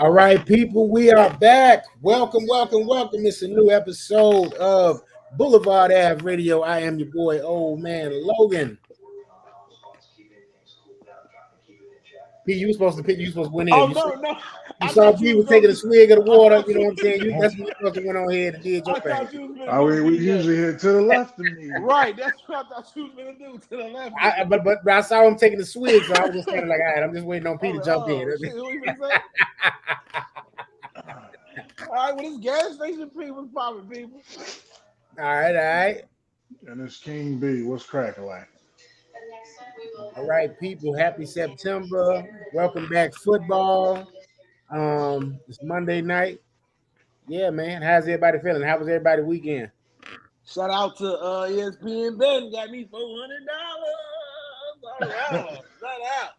All right, people, we are back. Welcome. It's a new episode of BlvdAve Radio. I am your boy, old man Logan. P, you supposed to win in. Oh, no. You I saw thought P you was was taking a swig of the water. You know what I'm gonna- saying? That's what you supposed to went on ahead and did your I thought thing. you was gonna do We DJ. usually hit to the left of me. Right, that's what I thought you was gonna do, to the left. But I saw him taking the swig, so I was just kind of like, all right, I'm just waiting on P to jump in. Shit, who you gonna say? All right, well, this gas station P was popping, people. All right. And it's King B. What's cracking like? All right, people. Happy September. Welcome back, football. It's Monday night. Yeah, man. How's everybody feeling? How was everybody's weekend? Shout out to ESPN Ben, got me $400. All right, shout out.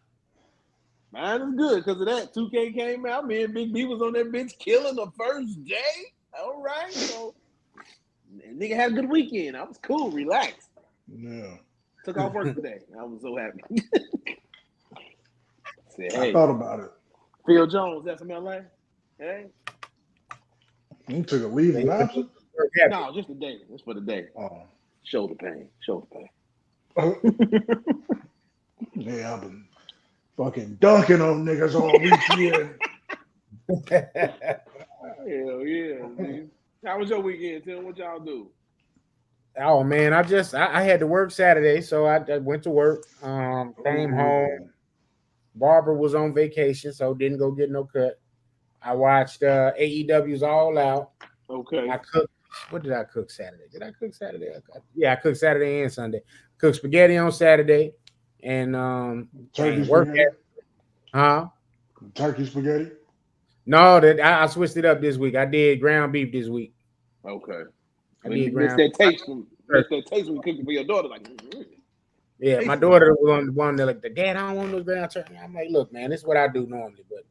Mine is good because of that. 2K came out. Me and Big B was on that bitch killing the first day. All right, so nigga had a good weekend. I was cool, relaxed. Yeah. Took off work today. I was so happy. Said, I thought about it. Phil Jones, that's from LA. Hey. You took a leave of absence? No, just the day. Just for the day. Oh. Shoulder pain. Yeah, I've been fucking dunking on niggas all weekend. Hell yeah, man. How was your weekend, Tim? What y'all do? Oh man, I had to work Saturday, so I went to work. Came home. Barbara was on vacation, so didn't go get no cut. I watched AEW's All Out. Okay. I cooked. What did I cook Saturday? Did I cook Saturday? I cooked Saturday and Sunday. Cooked spaghetti on Saturday and turkey spaghetti. Turkey spaghetti? No, I switched it up this week. I did ground beef this week. Okay. I did ground beef. That taste when you cooking for your daughter, like. Yeah, my daughter was on the one that like, Dad, I don't want no ground turkey. I'm like, look, man, this is what I do normally, but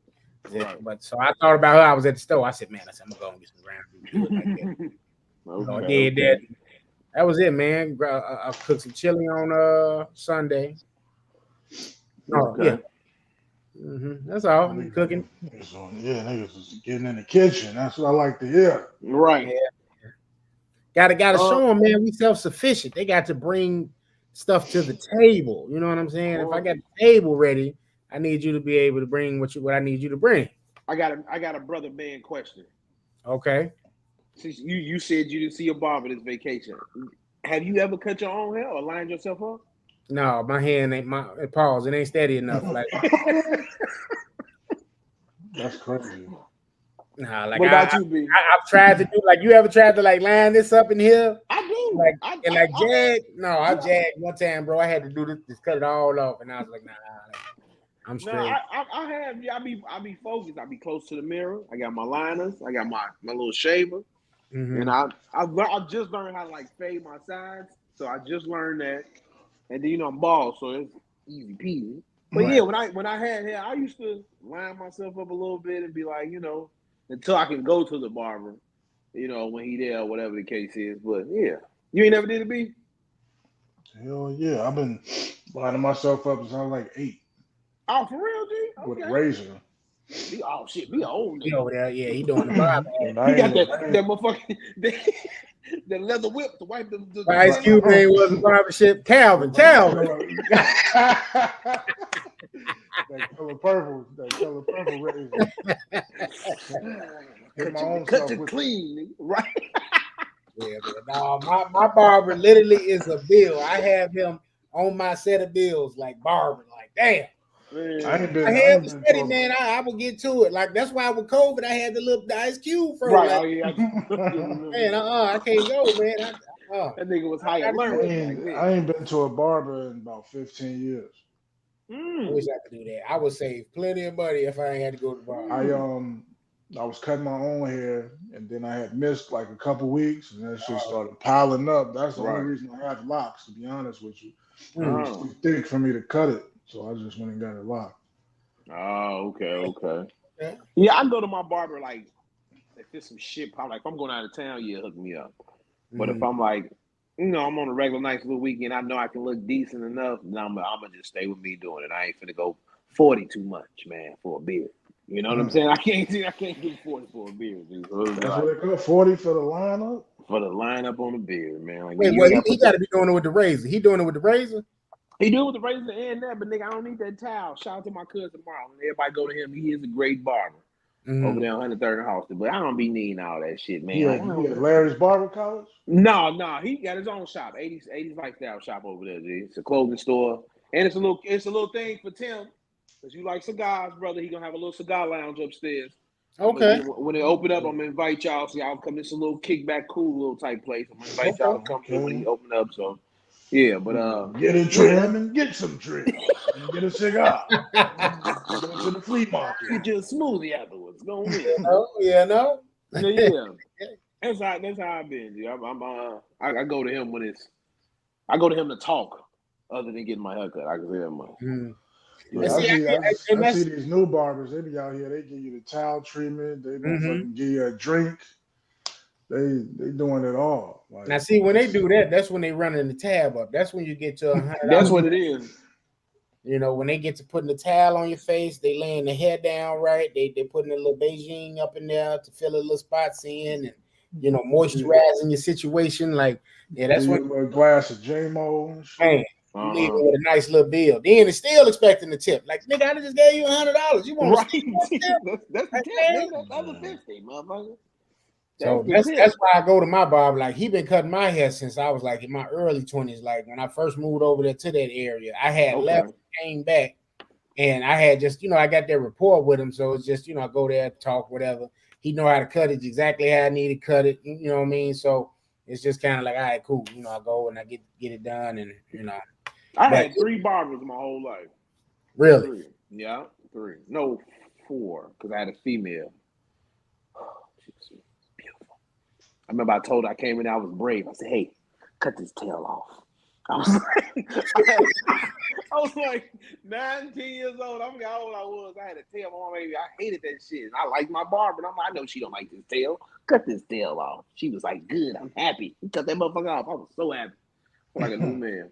so I thought about her. I was at the store. I said, man, I'm gonna go and get some ground beef. Like that. So I did that. That was it, man. I cooked some chili on Sunday. Oh, yeah. That's all. I'm cooking. Yeah, niggas was getting in the kitchen. That's what I like to hear. Right. Yeah. Gotta show them, man, we self-sufficient. They got to bring stuff to the table. You know what I'm saying? If I got the table ready, I need you to be able to bring what I need you to bring. I got a brother man question. Okay. Since you said you didn't see your barber this vacation, have you ever cut your own hair or lined yourself up? No, my hand ain't pause. It ain't steady enough. Like that's crazy. Nah, like what about you, B? I've tried to do like you ever tried to like line this up in here? I do. Jag. No, I jagged one time, bro. I had to do this, just cut it all off, and I was like, nah, I'm straight. No, I have. Yeah, I be focused. I be close to the mirror. I got my liners. I got my little shaver, and I just learned how to like fade my sides. So I just learned that, and then I'm bald, so it's easy peasy. But yeah, when I had hair, I used to line myself up a little bit and be like, until I can go to the barber, when he there or whatever the case is. But yeah, you ain't never did it, B? Hell yeah, I've been lining myself up since I was like 8. Oh, for real, G? Okay. With a razor. Be old. He over there, yeah, he doing the barber. He got that motherfucking that leather whip to wipe the Ice Cube name was a barbership. Calvin. That color purple razor. Cut you clean, right? Yeah, no, my barber literally is a bill. I have him on my set of bills, like barber. Like, damn. Man. I had the steady, man. I would get to it. Like, that's why with COVID, I had the Ice Cube for right. Like, oh, yeah. Man, I can't go, man. That nigga was high alert. I ain't been to a barber in about 15 years. I wish I could do that. I would save plenty of money if I ain't had to go to the barber. I was cutting my own hair, and then I had missed like a couple weeks, and that shit started piling up. That's the only reason I have locks, to be honest with you. It was too thick for me to cut it, so I just went and got it locked. Oh, okay. Yeah, I go to my barber like if there's some shit pop. Like if I'm going out of town, hook me up. But if I'm like, I'm on a regular nice little weekend, I know I can look decent enough, then I'm gonna just stay with me doing it. I ain't finna go 40 too much, man, for a beard. You know what I'm saying? I can't do 40 for a beard, dude. So that's what they call 40 for the lineup. For the lineup on the beard, man. Like, wait, well, he got to be doing it with the razor. He doing it with the razor? He do it with the razor and that, but nigga, I don't need that towel. Shout out to my cousin Marlon. Everybody go to him. He is a great barber over there on 103rd and Halsted. But I don't be needing all that shit, man. Yeah, Larry's Barber College? No, he got his own shop, 80s lifestyle shop over there, G. It's a clothing store. And it's a little thing for Tim. Because you like cigars, brother. He gonna have a little cigar lounge upstairs. Okay. When they open up, I'm gonna invite y'all. So y'all come. It's a little kickback, cool little type place. I'm gonna invite y'all to come here when he open up. So yeah, but get a trim and get some trim. And get a cigar. Go to the flea market. Get you a smoothie afterwards. Go in. Yeah. That's how I've been. Dude. I go to him I go to him to talk, other than getting my haircut. I can say that much. Yeah, I see these new barbers. They be out here. They give you the towel treatment. They don't give you a drink. They doing it all. Like, now, see, when they do that, that's when they running the tab up. That's when you get to $100. That's what it is. You know, when they get to putting the towel on your face, they laying the hair down right. They putting a little Beijing up in there to fill a little spots in, and moisturizing your situation. Like, yeah, that's when a glass of JMO. Man. You leave with a nice little bill. Then it's still expecting the tip. Like, nigga, I just gave you $100. You want right? That's the tip. That's a 50, motherfucker. So that's why I go to my barber. Like, he been cutting my hair since I was like in my early 20s. Like, when I first moved over there to that area, I had left, came back, and I had just, I got that rapport with him. So it's just, I go there, talk, whatever. He know how to cut it exactly how I need to cut it. You know what I mean? So it's just kind of like, all right, cool. I go and I get it done, and I had 3 barbers my whole life. Really? 3. Yeah, 3. No, 4, because I had a female. She was beautiful. I remember I told her, I came in, I was brave. I said, hey, cut this tail off. I was like 9, 10 years old. I forgot how old I was. I had a tail on my baby. I hated that shit. And I liked my barber. And I'm like, I know she don't like this tail. Cut this tail off. She was like, good, I'm happy. He cut that motherfucker off. I was so happy. Like a new man.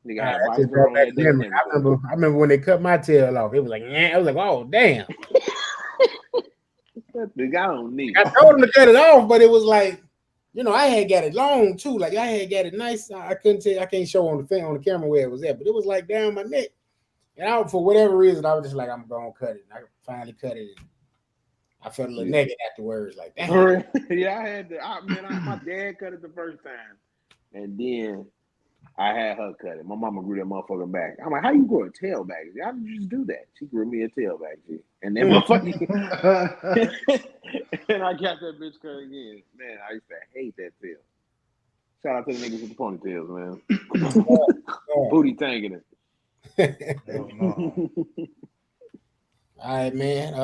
I remember when they cut my tail off. It was like, I was like, oh damn. The guy don't need. I told him to cut it off, but it was like, I had got it long too. Like, I had got it nice. I couldn't tell. I can't show on the camera where it was at, but it was like down my neck. And for whatever reason, I was just like, I'm gonna cut it. And I finally cut it. And I felt a little naked afterwards. Like, damn. Yeah, I had to. My dad cut it the first time, and then I had her cut it. My mama grew that motherfucker back. I'm like, how you grow a tail back? How did you just do that? She grew me a tail back, G. And then motherfucker, and I got that bitch cut again. Man, I used to hate that tail. Shout out to the niggas with the ponytails, man. Booty tanking it. All right, man.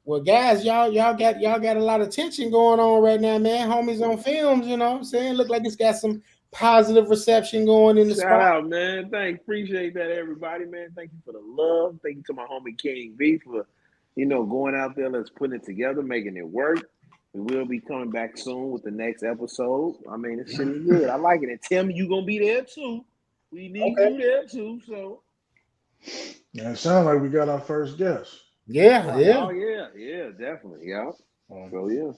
Well, guys, y'all got a lot of tension going on right now, man. Homies on films, you know what I'm saying? Look like it's got some positive reception going in the spot. Shout out, man. Appreciate that, everybody, man. Thank you for the love. Thank you to my homie King B for, going out there, let's put it together, making it work. We will be coming back soon with the next episode. I mean, this shit is good. I like it. And Tim, you gonna be there too. We need you there too. So yeah, it sounds like we got our first guest. Yeah. Oh yeah, definitely. Yeah. So yeah.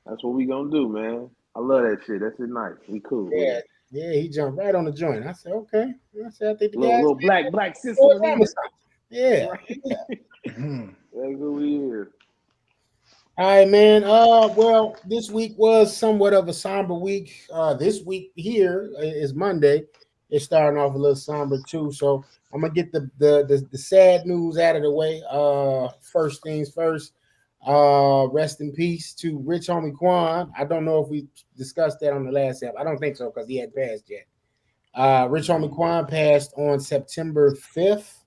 That's what we gonna do, man. I love that shit. That's it nice. We cool. Yeah, he jumped right on the joint. I said, okay. I said, I think the little black sister. Yeah. Right. That's who we is. All right, man. Well, this week was somewhat of a somber week. This week here is Monday. It's starting off a little somber too. So I'm gonna get the sad news out of the way. First things first. Rest in peace to rich homie Quan. I don't know if we discussed that on the last episode. I don't think so because he hadn't passed yet. Rich homie Quan passed on September 5th.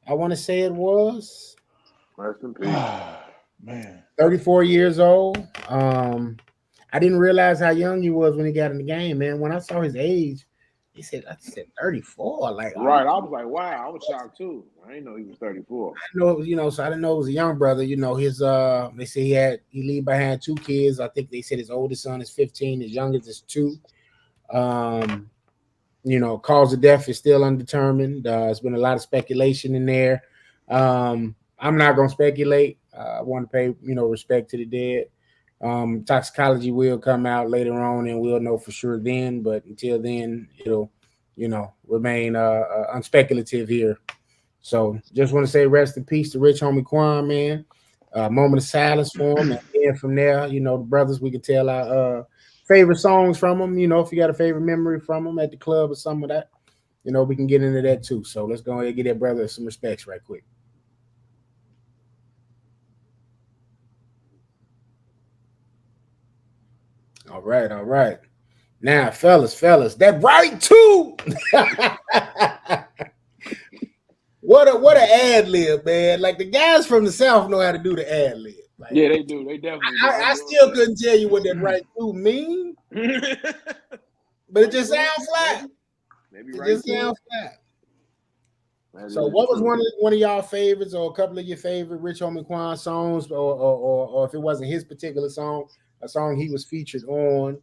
I want to say it was. Rest in peace. Man. 34 years old. I didn't realize how young he was when he got in the game, man. When I saw his age, I said 34. Like, right. I was like, wow, I was shocked too. I didn't know he was 34. I know, so I didn't know it was a young brother. His they say he leave behind 2 kids. I think they said his oldest son is 15, his youngest is 2. Cause of death is still undetermined. There's been a lot of speculation in there. I'm not gonna speculate. I want to pay respect to the dead. Toxicology will come out later on, and we'll know for sure then. But until then, it'll remain unspeculative here. So just want to say rest in peace to rich homie Quan, man. Moment of silence for him, and then from there, the brothers, we can tell our favorite songs from them. If you got a favorite memory from them at the club or some of that, we can get into that too. So let's go ahead and get that brother some respects right quick. All right. Now, fellas, that right too. What a ad lib, man! Like the guys from the South know how to do the ad lib. Like, yeah, they do. They definitely do. I still couldn't tell you what that right too mean, but it just sounds flat. Maybe it right just too. Sounds flat. So, what was one of y'all favorites, or a couple of your favorite Rich Homie Quan songs, or if it wasn't his particular song, a song he was featured on,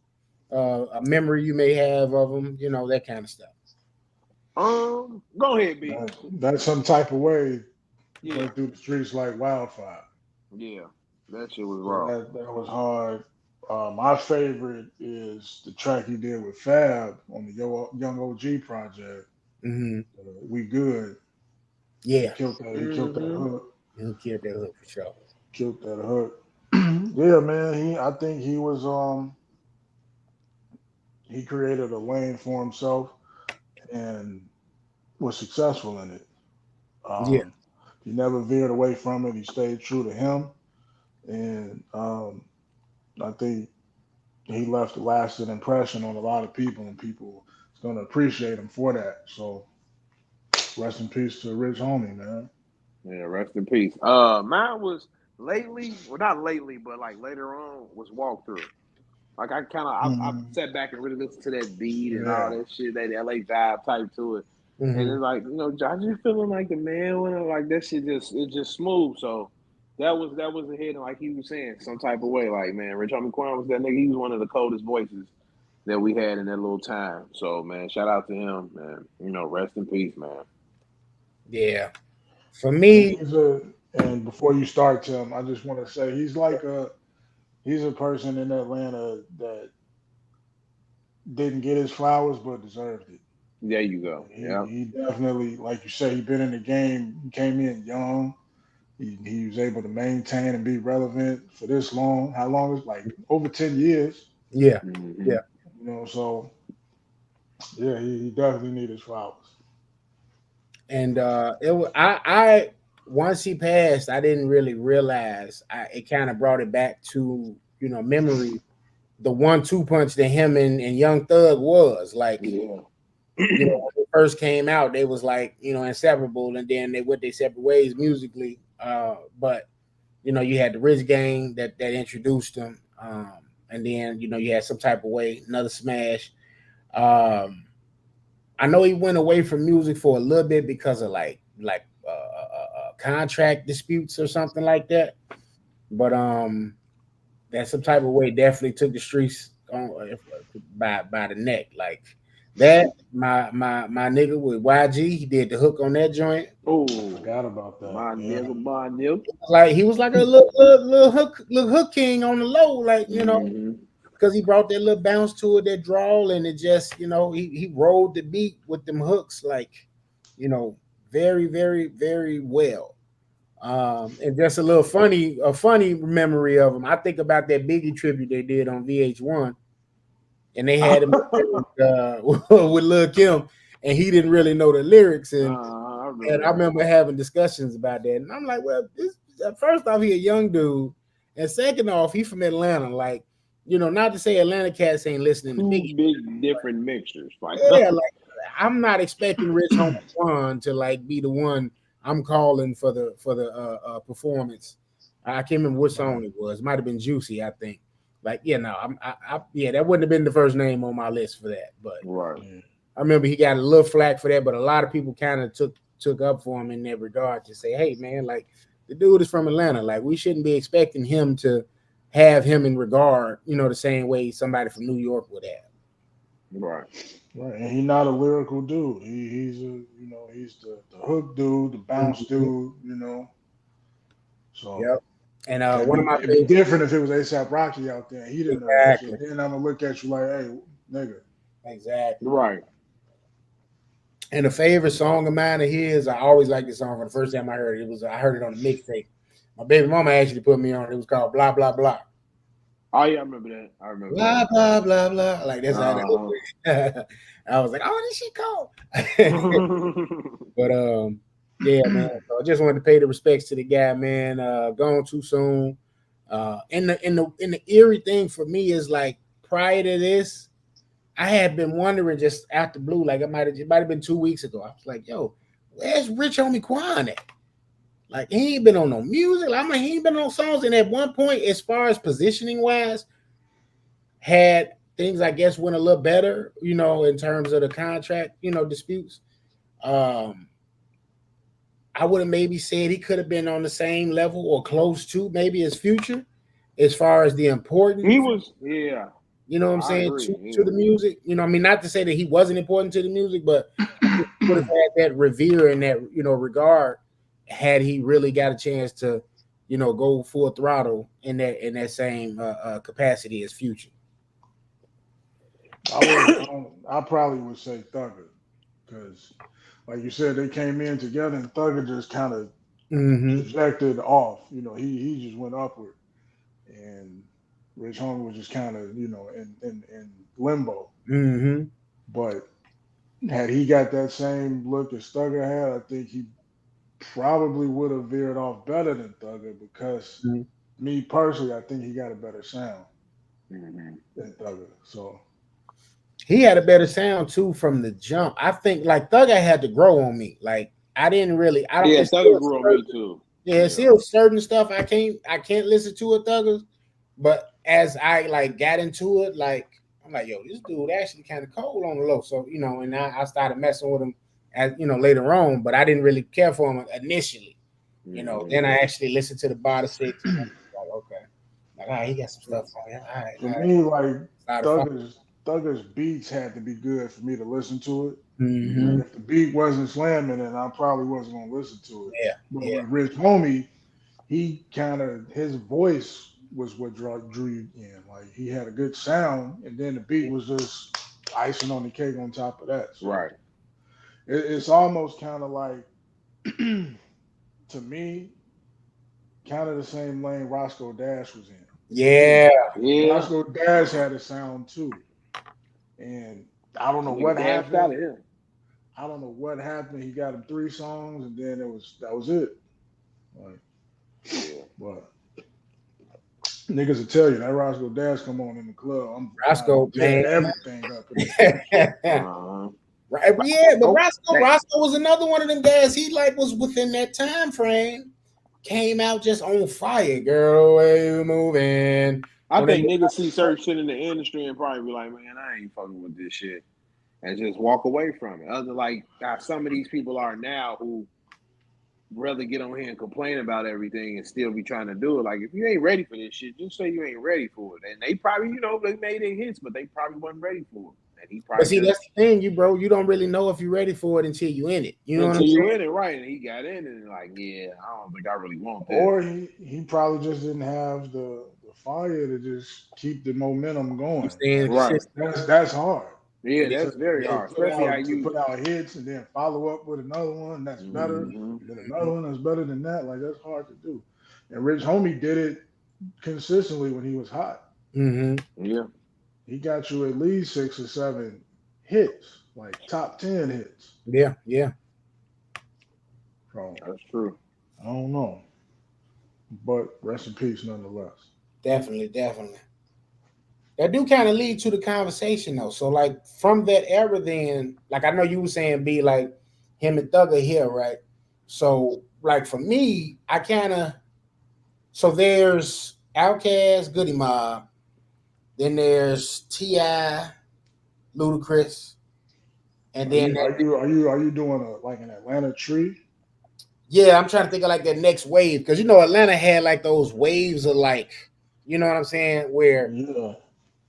a memory you may have of him, that kind of stuff. Go ahead, B. That's some type of way going through the streets like wildfire. Yeah, that shit was raw. That was hard. My favorite is the track he did with Fab on the Young OG project. Mm-hmm. We Good. Yeah. He killed that hook. He killed that hook for sure. Killed that hook. Yeah, man. I think he was he created a lane for himself and was successful in it. He never veered away from it. He stayed true to him, and I think he left a lasting impression on a lot of people, and people is going to appreciate him for that. So, rest in peace to Rich Homie, man. Yeah, rest in peace. Mine was lately, well, not lately, but like later on, was Walkthrough. Like I sat back and really listened to that beat and all that shit, that LA vibe type to it. Mm-hmm. And it's like, I just feeling like the man when like that shit it's just smooth. So that was a hit, and like he was saying, some type of way. Like, man, Rich Homie Quan was that nigga. He was one of the coldest voices that we had in that little time. So man, shout out to him, man. Rest in peace, man. Yeah. For me, and before you start, Tim, I just want to say he's a person in Atlanta that didn't get his flowers but deserved it. There you go. He definitely, like you say, he been in the game. He came in young. He was able to maintain and be relevant for this long. How long is like over 10 years? Yeah. Mm-hmm. Yeah. So yeah, he definitely needed his flowers. And I once he passed, I didn't really realize. It kind of brought it back to memory. The 1-2 punch that him and Young Thug was like. Yeah. When it first came out, they was like inseparable, and then they went their separate ways musically. But you had the Rich Gang that introduced them, and then you had some type of way another smash. I know he went away from music for a little bit because of like contract disputes or something like that. But that some type of way definitely took the streets by the neck. Like that, my nigga with YG, he did the hook on that joint. Oh, forgot about that. My nigga. Like he was like a little hook king on the low, like because he brought that little bounce to it, that drawl, and it just he rolled the beat with them hooks like very, very, very well. And just a funny memory of him. I think about that Biggie tribute they did on VH1, and they had him with Lil Kim, and he didn't really know the lyrics, and I remember having discussions about that. And I'm like, well, first off, he a young dude, and second off, he from Atlanta. Like, not to say Atlanta cats ain't listening to Biggie. Big different mixtures. Like, like I'm not expecting Rich Homie Quan to like be the one I'm calling for the performance. I can't remember what song it was. It might have been Juicy, I think. Like, that wouldn't have been the first name on my list for that. But I remember he got a little flack for that, but a lot of people kind of took up for him in that regard to say, hey man, like the dude is from Atlanta. Like we shouldn't be expecting him to have him in regard, the same way somebody from New York would have. Right. And he's not a lyrical dude. He's he's the hook dude, the bounce dude, So And one of my it'd be different if it was A$AP Rocky out there. He didn't know that shit. Then I'm gonna look at you like, hey, nigga. Exactly. Right. And a favorite song of mine of his, I always liked this song. From the first time I heard it, I heard it on the mixtape. My baby mama actually put me on it. It was called Blah Blah Blah. Oh yeah, I remember that. I remember blah that. blah blah blah. Like that's how I was like, oh, this shit cold. But yeah, man. So I just wanted to pay the respects to the guy, man. Gone too soon. And the eerie thing for me is like prior to this, I had been wondering just out the blue, like it might have been 2 weeks ago. I was like, yo, where's Rich Homie Quan at? Like he ain't been on no music. Like, he ain't been on songs. And at one point, as far as positioning wise, had things I guess went a little better, you know, in terms of the contract, you know, disputes. I would have maybe said he could have been on the same level or close to maybe his Future, as far as the importance. He was, yeah. You know what I'm saying? To the music. You know, I mean, not to say that he wasn't important to the music, but he would have had that revere and that, you know, regard had he really got a chance to, you know, go full throttle in that same capacity as Future. I probably would say Thugger, because like you said, they came in together and Thugger just kind of projected off. You know, he just went upward, and Rich Homie was just kind of, you know, in limbo. But had he got that same look as Thugger had, I think he probably would have veered off better than Thugger, because me personally, I think he got a better sound than Thugger. So he had a better sound too from the jump. I think like Thugger had to grow on me. Like I didn't really. I don't. Yeah, Thugger grew on me too. Yeah, it's still certain stuff I can't listen to at Thugger's, but as I like got into it, like I'm like, yo, this dude actually kind of cold on the low. So you know, and I started messing with him as you know later on, but I didn't really care for him initially. You know, then I actually listened to the Body Six. And like, okay, like all right, he got some stuff on him. All right, for me, like Thugger's beats had to be good for me to listen to it. If the beat wasn't slamming, then I probably wasn't gonna listen to it. But with Rich Homie, he kind of his voice was what drew you in. Like he had a good sound, and then the beat was just icing on the cake on top of that. So right. It's almost kind of like, to me, kind of the same lane Roscoe Dash was in. Yeah. Roscoe Dash had a sound too, and I don't know what happened. I don't know what happened. He got him 3 songs, and then that was it. Like, but niggas will tell you that Roscoe Dash come on in the club. I'm Roscoe, man, everything up. Right, yeah, but Roscoe was another one of them guys. He like was within that time frame. Came out just on fire, girl. Way you moving. I think niggas see certain shit in the industry and probably be like, man, I ain't fucking with this shit, and just walk away from it. Other like some of these people are now who rather get on here and complain about everything and still be trying to do it. Like, if you ain't ready for this shit, just say you ain't ready for it. And they probably, you know, they made their hits, but they probably wasn't ready for it. And he probably. But see, that's the thing, you don't really know if you're ready for it until you in it. You know what I'm saying? Until you in it, right? And he got in and like, yeah, I don't think I really want that. Or he probably just didn't have the fire to just keep the momentum going. Right. That's hard. Yeah, that's very hard. Especially how you put out hits and then follow up with another one that's better, and then another one that's better than that. Like, that's hard to do. And Rich Homie did it consistently when he was hot. Yeah. He got you at least 6 or 7 hits, like top 10 hits. Yeah. So, that's true. I don't know. But rest in peace nonetheless. Definitely. That do kind of lead to the conversation though. So like from that era then, like I know you were saying be like him and Thugger here, right? So like for me, so there's Outkast, Goody Mob, then there's T.I., Ludacris, and then are you doing an Atlanta tree? Yeah, I'm trying to think of like that next wave, because you know Atlanta had like those waves of like, you know what I'm saying, where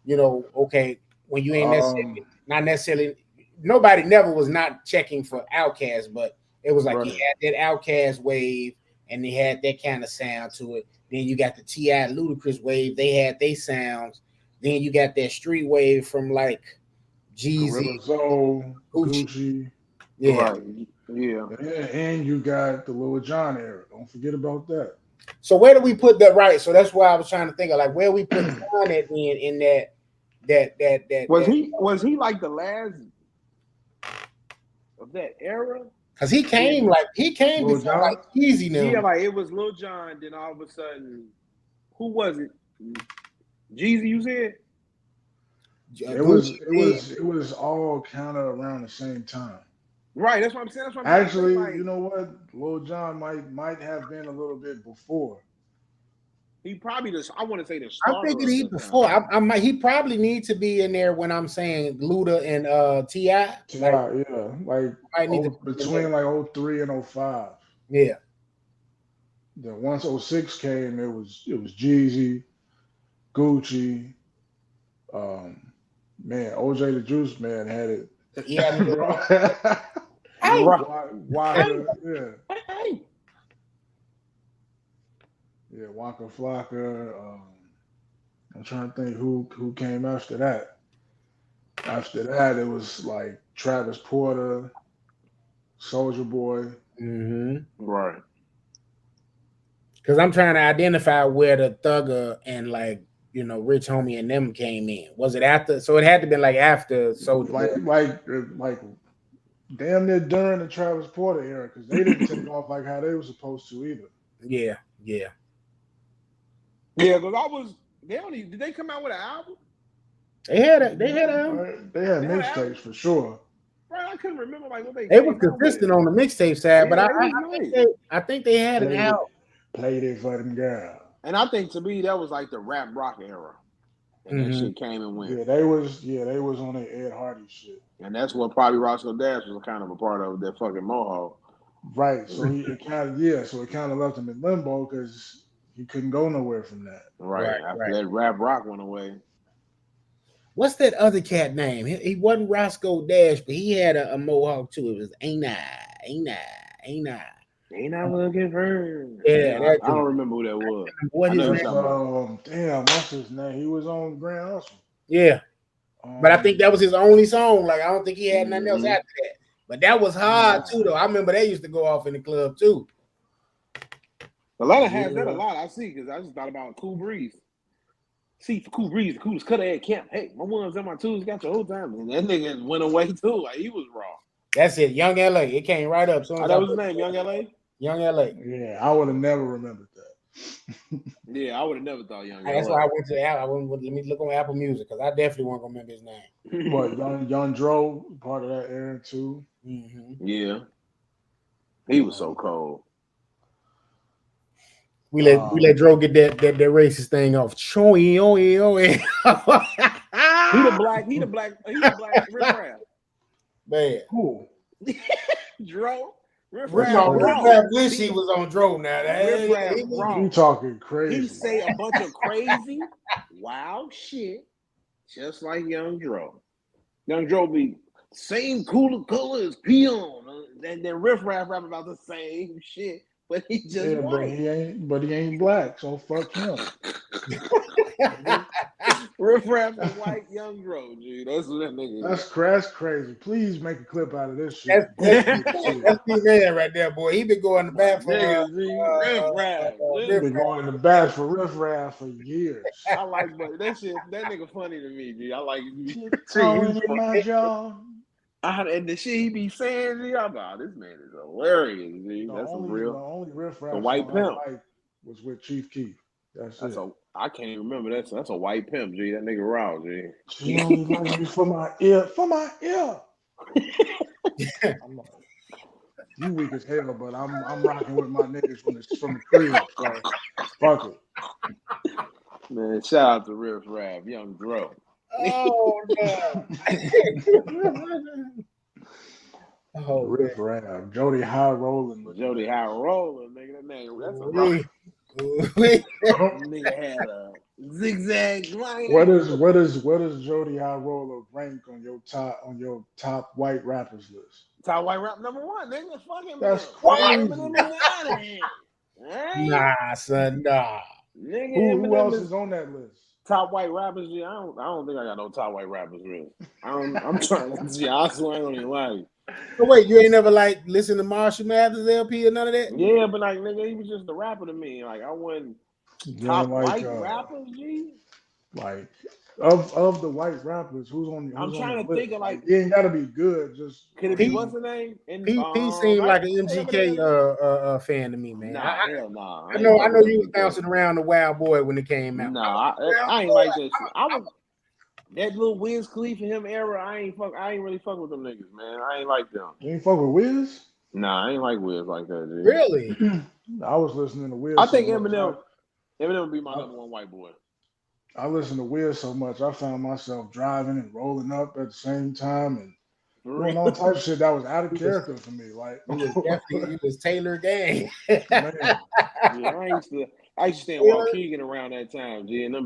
you know, okay, when you ain't not necessarily nobody never was not checking for Outkast, but it was like you had that Outkast wave, and they had that kind of sound to it. Then you got the T.I. Ludacris wave, they had their sounds. Then you got that street wave from like Jeezy, Gucci. Yeah. Right. Yeah. And you got the Lil Jon era. Don't forget about that. So where do we put that? Right. So that's why I was trying to think of like where we put Quan at in that. Was he like the last of that era? Because he came before like Easy now. Yeah, like it was Lil Jon. Then all of a sudden, who was it? Jeezy, you said? It was all kind of around the same time. Right, that's what I'm saying. Actually, you know what? Lil Jon might have been a little bit before. He probably I want to say the I think he before. He probably needs to be in there when I'm saying Luda and T.I. Between like 03 and 05. Yeah. Then once 06 came, it was Jeezy, Gucci, man, OJ the Juice Man had it. Yeah, Waka, yeah, Waka Flocka. I'm trying to think who came after that. After that, it was like Travis Porter, Soulja Boy. Mm-hmm. Right. Because I'm trying to identify where the Thugger and like Rich Homie and them came in. Was it after? So it had to be like after Soulja Boy. Like damn near during the Travis Porter era, because they didn't take off like how they were supposed to either. Yeah. Because did they come out with an album? They had mixtapes for sure. Right, I couldn't remember like what they were consistent on the mixtape side, but I think they had an album. Played it for them girls. And I think to me that was like the rap rock era. And that shit came and went. Yeah, they was on the Ed Hardy shit. And that's what probably Roscoe Dash was kind of a part of, that fucking Mohawk. Right. So it kind of left him in limbo because he couldn't go nowhere from that. Right. After that rap rock went away. What's that other cat name? He wasn't Roscoe Dash, but he had a Mohawk too. It was Ain't I looking for? Yeah, I don't remember who that was. What his name? Damn, what's his name? He was on Grand Hustle. Yeah, but I think that was his only song. Like I don't think he had nothing else after that. But that was hard too, though. I remember they used to go off in the club too. Atlanta has that a lot. I see, because I just thought about Cool Breeze. See, for Cool Breeze, the coolest cutter at camp. Hey, my ones and my twos got your whole time, and that nigga went away too. Like he was raw. That's it, Young LA. It came right up. So that was his name, Young LA. Young LA. Yeah, I would have never remembered that. Yeah, I would have never thought Young LA. That's why I went to Apple. Let me look on Apple Music, because I definitely won't remember his name. But Young Dro, part of that era too. Mm-hmm. Yeah, he was so cold. We let Dro get that racist thing off. He the black riff-raff. Man. Cool. Dro. Riff-Raff wish he was on Dro now. You talking crazy. He say a bunch of crazy, wild shit, just like Young Dro. Young Dro be same color as Peon. And then Riff-Raff rap about the same shit, but he just white. But he ain't black, so fuck him. Riff-Raff is white, Young Dro, dude. That's what that nigga is. That's crazy. Please make a clip out of this shit. That's the man right there, boy. He been going to bat for Riff-Raff. He been going to bat for Riff-Raff for years. I like that shit. That nigga funny to me, dude. I like my jaw. And the shit he be saying, dude, I'm like, this man is hilarious, dude. That's real. The only Riff-Raff the white pimp was with Chief Keef. That's it. I can't even remember that. So that's a white pimp, G. That nigga raw, G. She only loves me for my ear. I'm like, you weak as hell, but I'm rocking with my niggas from the crib. So fuck it. Man, shout out to Riff-Raff, Young Dro. Oh no. Oh, Riff-Raff, Jody High Rollin', nigga. That name, that's a rock. Nigga had a zigzag line. What is Jody High Roller rank on your top white rappers list? Top white rap number one, nigga. Fucking that's crazy. Nah, son, nah. Nigga, who else is on that list? Top white rappers? I don't think I got no top white rappers really. I'm trying to see. I swear I don't even like. So wait, you ain't never like listen to Marshall Mathers LP or none of that? Yeah, but like nigga, he was just a rapper to me. Like I wasn't top white rappers, G. Like of the white rappers, who's on? I'm trying to think of like you ain't gotta be good. Just could it be what's the name? He seemed like an MGK fan to me, man. Nah, hell nah. I know you was bouncing around the Wild Boy when it came out. Nah, I ain't like that shit. That little Wiz Khalifa him era. I ain't really fuck with them niggas, man. I ain't like them. You ain't fuck with Wiz? Nah, I ain't like Wiz like that, dude. Really? I was listening to Wiz. I think Eminem would be my number one white boy. I listened to Wiz so much, I found myself driving and rolling up at the same time and doing all types of shit that was out of character for me. Like it was Taylor Gang. Yeah, I used to stand Waukegan around that time, G. And I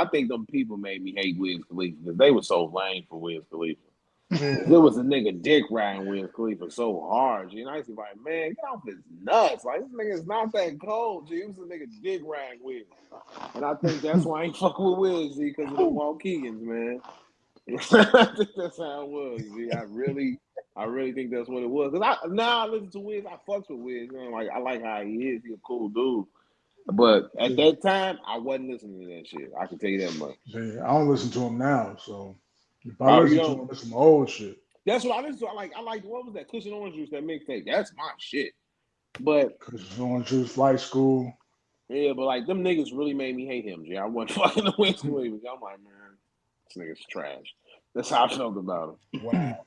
think them people made me hate Wiz Khalifa because they were so lame for Wiz Khalifa. There was a nigga dick riding Wiz Khalifa so hard, G. And I used to be like, man, get off his nuts. Like, this nigga's not that cold, G. He was a nigga dick riding Wiz. And I think that's why I ain't fuck with Wiz, G, because of the Waukegans, man. I think that's how it was, G. I really think that's what it was. Because now I listen to Wiz, I fucks with Wiz. You know, like, I like how he is. He a cool dude. But at that time, I wasn't listening to that shit. I can tell you that much. Yeah, I don't listen to him now, so if I listen to him, it's some old shit. That's what I listen to. I like what was that? Cushion Orange Juice, that mixtape. That's my shit. But Cushion Orange Juice, Flight School. Yeah, but like them niggas really made me hate him, G. I wasn't fucking the Wiz Khalifa. I'm like, man, this nigga's trash. That's how I felt about him. Wow.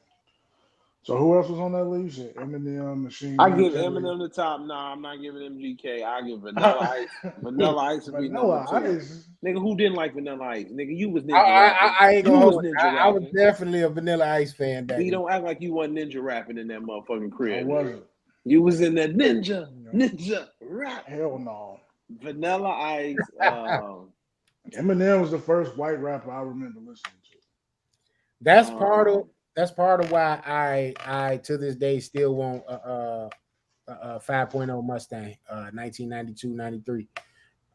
So who else was on that list? Eminem, Machine. I give Eminem the top. Nah, I'm not giving MGK. I give Vanilla Ice. Vanilla Ice would be number 2. Nigga, who didn't like Vanilla Ice? Nigga, you was Ninja. I ain't gonna hold it. I was definitely a Vanilla Ice fan back. You don't act like you wasn't ninja rapping in that motherfucking crib. I wasn't. You was in that ninja rap. Hell no. Vanilla Ice. Eminem was the first white rapper I remember listening to. That's part of why I to this day still want a 5.0 Mustang, 1992-93.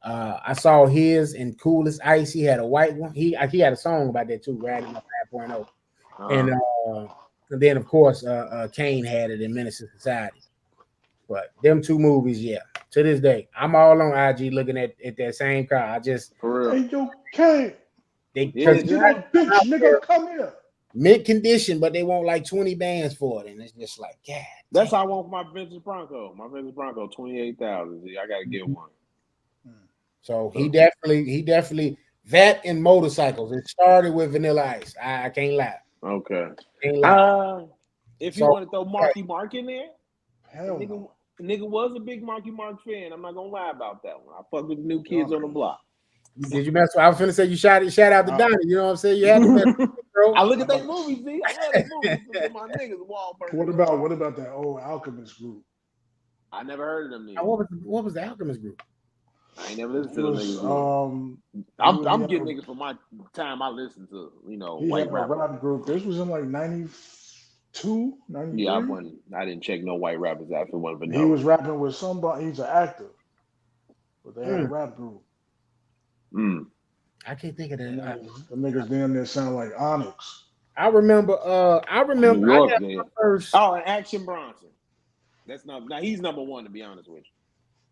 I saw his and Coolest Ice. He had a white one. He had a song about that too, riding my 5.0. And then of course Kane had it in Menace to Society. But them two movies, yeah. To this day, I'm all on IG looking at that same car. I just for real. Hey, yo, Kane. Bitch, nigga, come here. Mid condition, but they want like 20 bands for it, and it's just like, God. That's how I want my vintage Bronco. My vintage Bronco, 28,000. I gotta get one. So he definitely that and motorcycles. It started with Vanilla Ice. I can't lie. Okay. Can't lie. If you want to throw Marky Mark in there, hell no. Nigga was a big Marky Mark fan. I'm not gonna lie about that one. I fuck with the New Kids on the Block. Did you mess with? I was finna say you shout out to Donnie. You know what I'm saying? You had to mess with, bro. I look at that movie, Z. I love that movie. My niggas Wahlberg. What about that old Alchemist group? I never heard of them niggas. What was the Alchemist group? I ain't never listened to them niggas. I'm getting niggas from my time I listened to, white rap group. This was in like 92, 93? Yeah, I didn't check no white rappers after one Vanilla. He was rapping with somebody. He's an actor, but they had a rap group. I can't think of that. The niggas damn near sound like Onyx. I remember. New York, I got my first. Oh, and Action Bronson. That's not. Now he's number one, to be honest with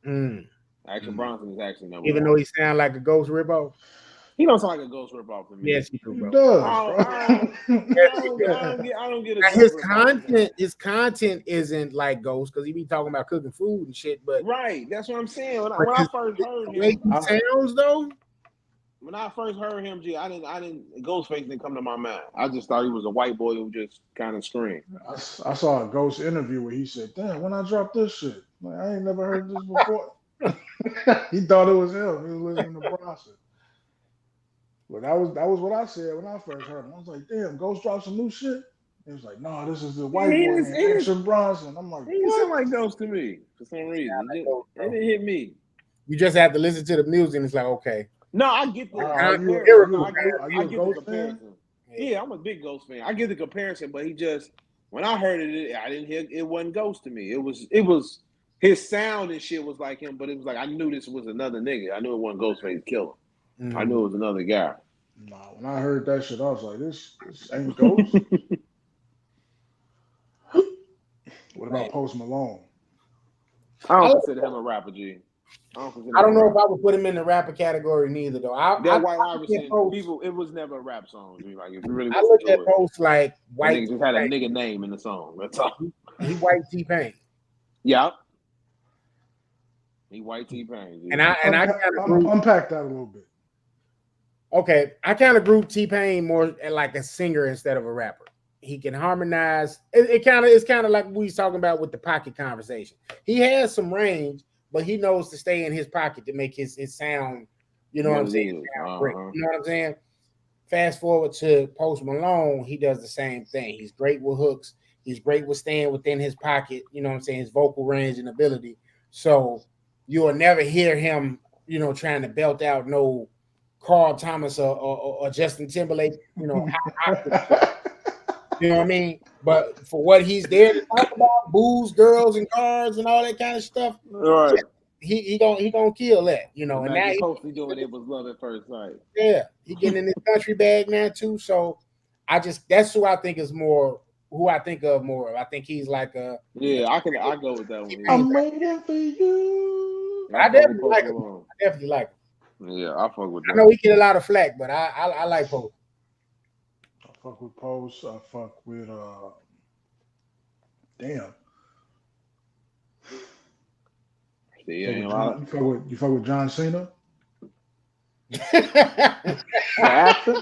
you. Action Bronson is actually number one. Even though he sound like a Ghost ripoff. He don't sound like a Ghost ripoff to me. Yes, he do, bro. He does. I don't get it. His content isn't like Ghost because he be talking about cooking food and shit. But right, that's what I'm saying. When I first heard him, sounds though. When I first heard him, I didn't. Ghostface didn't come to my mind. I just thought he was a white boy who just kind of screamed. I saw a Ghost interview where he said, "Damn, when I dropped this shit, like, I ain't never heard this before." He thought it was him. He was listening to Bronson. But that was what I said when I first heard him. I was like, "Damn, Ghost dropped some new shit." He was like, "No, this is the white boy, Action Bronson." I'm like, "He sound like Ghost to me for some reason. It didn't hit me." You just have to listen to the music, and it's like, okay. No, I get the comparison. Yeah, I'm a big Ghost fan. I get the comparison, but he just when I heard it, I didn't hear it wasn't Ghost to me. It was his sound and shit was like him, but it was like I knew this was another nigga. I knew it wasn't Ghostface Killer. I knew it was another guy. Nah, when I heard that shit, I was like, this ain't Ghost. What about Post Malone? I don't consider him a rapper, G. I don't know if I would put him in the rapper category neither, though. That White Iverson, people, it was never a rap song. G. Like if you really I look at Post like white. Nigga just had a nigga name in the song. That's all. He white T-Pain. Yeah. He white T-Pain. And I kind of unpack that a little bit. Okay, I kind of group T-Pain more like a singer instead of a rapper. He can harmonize. It's kind of like we was talking about with the pocket conversation. He has some range, but he knows to stay in his pocket to make his sound. You know what I'm saying? You know what I'm saying? Fast forward to Post Malone, he does the same thing. He's great with hooks. He's great with staying within his pocket. You know what I'm saying? His vocal range and ability. So you will never hear him, trying to belt out no Carl Thomas or Justin Timberlake, you know what I mean? But for what he's there to talk about, booze, girls, and cars, and all that kind of stuff, right? He gonna kill that, And now he's hopefully doing it was love at first sight. Yeah, he getting in his country bag now too. So that's who I think is more. Who I think of more. I think he's like a. Yeah, I go with that one. I'm waiting for you. I definitely like him. Yeah, I fuck with that. I know he get a lot of flack, but I like Post. I fuck with Post. I fuck with damn. You fuck with John Cena? The actor?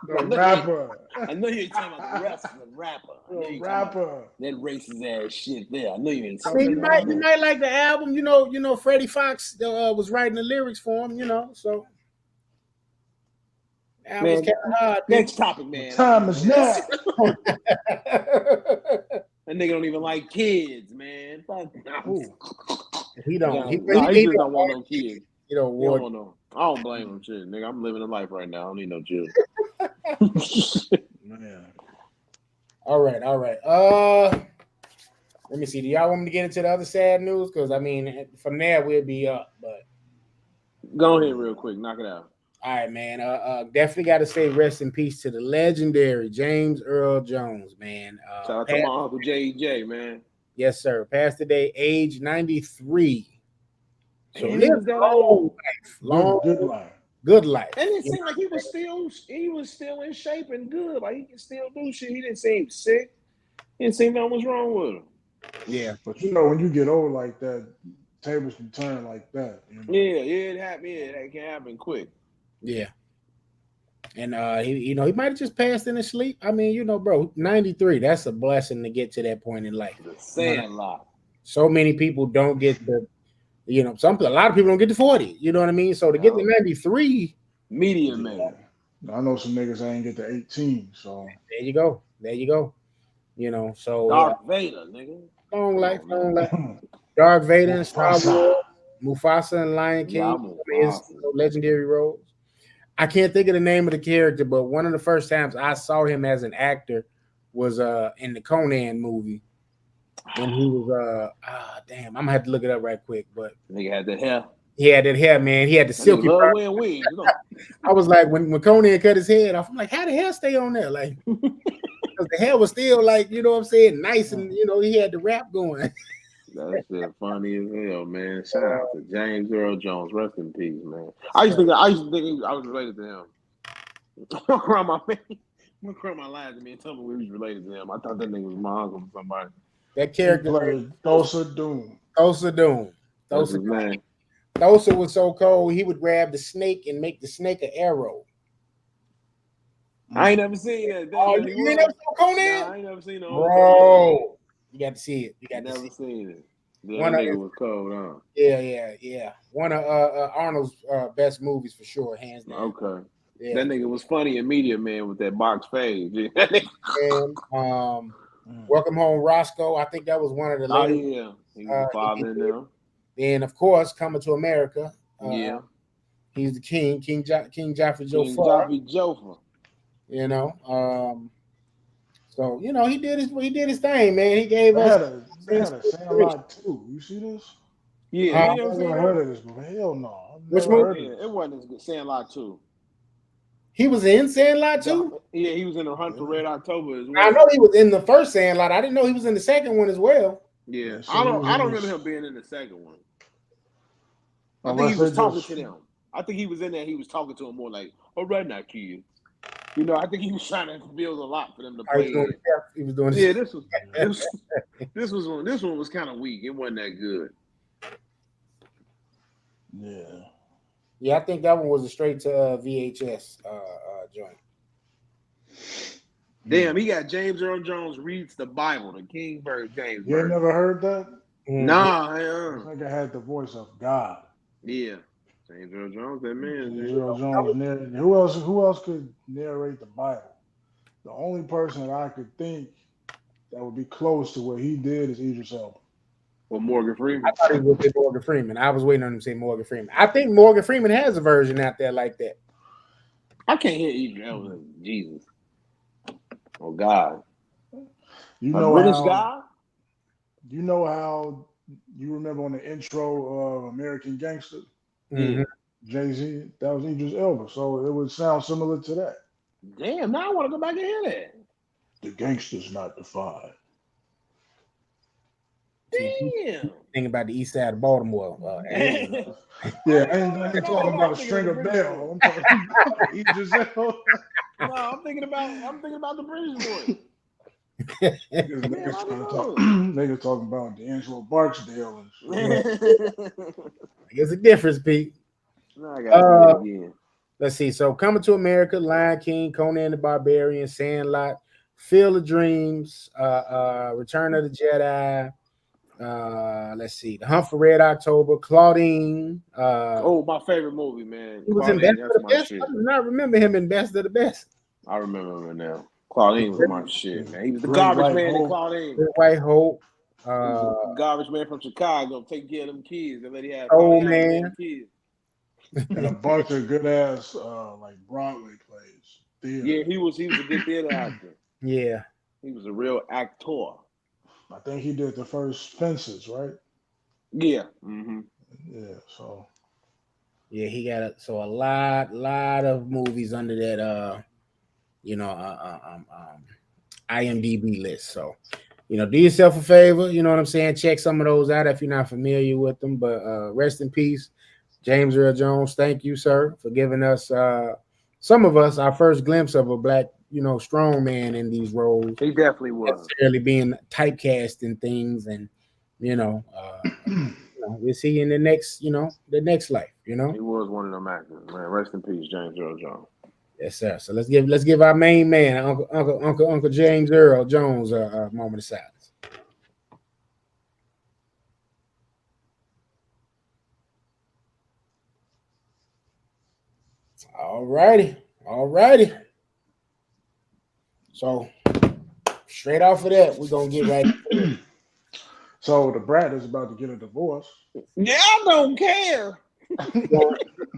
The rapper. I know you ain't talking about the rapper. The rapper. That racist ass shit there. I know you ain't I talking mean, you might like the album. Freddie Fox was writing the lyrics for him, so. Man, next topic, man. The time is now. That nigga don't even like kids, man. He don't. He just don't want no kids. I don't blame him, shit, nigga. I'm living a life right now. I don't need no children. Man. All right. Let me see. Do y'all want me to get into the other sad news? Because from there we'll be up. But go ahead, real quick. Knock it out. All right, man. Definitely got to say rest in peace to the legendary James Earl Jones, man. Shout out to my uncle J.E.J., man. Yes, sir. Passed today, age 93. So live long life. Good life. And it seemed like he was still in shape and good. Like he can still do shit. He didn't seem sick. He didn't seem nothing was wrong with him. Yeah. But when you get old like that, tables can turn like that. Yeah, it happen. Yeah, that can happen quick. Yeah. And he might have just passed in his sleep. Bro, 93, that's a blessing to get to that point in life. Saying a lot. So many people don't get the a lot of people don't get to 40. You know what I mean? So to get to 93, medium man. I know some niggas ain't get to 18. So there you go. So Darth Vader, nigga. Long life. Darth Vader and Star Wars, Mufasa and Lion King, his legendary roles. I can't think of the name of the character, but one of the first times I saw him as an actor was in the Conan movie. And he was damn, I'm gonna have to look it up right quick. But nigga had that hair. He had that hair, man. He had the silky. I was like, when Conan cut his head off, I'm like, how the hair stay on there? Like, because the hair was still like, you know what I'm saying, nice, and he had the rap going. That shit funny as hell, man. Shout out to James Earl Jones. Rest in peace, man. I used to think I was related to him. My grandma lied to me and told me we was related to him. I thought that nigga was my uncle or somebody. That character was Thulsa Doom. Man. Thulsa was so cold, he would grab the snake and make the snake an arrow. I ain't never seen that. You ain't never seen Conan? Nah, I ain't never seen it. Bro, you got to see it. Never seen it. That nigga was cold, huh? Yeah. One of Arnold's best movies for sure, hands down. Okay. Yeah. That nigga was funny in Media Man with that box fade. And Welcome Home, Roscoe. I think that was one of the later. Yeah. He was the father in there. Then, of course, Coming to America. He's the king, King Joffrey Joffrey. Joffrey Joffrey. So he did his thing, man. He gave us they had a Sandlot 2. You see this? Yeah, I've never heard of this movie. Hell no. Which movie? Yeah, it wasn't as good. Sandlot 2. He was in Sandlot too? Yeah, he was in the Hunt for Red October as well. I know he was in the first Sandlot. I didn't know he was in the second one as well. Yeah, I don't remember him being in the second one. I think he was talking to them. I think he was in there. He was talking to them more like, "All right, now, kids." You know, I think he was trying to build a lot for them to play. He was doing. Yeah, this one was kind of weak. It wasn't that good. Yeah. Yeah, I think that one was a straight to VHS joint. Damn, he got James Earl Jones reads the Bible, the King James. You ain't never heard that? Nah, I think I had the voice of God. Yeah, James Earl Jones, that man. James Earl Jones. Who else could narrate the Bible? The only person that I could think that would be close to what he did is Idris Elba. Or Morgan Freeman. I thought he would say Morgan Freeman. I was waiting on him to say Morgan Freeman. I think Morgan Freeman has a version out there like that. I can't hear Idris Elba. Jesus. Oh God. You know British guy? You know how you remember on the intro of American Gangster? Mm-hmm. Jay-Z, that was Idris Elba. So it would sound similar to that. Damn, now I want to go back and hear that. The gangster's not defined. Damn. Think about the east side of Baltimore. Yeah, I ain't talking about a Stringer Bell. I'm talking about Idris Elba. No, I'm thinking about the British boy. Niggas talking about D'Angelo Barksdale and shit. There's a difference, Pete. No, I got it again. Let's see. So, Coming to America, Lion King, Conan the Barbarian, Sandlot, Field of Dreams, Return of the Jedi. Let's see. The Hunt for Red October, Claudine. My favorite movie, man. He was Claudine, in Best of the Best. I do not remember him in Best of the Best. I remember him now. Claudine was my shit, man. He was the garbage man in Claudine. White Hope. Garbage man from Chicago, take care of them kids and let he have man. Kids. And a bunch of good ass like Broadway plays. Theater. Yeah, he was a good theater actor. Yeah. He was a real actor. I think he did the first Fences, right? Yeah. Mm-hmm. Yeah, so. Yeah, he got a lot of movies under that IMDb list. So, do yourself a favor, you know what I'm saying? Check some of those out if you're not familiar with them. But rest in peace, James Earl Jones. Thank you, sir, for giving us some of us our first glimpse of a black, strong man in these roles. He definitely was. Necessarily being typecast in things, and we'll see you in the next life. He was one of them actors, man. Rest in peace, James Earl Jones. Yes, sir. So let's give our main man, Uncle James Earl Jones, a moment of silence. All righty. So straight off of that, we're gonna get right into it. So the brat is about to get a divorce. Yeah, I don't care.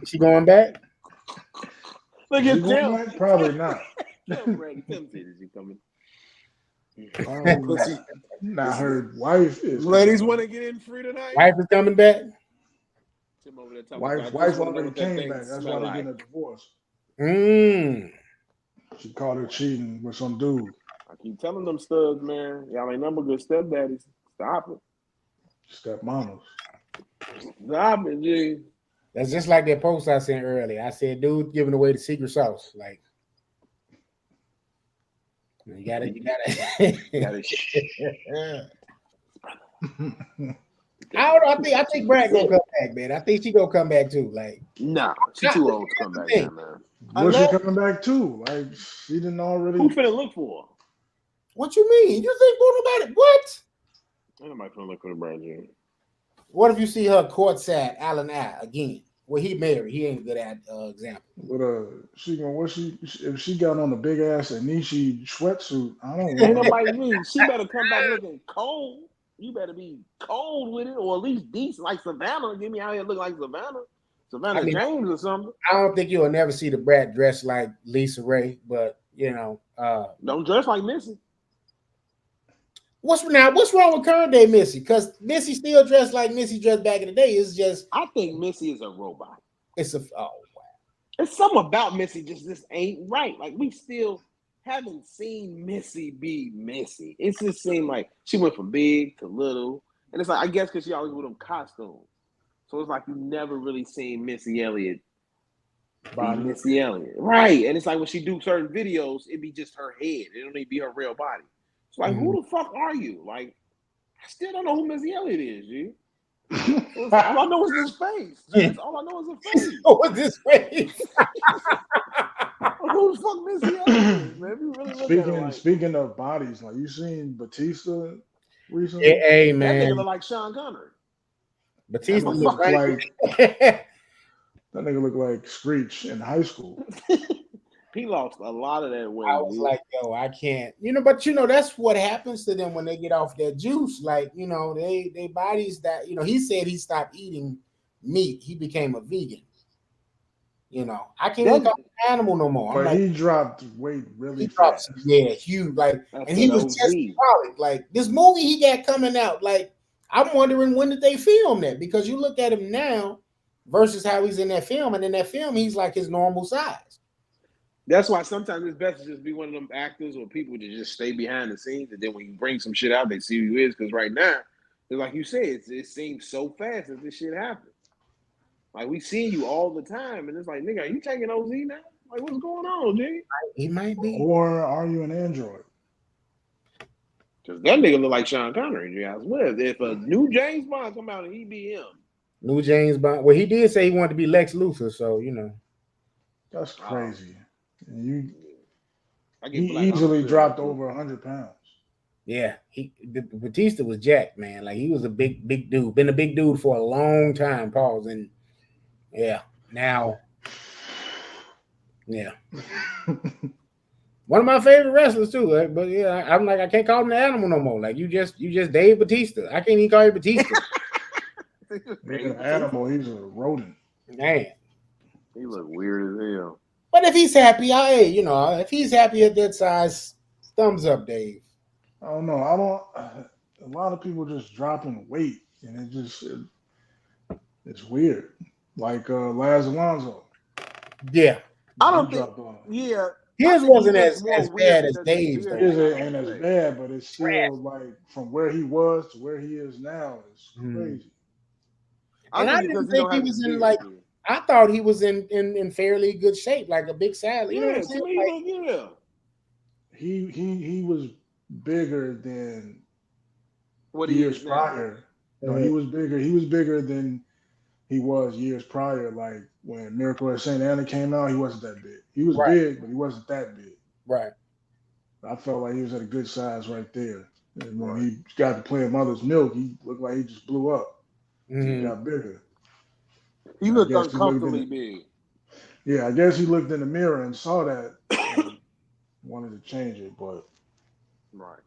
She going back? Look at Tim. Probably not. Tim said, "Is he coming?" Now her wife is. Ladies want to get in free tonight. Wife is coming back. Tim over there wife already came back. That's why they're getting a divorce. She caught her cheating with some dude. I keep telling them studs, man. Y'all ain't number good stepdaddies. Stop it. Stepmamas. Stop it, G. That's just like that post I sent earlier. I said, dude, giving away the secret sauce. Like, you got it. I think Brad gonna come back, man. I think she gonna come back too. Like, nah, she too old to come back now, man. What's she coming back too? Like, she didn't already. Who finna look for her? What you mean? You think nobody? What? Ain't nobody finna look for the Brad Jr. What if you see her courtside, Allen I again? Well, he married. He ain't a good example. But if she got on a big ass Anishi sweatsuit, I don't know. Ain't nobody mean. She better come back looking cold. You better be cold with it, or at least decent, like Savannah. Get me out here looking like Savannah James or something. I don't think you'll never see the brat dressed like Lisa Ray, but don't dress like Missy. What's wrong with current day Missy? Because Missy still dressed like Missy dressed back in the day. It's just I think Missy is a robot. It's something about Missy just ain't right. Like we still haven't seen Missy be Missy. It just seemed like she went from big to little, and it's like I guess because she always with them costumes, so it's like you never really seen Missy Elliott be Missy Elliott, right? And it's like when she do certain videos, it be just her head. It don't even be her real body. It's like who the fuck are you? Like I still don't know who Missy Elliott is, G. All I know is his face. That's all I know is his face. What's his face? Who the fuck Missy Elliott is, man? You really speaking of bodies, like you seen Batista recently? Hey man, that nigga look like Sean Connery. Batista look like that nigga look like Screech in high school. He lost a lot of that weight. I was like, yo, I can't, but that's what happens to them when they get off that juice. Like, they bodies that, he said he stopped eating meat. He became a vegan. I can't even call him an animal no more. But he dropped weight really fast. Yeah, huge. Like, and he was just solid. Like this movie he got coming out. Like, I'm wondering when did they film that? Because you look at him now versus how he's in that film, and in that film he's like his normal size. That's why sometimes it's best to just be one of them actors or people to just stay behind the scenes, and then when you bring some shit out, they see who you is. Because right now, like you said, it seems so fast that this shit happened. Like we see you all the time, and it's like, nigga, are you taking OZ now? Like, what's going on, G? He might be. Or are you an android? Because that nigga look like Sean Connery, G. I swear. If a new James Bond come out and he be him. New James Bond. Well, he did say he wanted to be Lex Luthor, so That's crazy. He like easily dropped over 100 pounds. Yeah, Batista was jacked, man. Like he was a big dude. Been a big dude for a long time. Pause. And now, one of my favorite wrestlers too. But I'm like I can't call him an animal no more. Like you just Dave Batista. I can't even call you Batista. He's an animal. He's a rodent. Man, he look weird as hell. But if he's happy, if he's happy at that size, thumbs up, Dave. I don't know. A lot of people just dropping weight, and it's weird. Like Laz Alonso. Yeah. I don't think. Yeah. His wasn't as bad as Dave's. His ain't as bad, but it's still like from where he was to where he is now is crazy. And I didn't think he was in like. I thought he was in fairly good shape, like a big salad. You know what I'm saying? Yeah. He was bigger than what years prior. No, he was bigger. He was bigger than he was years prior. Like when Miracle at St. Anna came out, he wasn't that big. He was big, but he wasn't that big. Right. I felt like he was at a good size right there. And when he got to play Mother's Milk, he looked like he just blew up. He got bigger. He looked uncomfortably big. Yeah, I guess he looked in the mirror and saw that and wanted to change it, but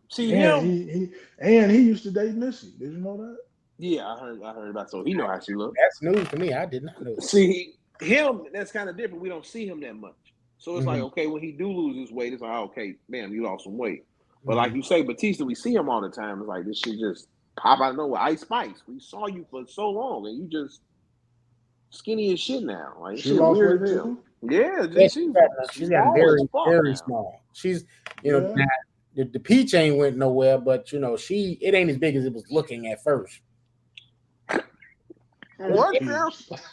See he used to date Missy. Did you know that? Yeah, I heard about so he know how she looked. That's news to me. I did not know. See him, that's kind of different. We don't see him that much. So it's like, okay, when he do lose his weight, it's like, okay, man, you lost some weight. But like you say, Batista, we see him all the time. It's like this shit just pop out of nowhere. Ice Spice, we saw you for so long, and you just skinny as shit now. Like she lost weird weight as too? Yeah, she's got very small. She's the peach ain't went nowhere, but it ain't as big as it was looking at first. What?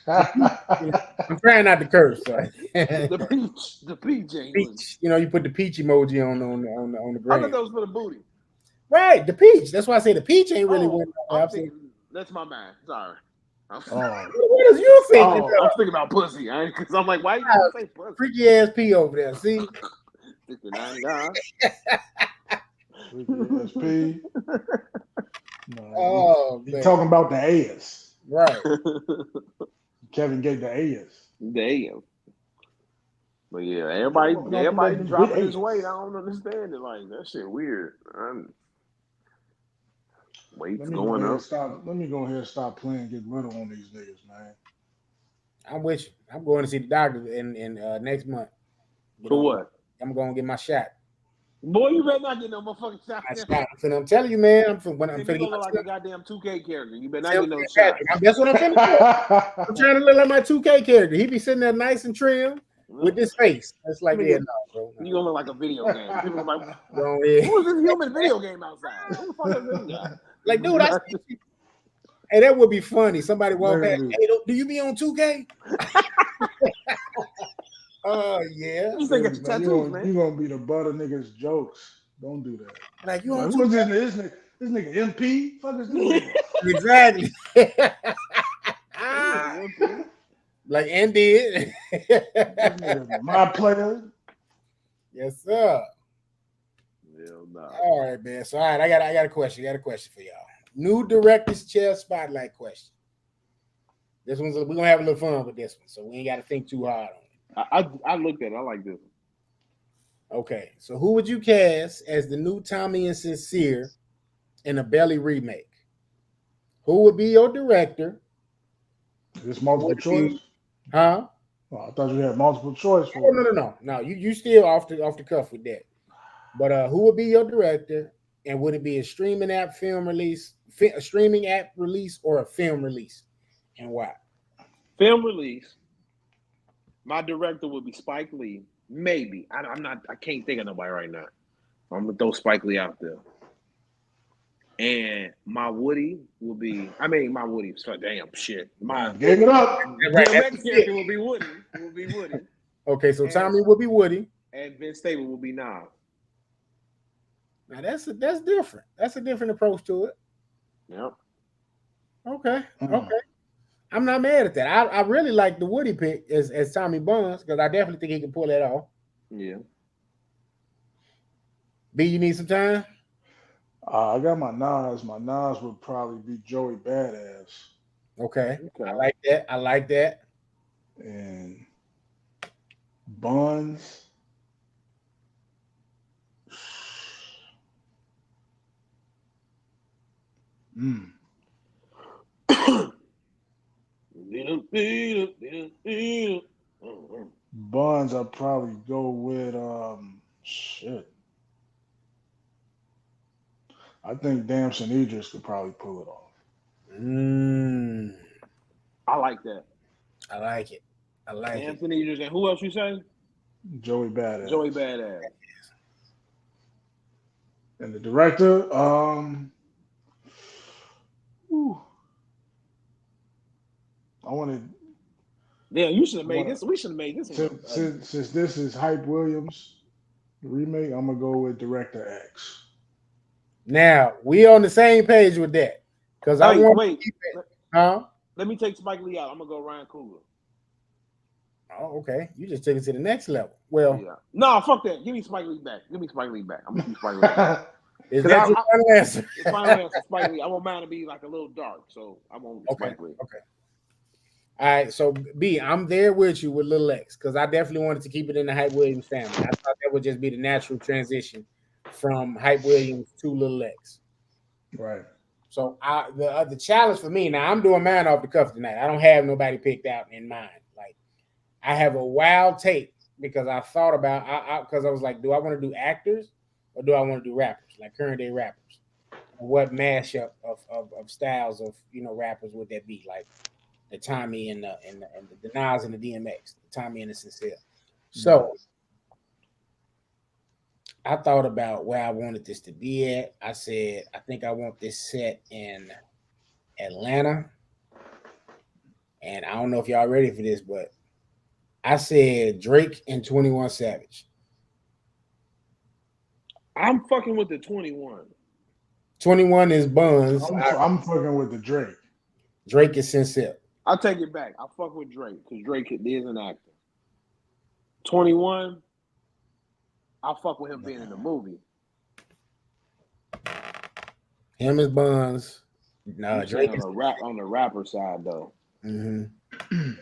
I'm trying not to curse. So. the peach ain't. Peach. You put the peach emoji on the ground. I thought that was for the booty. Right, the peach. That's why I say the peach ain't really went nowhere. That's my man. Sorry. What is you thinking? I'm thinking about pussy, because I'm like, why you say pussy? Freaky ass P over there. See? 59 guys. Freaky ass P. No, you're talking about the ass. Right. Kevin gave the ass. Damn. But yeah, everybody dropping his weight. I don't understand it. Like, that shit weird. Weight's going up. Let me go ahead and stop playing Get Little on these niggas, man. I'm with you. I'm going to see the doctor in next month. For what? I'm going to get my shot. Boy, you better not get no motherfucking shot. I'm telling you, man. I'm finna look like a goddamn 2K character. You better not get no shot. That's what I'm finna do. I'm trying to look like my 2K character. He be sitting there nice and trim with this face. It's like, yeah, no, bro. No. You gonna look like a video game. People are like, who's this human video game outside? Who the fuck is this guy? Like, dude, hey, that would be funny. Somebody walk past. Hey, do you be on 2K? Oh yeah. You think it's tattoos, man? You gonna be the butt of niggas' jokes. Don't do that. Like you who's this nigga MP? Fuck is this nigga? Exactly. Like Andy. My player. Yes, sir. Hell no. All right, man. So all right, I got a question. I got a question for y'all. New director's chair spotlight question. This one's we're gonna have a little fun with this one, so we ain't gotta think too hard on it. I looked at it. I like this one. Okay, so who would you cast as the new Tommy and Sincere in a Belly remake? Who would be your director? Is this multiple choice? Huh? Oh, I thought you had multiple choice. No. You still off the cuff with that. But who would be your director? And would it be a streaming app release, or a film release? And why? Film release. My director would be Spike Lee. Maybe. I can't think of nobody right now. I'm gonna throw Spike Lee out there. And my Woody will be. My Woody. So damn shit. My gave it up. DMX character will be Woody. Okay, so Tommy will be Woody, and Vince Staples will be Nas. Now that's different. That's a different approach to it. Yep. Okay. Okay. I'm not mad at that. I really like the Woody pick as Tommy Buns because I definitely think he can pull that off. Yeah. B, you need some time? I got my Nas. My Nas would probably be Joey Badass. Okay. I like that. And Buns. Buns, I'd probably go with shit. I think Damson Idris could probably pull it off. I like that. I like it. Damson Idris, and who else you say? Joey Badass. And the director, I wanted. Yeah, you should have made this. We should have made this. Since this is Hype Williams remake, I'm gonna go with Director X. Now we on the same page with that because I want to keep it. Huh? Let me take Spike Lee out. I'm gonna go Ryan Coogler. Oh, okay. You just took it to the next level. Well, yeah. No, fuck that. Give me Spike Lee back. I'm gonna keep Spike Lee back. Is that your final answer? Final answer, Spike Lee. I want mine to be like a little dark, so I won't Spike Lee. Okay. All right, so B, I'm there with you with Lil X because I definitely wanted to keep it in the Hype Williams family. I thought that would just be the natural transition from Hype Williams to Lil X. Right. So the challenge for me now, I'm doing mine off the cuff tonight. I don't have nobody picked out in mind. Like I have a wild take because I thought about because I was like, do I want to do actors or do I want to do rappers, like current day rappers? What mashup of styles of rappers would that be? Like the Tommy and the Nas and the DMX, the Tommy and the Sincere. So I thought about where I wanted this to be at. I said, I think I want this set in Atlanta. And I don't know if y'all ready for this, but I said Drake and 21 Savage. I'm fucking with the 21. 21 is Buns. I'm fucking with the Drake. Drake is Sincere. I'll take it back. I fuck with Drake because Drake is an actor. 21, I fuck with him being in the movie. Him is Buns. No, Drake is on the rapper side though. Mm-hmm.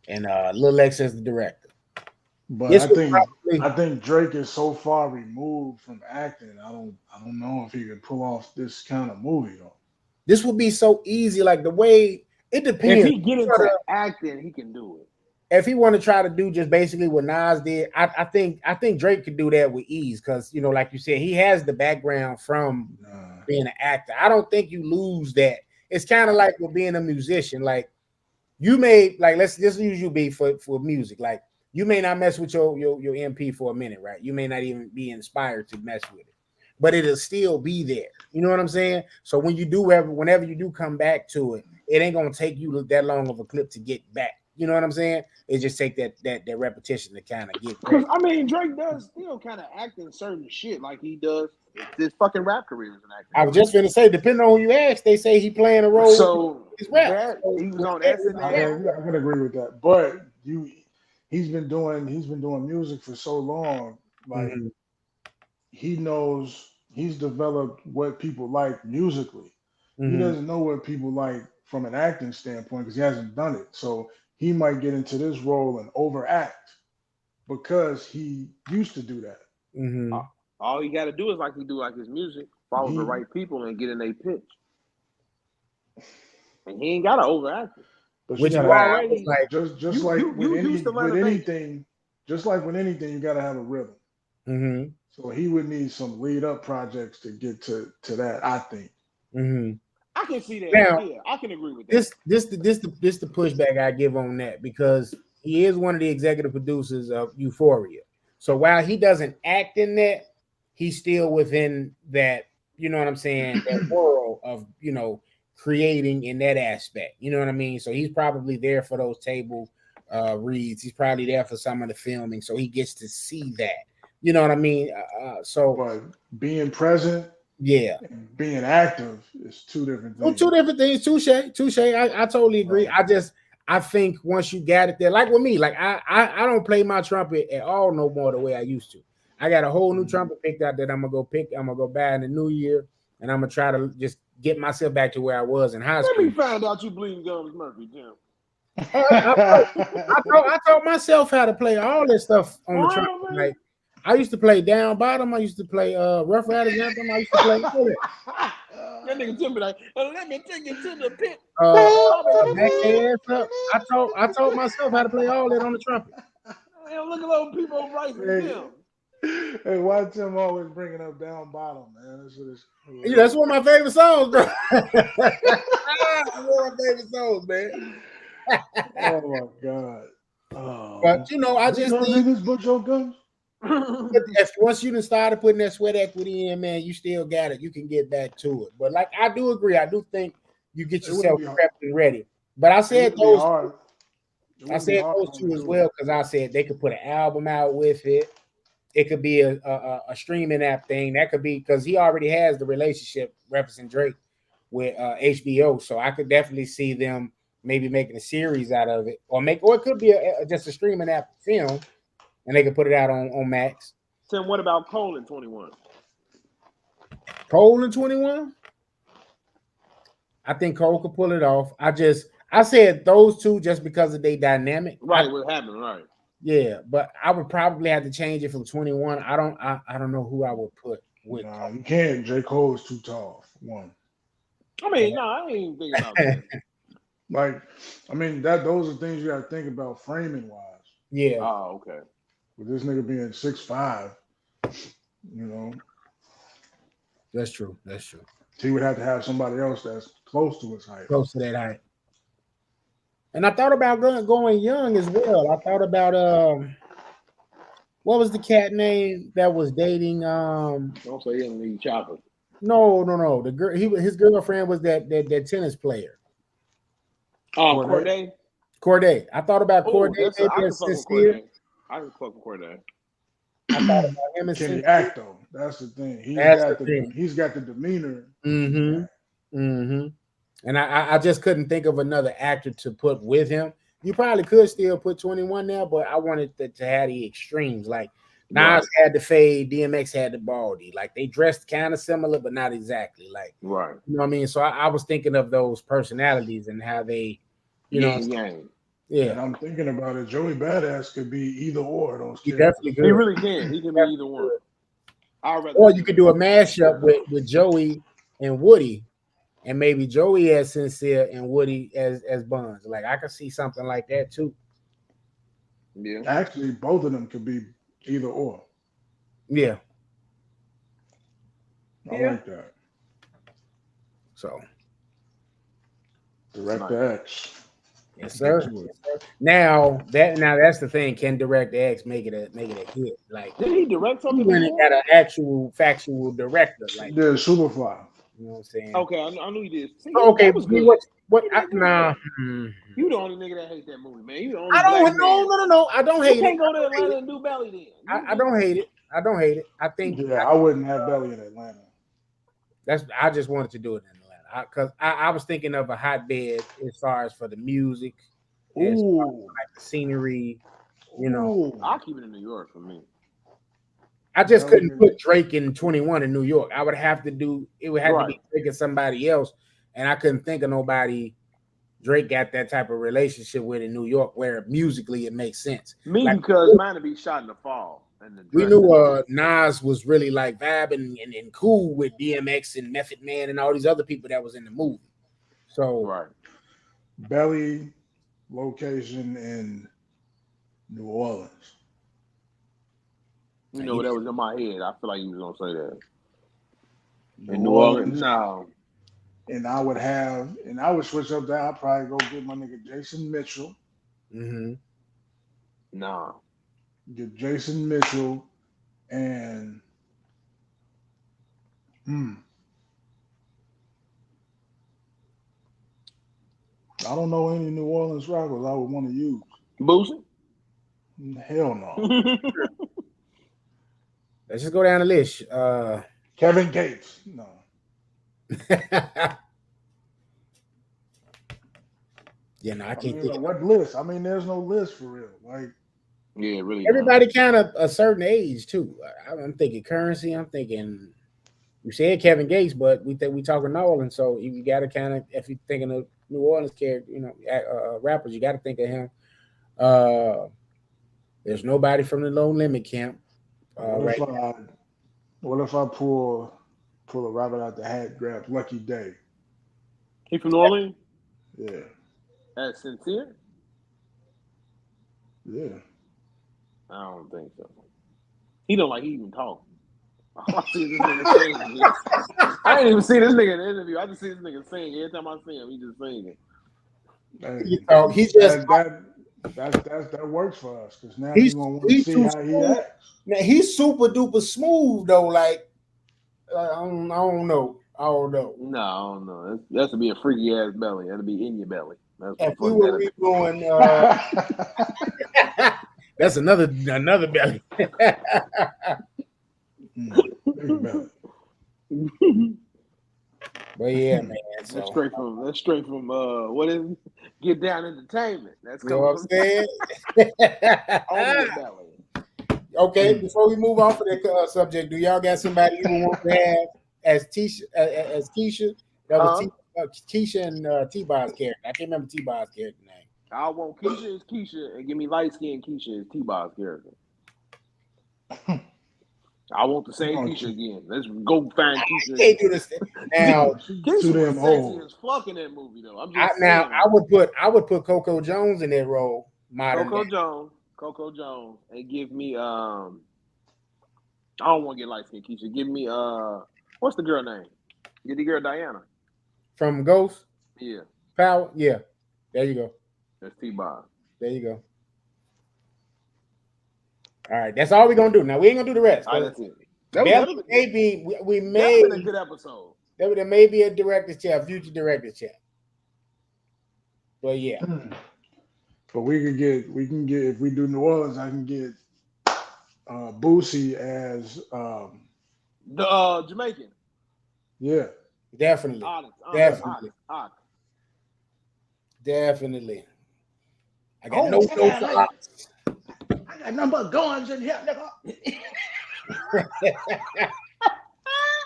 And Lil X as the director. But I think Drake is so far removed from acting. I don't know if he can pull off this kind of movie though. This would be so easy, like the way it depends. If he get into acting, he can do it. if he want to try to do just basically what Nas did, I think Drake could do that with ease because like you said, he has the background from being an actor. I don't think you lose that. It's kind of like with being a musician. Like you may let's just use you be for music. Like you may not mess with your MP for a minute, right? You may not even be inspired to mess with it, but it'll still be there. You know what I'm saying? So when you do whenever you do come back to it, it ain't gonna take you that long of a clip to get back. You know what I'm saying? It just take that repetition to kind of get. Because I mean, Drake does still kind of act in certain shit like he does his fucking rap career as an actor. I was just gonna say, depending on who you ask, they say he playing a role. So his rap. He was on SNL. I can agree with that, but he's been doing music for so long, like he knows he's developed what people like musically. He doesn't know what people like from an acting standpoint because he hasn't done it. So he might get into this role and overact because he used to do that. All he got to do is like he do like his music, follow the right people and get in a pitch. And he ain't got to overact it. But Which you already like just like with anything, you got to have a rhythm. So he would need some lead up projects to get to that. I think. I can see that. Now, yeah, I can agree with that. This the pushback I give on that because he is one of the executive producers of Euphoria. So while he doesn't act in that, he's still within that. You know what I'm saying? That world of creating in that aspect. You know what I mean? So he's probably there for those table reads. He's probably there for some of the filming, so he gets to see that. You know what I mean? But being present. Yeah, being active is two different things. Two different things. Touche. I totally agree. I think once you got it there, like with me, like I don't play my trumpet at all no more the way I used to. I got a whole new trumpet picked out that I'm gonna go buy in the new year, and I'm gonna try to just get myself back to where I was in high school. Let me find out you bleeding gums Murphy, Jim. I taught myself how to play all this stuff on the trumpet. Like I used to play down bottom. I used to play Rough Riders anthem. I used to play all that. That nigga Tim be like, let me take you to the pit. Back ass up. I taught myself how to play all that on the trumpet. Hey, look at those people rising down. Hey, why Tim always bringing up down bottom, man? That's one of my favorite songs, bro. That's one of my favorite songs, man. Oh my god. Oh. But I just think this book your guns. Once you done started putting that sweat equity in, man, you still got it. You can get back to it. But like I do agree, I do think you get yourself prepped and ready. But I said those. I said those two as well because I said they could put an album out with it. It could be a streaming app thing. That could be because he already has the relationship representing Drake with HBO. So I could definitely see them maybe making a series out of it, or it could be just a streaming app film. And they can put it out on Max. Tim, what about Cole in 21? Cole in 21? I think Cole could pull it off. I said those two just because of their dynamic. Right, what happened, right. Yeah, but I would probably have to change it from 21. I don't know who I would put with. Nah, you can't. J. Cole is too tall. One. I mean, I ain't even thinking about that. Like, I mean, those are things you got to think about framing wise. Yeah. Oh, okay. With this nigga being 6'5", That's true. He would have to have somebody else that's close to his height. Close to that height. And I thought about going young as well. I thought about what was the cat name that was dating Don't say he need chocolate. No. The girl his girlfriend was that tennis player. Oh, Corday. Corday. I thought about Corday. I can fuck with Corday. I thought about him and Can he act though? That's the thing. He's got the demeanor. And I just couldn't think of another actor to put with him. You probably could still put 21 there, but I wanted to have the extremes. Like Nas had the fade, DMX had the baldy. Like they dressed kind of similar, but not exactly. Like right. You know what I mean? So I was thinking of those personalities and how they, Yeah. And I'm thinking about it. Joey Badass could be either or those. He definitely could. He really can. He can be either one. Or you could do a mashup with Joey and Woody, and maybe Joey as Sincere and Woody as Buns. Like I could see something like that too. Yeah. Actually, both of them could be either or. Yeah. I like that. So. Director X. Yes, sir. Now that's the thing. Can Director X make it a hit? Like, did he direct something? When he got an actual factual director, like Superfly. You know what I'm saying? Okay, I knew he did. See, okay, that was good. What? Nah. You the only nigga that hate that movie, man. You the only I don't. black man. No. I don't hate it. You can't go to Atlanta and do Belly then. I don't hate it. I don't hate it. I think. Yeah, I wouldn't have Belly in Atlanta. I just wanted to do it in Atlanta because I was thinking of a hotbed as far as for the music, as far as like the scenery. You know, I'll keep it in New York for me. I just couldn't put Drake in 21 in New York. I would have to do it. Would have to be Drake and somebody else, and I couldn't think of nobody Drake got that type of relationship with in New York where musically it makes sense. Because mine would be shot in the fall. We knew Nas was really like vibing and cool with DMX and Method Man and all these other people that was in the movie. So Belly location in New Orleans. You know that was in my head. I feel like you was gonna say that. In New Orleans, no. And I would switch up that. I'd probably go get my nigga Jason Mitchell. Mm-hmm. No. Get Jason Mitchell and I don't know any New Orleans rappers I would want to use. Boosie? Hell no. Let's just go down the list. Kevin Gates. No. Yeah, no, I can't think. What list? I mean, there's no list for real. Like, yeah, really. Everybody kind of a certain age too. I'm thinking Currency. I'm thinking. You said Kevin Gates, but we talking New Orleans, so you got to kind of, if you're thinking of New Orleans character, rappers, you got to think of him. There's nobody from the Low Limit camp. What if I pull a rabbit out the hat, grab Lucky Day? He from New Orleans? Yeah. That's Sincere? Yeah. I don't think so. He don't like he even talk. I see this nigga sing. I ain't even see this nigga in the interview. I just see this nigga sing. Every time I see him, he just singing. He just that works for us because now he's gonna want to see how he acts. Now he's super duper smooth though. Like I don't know. No, I don't know. That's to be a freaky ass belly. That'll be in your belly. If we were redoing, that's another belly. But yeah, man. So. That's straight from what is it? Get Down Entertainment. That's you know what I'm saying. Belly. Okay, before we move on for that subject, do y'all got somebody you want to have as Keisha? That was Keisha and T-Bob's character. I can't remember T-Bob's character name. I want Keisha as Keisha and give me light skin Keisha as T-Bob's character. I want the same Keisha again. Let's go find Keisha. I can't do this now. Keisha was sexy as fuck in that movie though. I would put Coco Jones in that role. Coco Jones, and give me I don't want to get light skin Keisha. Give me what's the girl name? Get the girl Diana. From Ghost? Yeah. Power? Yeah. There you go. That's T-Bob. There you go. All right. That's all we're going to do. Now, we ain't going to do the rest. That's it. We may been a good episode. There may be a director's chat, future director's chat. But yeah. But we can get, if we do New Orleans, I can get Boosie as the Jamaican. Yeah. Definitely. Definitely. I got no thoughts. I got number of guns in here, nigga.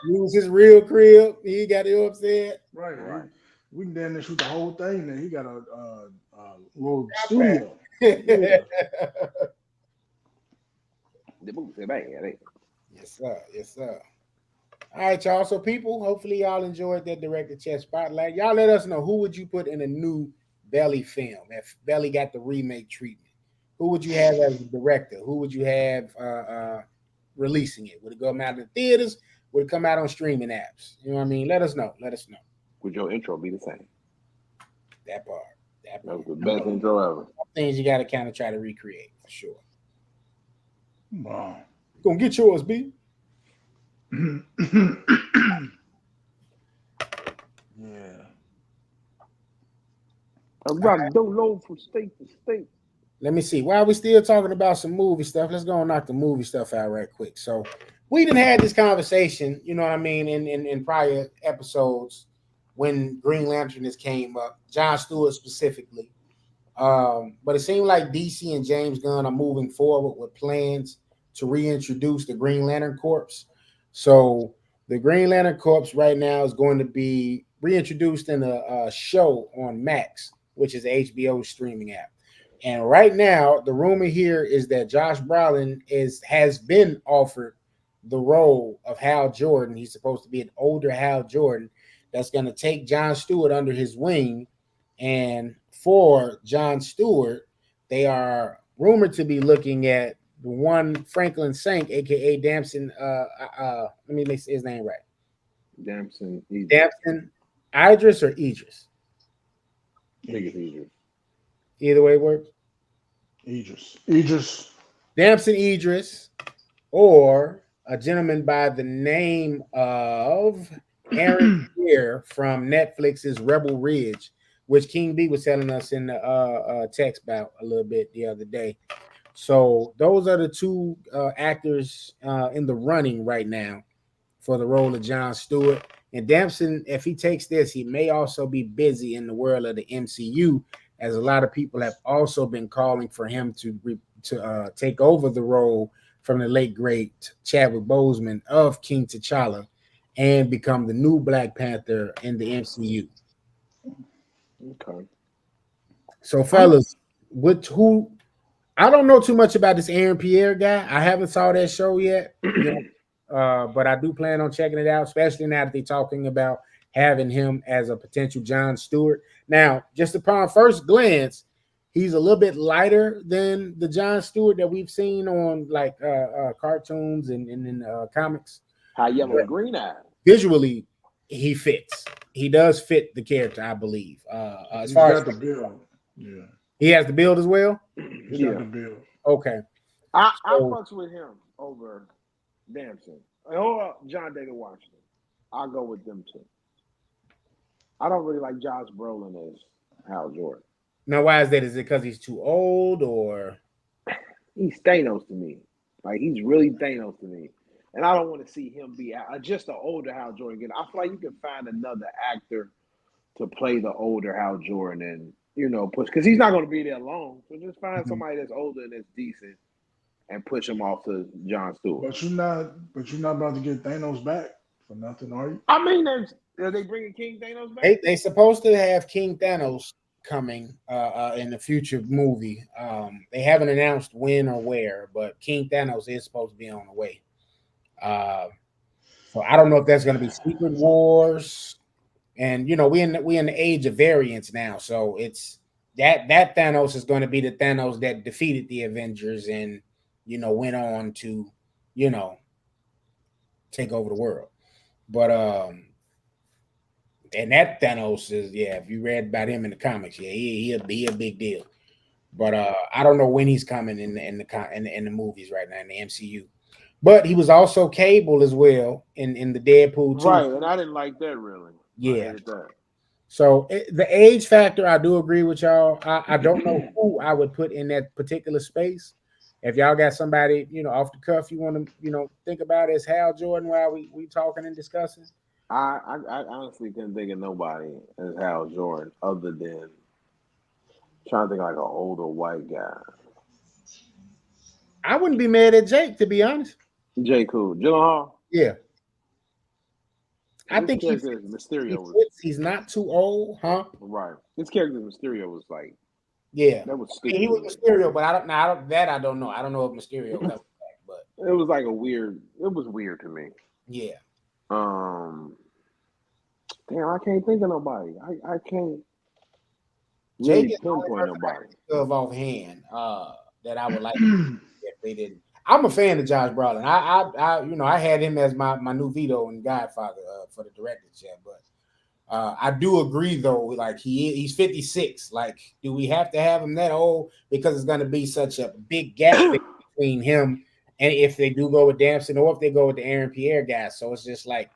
Use his real crib. He got it upset. Right. We can damn near shoot the whole thing. Then he got a little studio. The Yes, sir. All right, y'all. So, people, hopefully y'all enjoyed that director chat spotlight. Y'all let us know who would you put in a new Belly film if Belly got the remake treatment. who would you have as the director? Who would you have releasing it? Would it go out in the theaters? Would it come out on streaming apps? You know what I mean? Let us know. Let us know. Would your intro be the same? That part. That was the best intro ever. Things you got to kind of try to recreate for sure. Wow. Gonna get yours, B. Yeah. I'm about to load from state to state. Let me see. While we still talking about some movie stuff, let's go and knock the movie stuff out right quick. So we didn't have this conversation, you know what I mean, in prior episodes when Green Lantern has came up, John Stewart specifically. But it seemed like DC and James Gunn are moving forward with plans to reintroduce the Green Lantern Corps. So the Green Lantern Corps right now is going to be reintroduced in a show on Max, which is HBO streaming app. And right now, the rumor here is that Josh Brolin has been offered the role of Hal Jordan. He's supposed to be an older Hal Jordan that's going to take John Stewart under his wing. And for John Stewart, they are rumored to be looking at the one Franklin Saint, aka Damson. Let me make his name right. Damson. Damson Idris or Idris? I think it's Idris. Either way works. Idris. Damson Idris, or a gentleman by the name of Aaron Pierre from Netflix's Rebel Ridge, which King B was telling us in the text about a little bit the other day. So those are the two actors in the running right now for the role of John Stewart. And Damson, if he takes this, he may also be busy in the world of the MCU, as a lot of people have also been calling for him to take over the role from the late great Chadwick Boseman of King T'Challa and become the new Black Panther in the MCU. Okay. So, fellas, who? I don't know too much about this Aaron Pierre guy. I haven't saw that show yet, but I do plan on checking it out, especially now that they're talking about having him as a potential John Stewart. Now, just upon first glance, he's a little bit lighter than the John Stewart that we've seen on like cartoons and in comics. High yellow, green eye. Visually, he fits. He does fit the character, I believe. As far as the build, yeah, he has the build as well. He's got the build. Okay, I fucks with him over Damson or John David Washington. I'll go with them too. I don't really like Josh Brolin as Hal Jordan. Now, why is that? Is it because he's too old, or he's Thanos to me? Like, he's really Thanos to me, and I don't want to see him be just an older Hal Jordan again. I feel like you can find another actor to play the older Hal Jordan, and push, because he's not going to be there long. So just find somebody that's older and that's decent, and push him off to John Stewart. But you're not about to get Thanos back for nothing, are you? I mean, are they bringing King Thanos back? They supposed to have King Thanos coming in the future movie. They haven't announced when or where, but King Thanos is supposed to be on the way. So I don't know if that's going to be Secret Wars, and we in the age of variants now. So it's that Thanos is going to be the Thanos that defeated the Avengers and went on to take over the world. But and that Thanos is, if you read about him in the comics, he a big deal. But I don't know when he's coming in the movies right now in the MCU. But he was also Cable as well in the Deadpool 2. Right, and I didn't like that really. Yeah. So the age factor, I do agree with y'all. I don't know who I would put in that particular space. If y'all got somebody, off the cuff you want to, think about as Hal Jordan while we talking and discussing. I honestly couldn't think of nobody as Hal Jordan other than trying to think like an older white guy. I wouldn't be mad at Jake, to be honest. Jake who? Gyllenhaal? Yeah. I think Mysterio he's not too old, huh? Right. His character Mysterio was like, that was stupid. He was Mysterio, but I don't know. I don't know if Mysterio comes back, but it was like it was weird to me. Yeah. Damn, I can't think of nobody. I can't really pinpoint nobody of offhand. that I would like if they didn't. I'm a fan of Josh Brolin. I had him as my new Vito and Godfather for the director's chair, but I do agree though. Like he's 56. Like, do we have to have him that old? Because it's going to be such a big gap between him and if they do go with Damson or if they go with the Aaron Pierre guys. So it's just like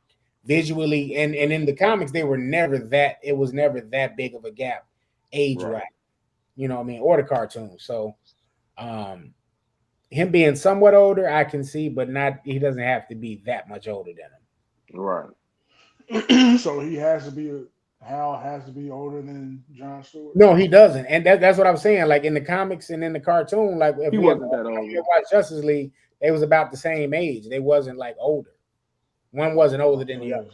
visually and in the comics they were never that. It was never that big of a gap, age right. You know what I mean, or the cartoon. So, him being somewhat older, I can see, but not. He doesn't have to be that much older than him. Right. So he has to be. Hal has to be older than Jon Stewart. No, he doesn't, and that's what I'm saying. Like in the comics and in the cartoon, like if he wasn't that old. You watch Justice League, they was about the same age. They wasn't like older. One wasn't older than the other.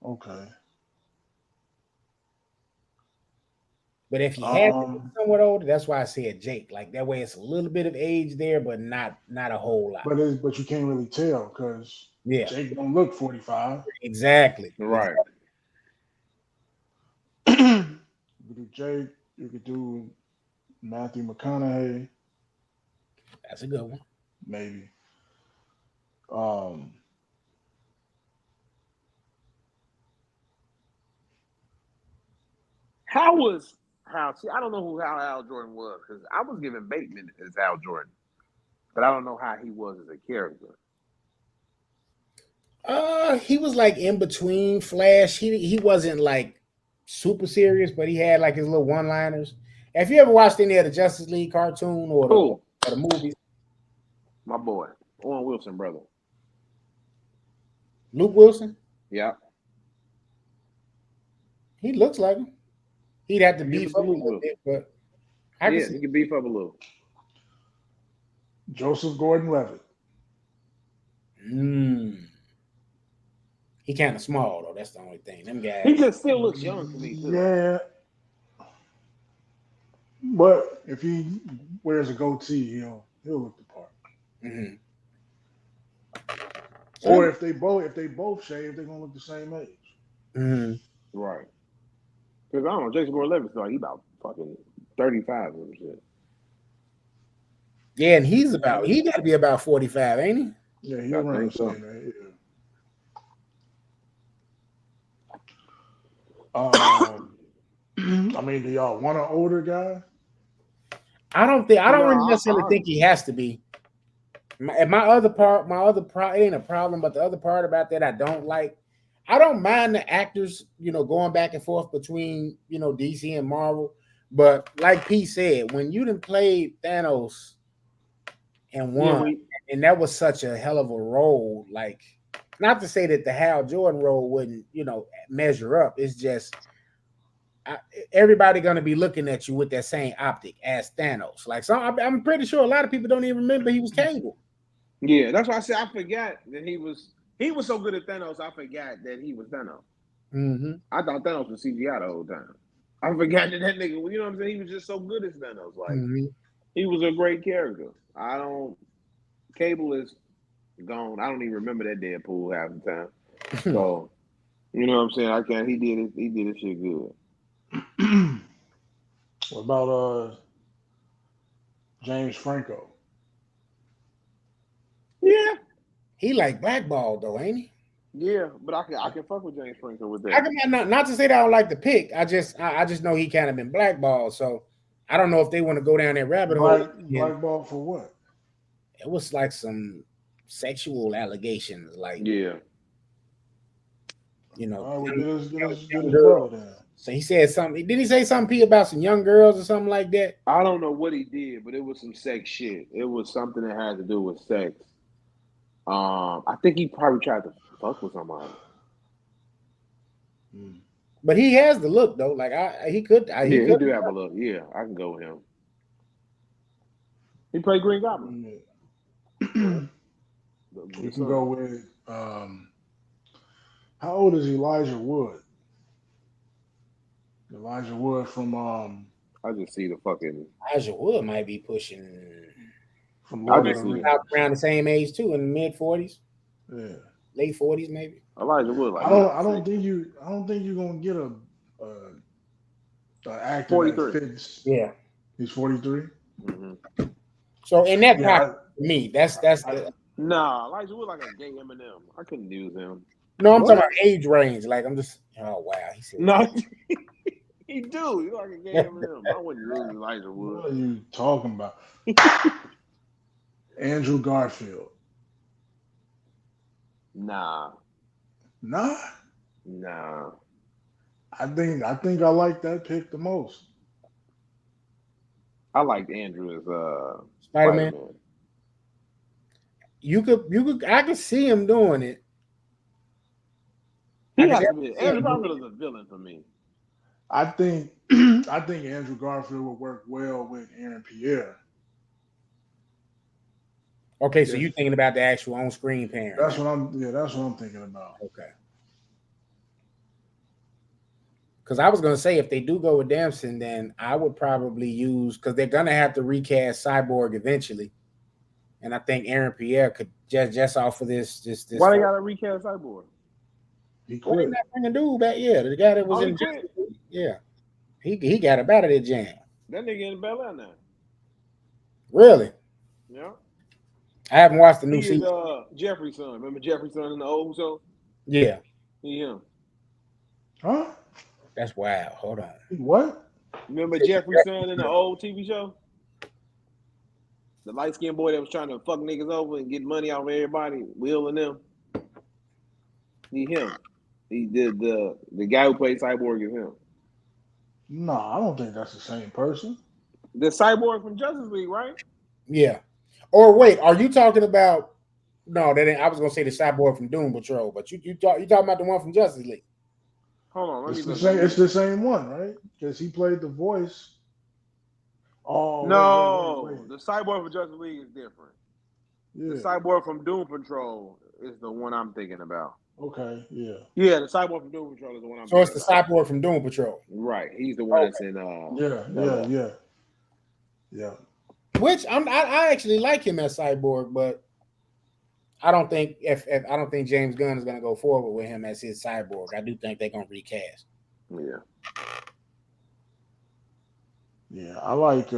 Okay. But if he had to be somewhat older, that's why I said Jake. Like that way, it's a little bit of age there, but not a whole lot. But you can't really tell because Jake don't look 45. Exactly. Right. You could do Jake. You could do Matthew McConaughey. That's a good one. Maybe. See, I don't know who Hal Jordan was because I was giving Bateman as Hal Jordan, but I don't know how he was as a character. He was like in between Flash. He wasn't like super serious, but he had like his little one-liners. Have you ever watched any of the Justice League cartoon or the movies? My boy, Owen Wilson, brother. Luke Wilson? Yeah. He looks like him. He'd have to beef up a little bit, but he can beef up a little. Joseph Gordon-Levitt. He kind of small though. That's the only thing. Them guys. He just still looks young to me too. Yeah. But if he wears a goatee, he'll look the part. Mm-hmm. Or if they both shave, they're gonna look the same age. Mm-hmm. Right. Because I don't know, Jason Gordon-Levitt's like he about fucking 35 or shit. Yeah, and he got to be about 45, ain't he? Yeah, he's around the same age. I mean, do y'all want an older guy? I don't really necessarily think he has to be. My other part, it ain't a problem, but the other part about that I don't like. I don't mind the actors, going back and forth between, DC and Marvel. But like P said, when you done played Thanos and won, and that was such a hell of a role, like, not to say that the Hal Jordan role wouldn't, measure up. It's just everybody gonna be looking at you with that same optic as Thanos. Like, so I'm pretty sure a lot of people don't even remember he was Cable. Yeah, that's why I said I forgot that he was so good at Thanos. I forgot that he was Thanos. Mm-hmm. I thought Thanos was CGI the whole time. I forgot that nigga. You know what I'm saying? He was just so good as Thanos. Like he was a great character. Cable is gone. I don't even remember that Deadpool half the time. So you know what I'm saying? I can't. He did his shit good. What about James Franco? Yeah, he like blackballed though, ain't he? Yeah, but I can fuck with James Franco with that. I can not to say that I don't like the pick. I just know he kind of been blackballed. So I don't know if they want to go down that rabbit hole. Blackballed for what? It was like some sexual allegations, like So he said something. Did he say something P about some young girls or something like that? I don't know what he did, but it was some sex shit. It was something that had to do with sex. I think he probably tried to fuck with somebody. But he has the look though. Like he could. He do have a look. Yeah, I can go with him. He played Green Goblin. You can go with. How old is Elijah Wood? Elijah Wood from. I just see the fucking. Elijah Wood might be pushing. From around the same age too, in the mid 40s. Yeah. Late 40s maybe. Elijah Wood. Like I don't think you're gonna get a actor 43. that fits. Yeah. He's 43. Mm-hmm. So in that pocket, for me, that's nah. Elijah Wood like a gay Eminem. I couldn't use him. No, I'm talking about age range. Like I'm just. Oh wow, he said no. He do. He like a gay Eminem. I wouldn't use Elijah Wood. What are you talking about? Andrew Garfield. Nah. I think I like that pick the most. I liked Andrew as Spider-Man. You could I could see him doing it. Andrew Garfield is a villain for me. I think Andrew Garfield would work well with Aaron Pierre. Okay, so you're thinking about the actual on-screen parent. That's what I'm thinking about. Okay. Because I was gonna say if they do go with Damson, then I would probably use because they're gonna have to recast Cyborg eventually, and I think Aaron Pierre could just off of this. Why they gotta recast Cyborg? He quit. They not bringing dude back. Yeah, the guy that was in. Yeah, he got up out of that jam. That nigga in Bel Air now. Really? Yeah. I haven't watched the new season. Jeffrey's son. Remember Jeffrey's son in the old show? Yeah. He him. Huh? That's wild. Hold on. What? Remember Jeffrey's son in the old TV show? The light-skinned boy that was trying to fuck niggas over and get money out of everybody, Will and them. He him. He did the guy who played Cyborg is him. No, I don't think that's the same person. The Cyborg from Justice League, right? Yeah. Or wait, are you talking about? No, that ain't. I was gonna say the Cyborg from Doom Patrol, but you talking about the one from Justice League? Hold on, it's the same one, right? Because he played the voice. Oh no, wait. The Cyborg from Justice League is different. Yeah. The Cyborg from Doom Patrol is the one I'm thinking about. Okay, yeah. Yeah, the Cyborg from Doom Patrol is the one I'm thinking about. So it's the Cyborg from Doom Patrol. Right. He's the one that's in Yeah. Which I actually like him as Cyborg, but I don't think I don't think James Gunn is gonna go forward with him as his Cyborg. I do think they're gonna recast. Yeah. Yeah, I like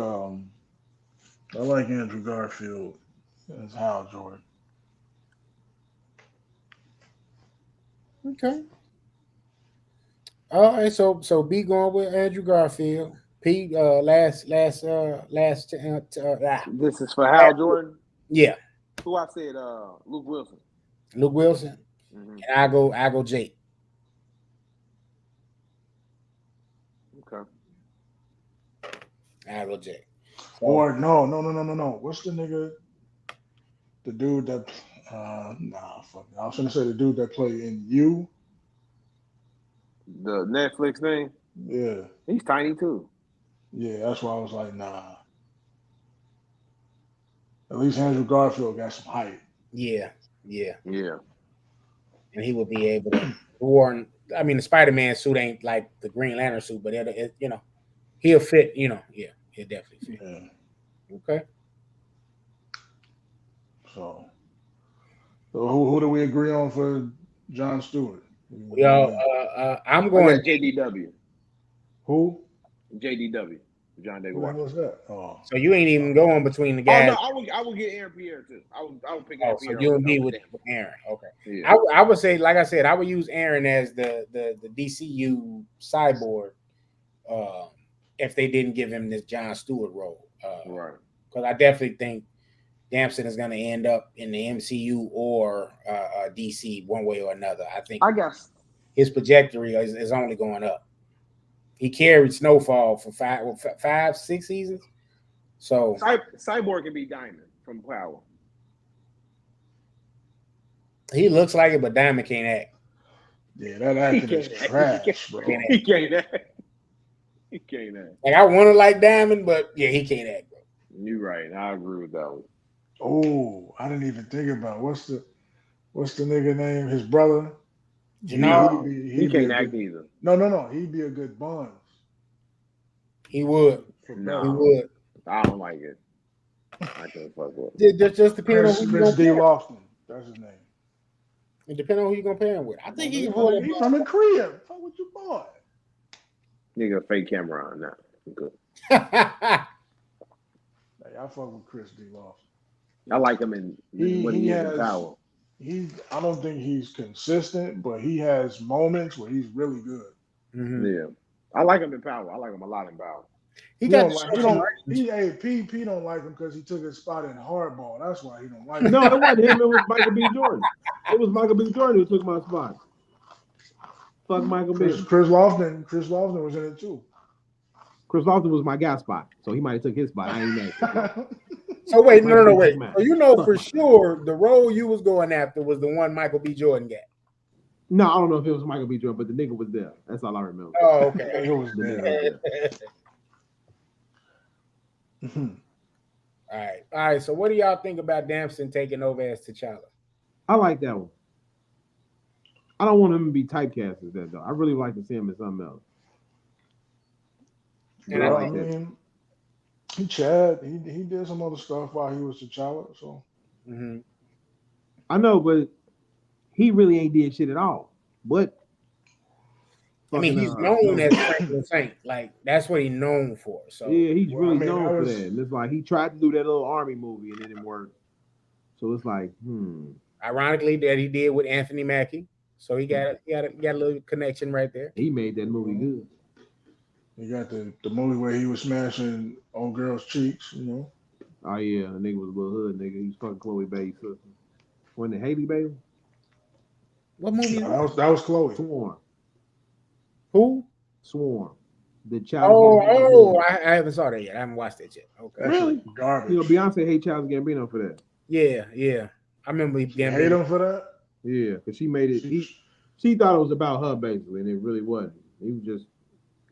Andrew Garfield as Hal Jordan. Okay. All right, so B going with Andrew Garfield. P last. This is for Hal Jordan. Yeah. Who I said? Luke Wilson. Luke Wilson. Mm-hmm. And I go Jake. Okay. I go Jake. So, or no. What's the nigga? The dude that fuck. I was gonna say the dude that played in You. The Netflix thing. Yeah. He's tiny too. Yeah, that's why I was like, nah. At least Andrew Garfield got some height. Yeah. And he would be able to warn. I mean, the Spider-Man suit ain't like the Green Lantern suit, but it he'll fit. He'll definitely fit. Yeah. Okay. So who do we agree on for John Stewart? I'm going JDW. Who? JDW. John David. What was that? Oh. So you ain't even going between the guys. Oh no, I would get Aaron Pierre too. I would pick Aaron Pierre. So you and me with Aaron. Okay. Yeah. I would say, like I said, I would use Aaron as the DCU Cyborg if they didn't give him this John Stewart role. Right. Because I definitely think Damson is going to end up in the MCU or DC one way or another. I guess his trajectory is only going up. He carried Snowfall for 5, 6 seasons. So Cyborg can be Diamond from Power. He looks like it, but Diamond can't act. Yeah, that acting is trash, bro. He can't act. He can't act. Like I want to like Diamond, but yeah, he can't act, bro. You're right. I agree with that one. Oh, I didn't even think about what's the nigga name? His brother. He can't act either. No. He'd be a good Bonds. He would. No, he would. I don't like it. I can't fuck with it. Just depending on who you're Chris D. Lofton. That's his name. It depends on who you're gonna pair him with. I think he can pull it. He's from the Korea. Fuck with your boy. Nigga, fake camera on now. Good. Like, I fuck with Chris D. Lawson. I like him in what he has in Power. I don't think he's consistent, but he has moments where he's really good. Mm-hmm. Yeah, I like him in Power. I like him a lot in Power. P don't like him because he took his spot in Hardball. That's why he don't like him. No, it wasn't him. It was Michael B. Jordan. It was Michael B. Jordan who took my spot. Fuck Michael B. Chris Lofton was in it too. Chris Lofton was my guy spot, so he might have took his spot. I ain't mad. So wait, no, wait. So you know for sure the role you was going after was the one Michael B. Jordan got. No, I don't know if it was Michael B. Jordan, but the nigga was there. That's all I remember. Oh, okay. It was there. All right. So what do y'all think about Damson taking over as T'Challa? I like that one. I don't want him to be typecast as that though. I really like to see him as something else. And I mean, he did some other stuff while he was T'Challa. So I know, but he really ain't did shit at all. But I mean, he's known as Franklin Saint. Like that's what he's known for. So yeah, he's really known for that. And it's like he tried to do that little army movie and it didn't work. So it's like, Ironically, that he did with Anthony Mackie. So he got a little connection right there. He made that movie good. You got the movie where he was smashing old girls' cheeks, you know. Oh yeah, the nigga was a little hood nigga. He was fucking Chloe Bailey's sister. Wasn't it Haley Bailey? What movie? That was Chloe. Swarm. Who? Swarm. The child. I haven't saw that yet. I haven't watched that yet. Okay. Really? Garbage. You know, Beyonce hates Childish Gambino for that. Yeah. I remember Gambino. Hate him for that? Yeah, because she made it. She thought it was about her basically, and it really wasn't.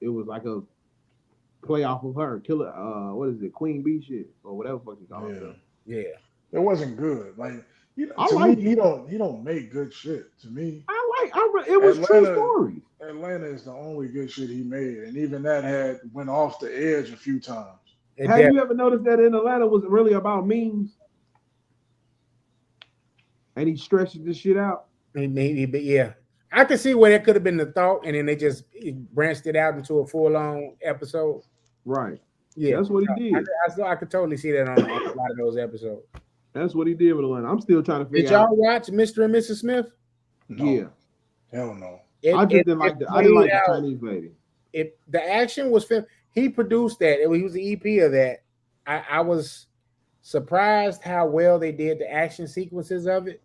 It was like a play off of her. Killer, what is it? Queen Bee shit or whatever fuck you call it. Yeah. It wasn't good. Like he don't make good shit. To me, it was true stories. Atlanta is the only good shit he made, and even that went off the edge a few times. Have you ever noticed that in Atlanta was really about memes? And he stretched this shit out. Yeah. I could see where that could have been the thought, and then they just branched it out into a full-on episode. Right. Yeah. That's what he did. I could totally see that on a lot of those episodes. That's what he did with Atlanta. I'm still trying to figure out. Did y'all watch Mr. and Mrs. Smith? No. Yeah. Hell no. I didn't like the Chinese lady. The action was filmed. He produced that. He was the EP of that. I was surprised how well they did the action sequences of it.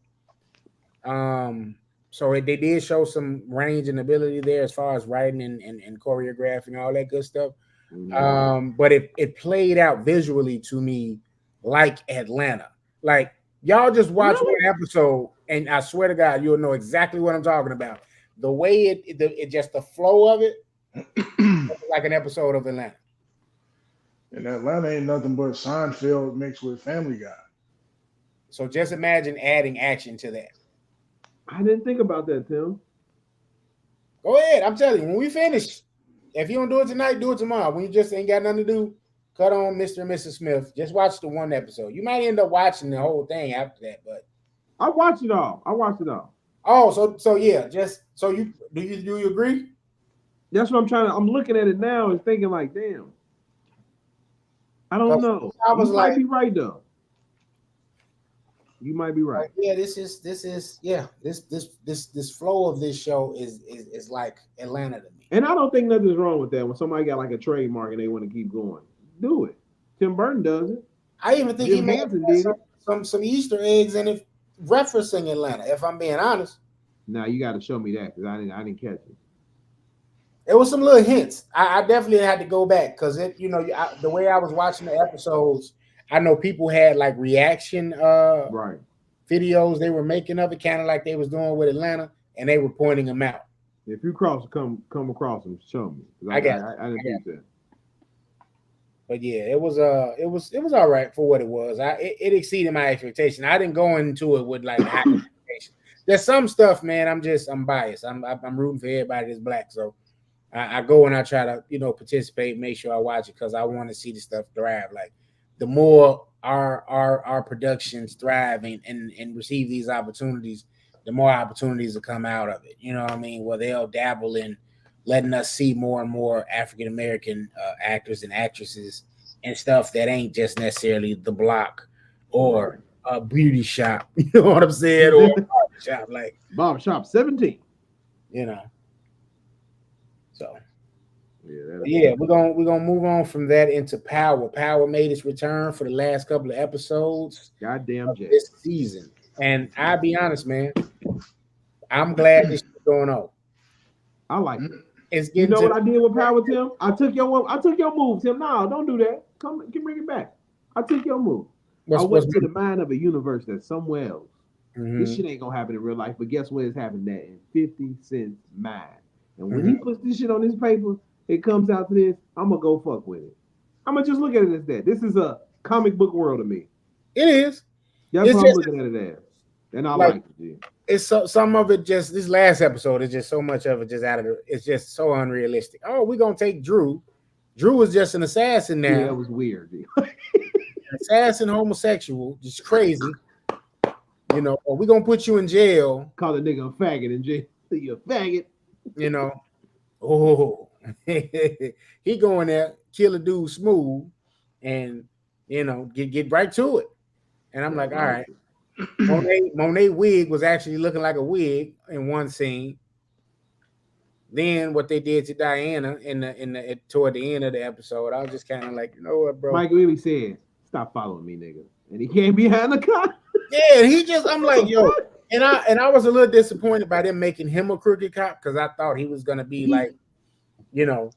So they did show some range and ability there as far as writing and choreographing, all that good stuff. But it played out visually to me like Atlanta. Like y'all just watch one episode, and I swear to God, you'll know exactly what I'm talking about. The way it just the flow of it, like an episode of Atlanta. And Atlanta ain't nothing but Seinfeld mixed with Family Guy. So just imagine adding action to that. I didn't think about that, Tim. Go ahead. I'm telling you, when we finish, if you don't do it tonight, do it tomorrow. When you just ain't got nothing to do, cut on Mr. and Mrs. Smith. Just watch the one episode. You might end up watching the whole thing after that, but I watched it all. Oh, so yeah, just so you do you agree? That's what I'm looking at it now and thinking like, damn. I don't know. You might be right though. You might be right. Yeah, this flow of this show is like Atlanta to me. And I don't think nothing's wrong with that. When somebody got like a trademark and they want to keep going, do it. Tim Burton does it. I even think he made some Easter eggs in it referencing Atlanta. If I'm being honest. Now you got to show me that because I didn't catch it. It was some little hints. I definitely had to go back because the way I was watching the episodes, I know people had like reaction videos they were making of it, kind of like they was doing with Atlanta, and they were pointing them out. If you come across them, show me. I didn't think that. But yeah, it was all right for what it was. It exceeded my expectation. I didn't go into it with like high expectation. There's some stuff, man. I'm biased. I'm rooting for everybody that's black, so I go and I try to participate, make sure I watch it because I want to see the stuff thrive. Like the more our productions thrive and receive these opportunities, the more opportunities will come out of it. You know what I mean? Where they'll dabble in letting us see more and more African American actors and actresses and stuff that ain't just necessarily the block or a beauty shop. You know what I'm saying? Or a barber shop, like Barbershop 17. You know. So yeah, we're gonna move on from that into Power. Power made its return for the last couple of episodes. Goddamn Jay. This season. And I'll be honest, man. I'm glad this is going on. I like it. It's you know what I did with Power, Tim? I took your move, Tim. No, don't do that. Come bring it back. I took your move. I went to the mind of a universe that's somewhere else. Mm-hmm. This shit ain't gonna happen in real life, but guess where it's happening at? In 50 Cent's mind. And when he puts this shit on his paper, it comes out to this, I'm gonna go fuck with it. I'm gonna just look at it as that. This is a comic book world to me. It is. That's what I'm looking at it as. And I like it, dude. It's some of it just this last episode is just so much of it just out of it. It's just so unrealistic. Oh, we're gonna take Drew. Drew is just an assassin now. Yeah, that was weird, dude. Assassin, homosexual, just crazy. You know, or we're gonna put you in jail. Call a nigga a faggot in jail. You a faggot. You know. Oh, he going there, kill a dude smooth, and you know, get right to it. And I'm like, all right. Monet wig was actually looking like a wig in one scene. Then what they did to Diana toward the end of the episode, I was just kind of like, you know what, bro? Mike really said, "Stop following me, nigga," and he came behind the car. Yeah, he just, I'm like, yo, and I was a little disappointed by them making him a crooked cop because I thought he was gonna be like, you know,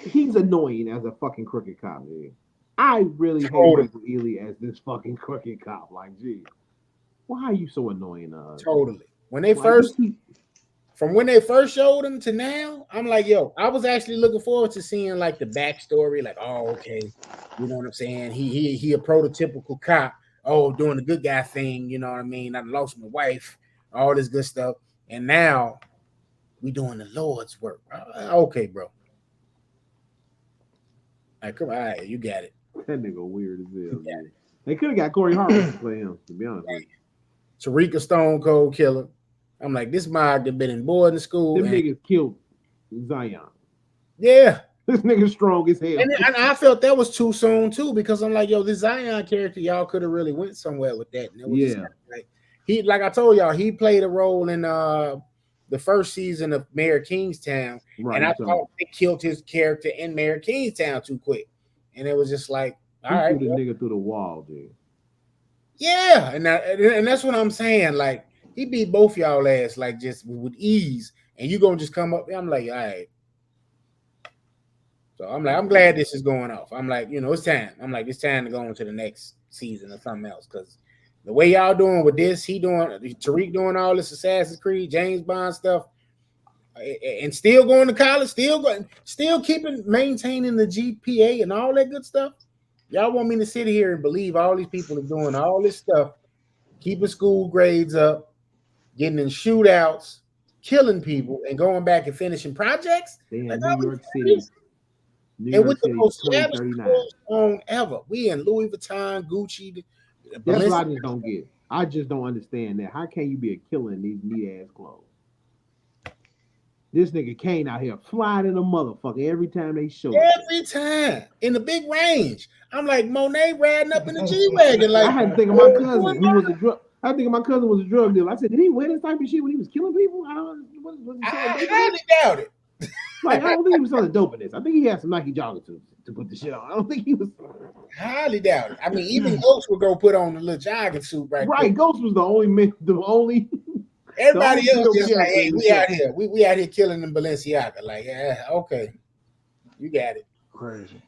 he's annoying as a fucking crooked cop, man. I really hate Michael Ealy as this fucking crooked cop. Like, gee. Why are you so annoying? Totally. When they from when they first showed him to now, I'm like, yo, I was actually looking forward to seeing like the backstory. Like, oh, okay, you know what I'm saying? He a prototypical cop. Oh, doing the good guy thing. You know what I mean? I lost my wife. All this good stuff, and now we doing the Lord's work. Okay, bro. All right, come on, all right, you got it. That nigga weird as hell. Man. They could have got Corey Harper to play him. To be honest with you. Tariq Stone Cold Killer. I'm like, this mod that been in boarding school. Them niggas killed Zion. Yeah. This nigga strong as hell. And I felt that was too soon too, because I'm like, yo, this Zion character, y'all could have really went somewhere with that. And it was like, like I told y'all, he played a role in the first season of Mayor Kingstown. Right, and I thought they killed his character in Mayor Kingstown too quick. And it was just like, all right. Threw the nigga through the wall, dude. Yeah, and that's what I'm saying. Like, he beat both y'all ass like just with ease, and you gonna just come up. I'm like, all right. So I'm like, I'm glad this is going off. I'm like, you know, it's time. I'm like, it's time to go into the next season or something else, because the way y'all doing with this, Tariq doing all this Assassin's Creed, James Bond stuff, and still going to college, still maintaining the GPA and all that good stuff. Y'all want me to sit here and believe all these people are doing all this stuff, keeping school grades up, getting in shootouts, killing people, and going back and finishing projects? Like, New York City. And with the most lavish clothes on ever. We in Louis Vuitton, Gucci. That's what I just don't get. I just don't understand that. How can you be a killer in these neat-ass clothes? This nigga Kane out here flying in a motherfucker every time they show. Every time in the big range. I'm like, Monet riding up in the G-Wagon. Like, I had to think of my cousin. I think my cousin was a drug dealer. I said, did he wear this type of shit when he was killing people? I highly doubt it. Like, I don't think he was selling dope in this. I think he had some Nike joggers to put the shit on. I don't think he was. Highly doubt it. I mean, even Ghost would go put on the little jogging suit right there. Ghost was the only. Everybody else just like, hey, we out here. We out here killing them Balenciaga. Like, yeah, okay. You got it. Crazy.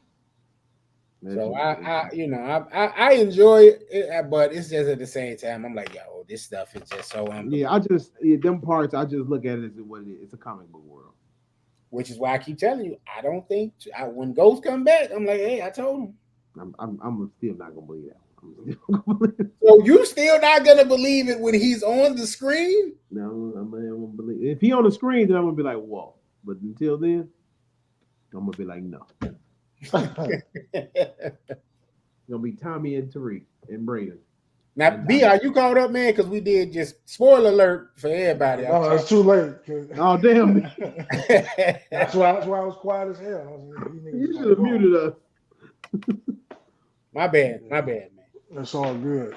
So I enjoy it, but it's just at the same time, I'm like, yo, this stuff is just so them parts, I just look at it as what it is. It's a comic book world. Which is why I keep telling you, I don't think when Ghost come back, I'm like, hey, I told him. I'm still not gonna believe that. So you still not gonna believe it when he's on the screen? No, I'm gonna believe it. If he on the screen, then I'm gonna be like, whoa. But until then, I'm gonna be like, no. It's gonna be Tommy and Tariq and Braden. Now, B, are you caught up, man? Because we did just spoiler alert for everybody. Oh, it's too late. Oh, damn. That's why I was quiet as hell. You should have muted us. My bad, man. That's all good.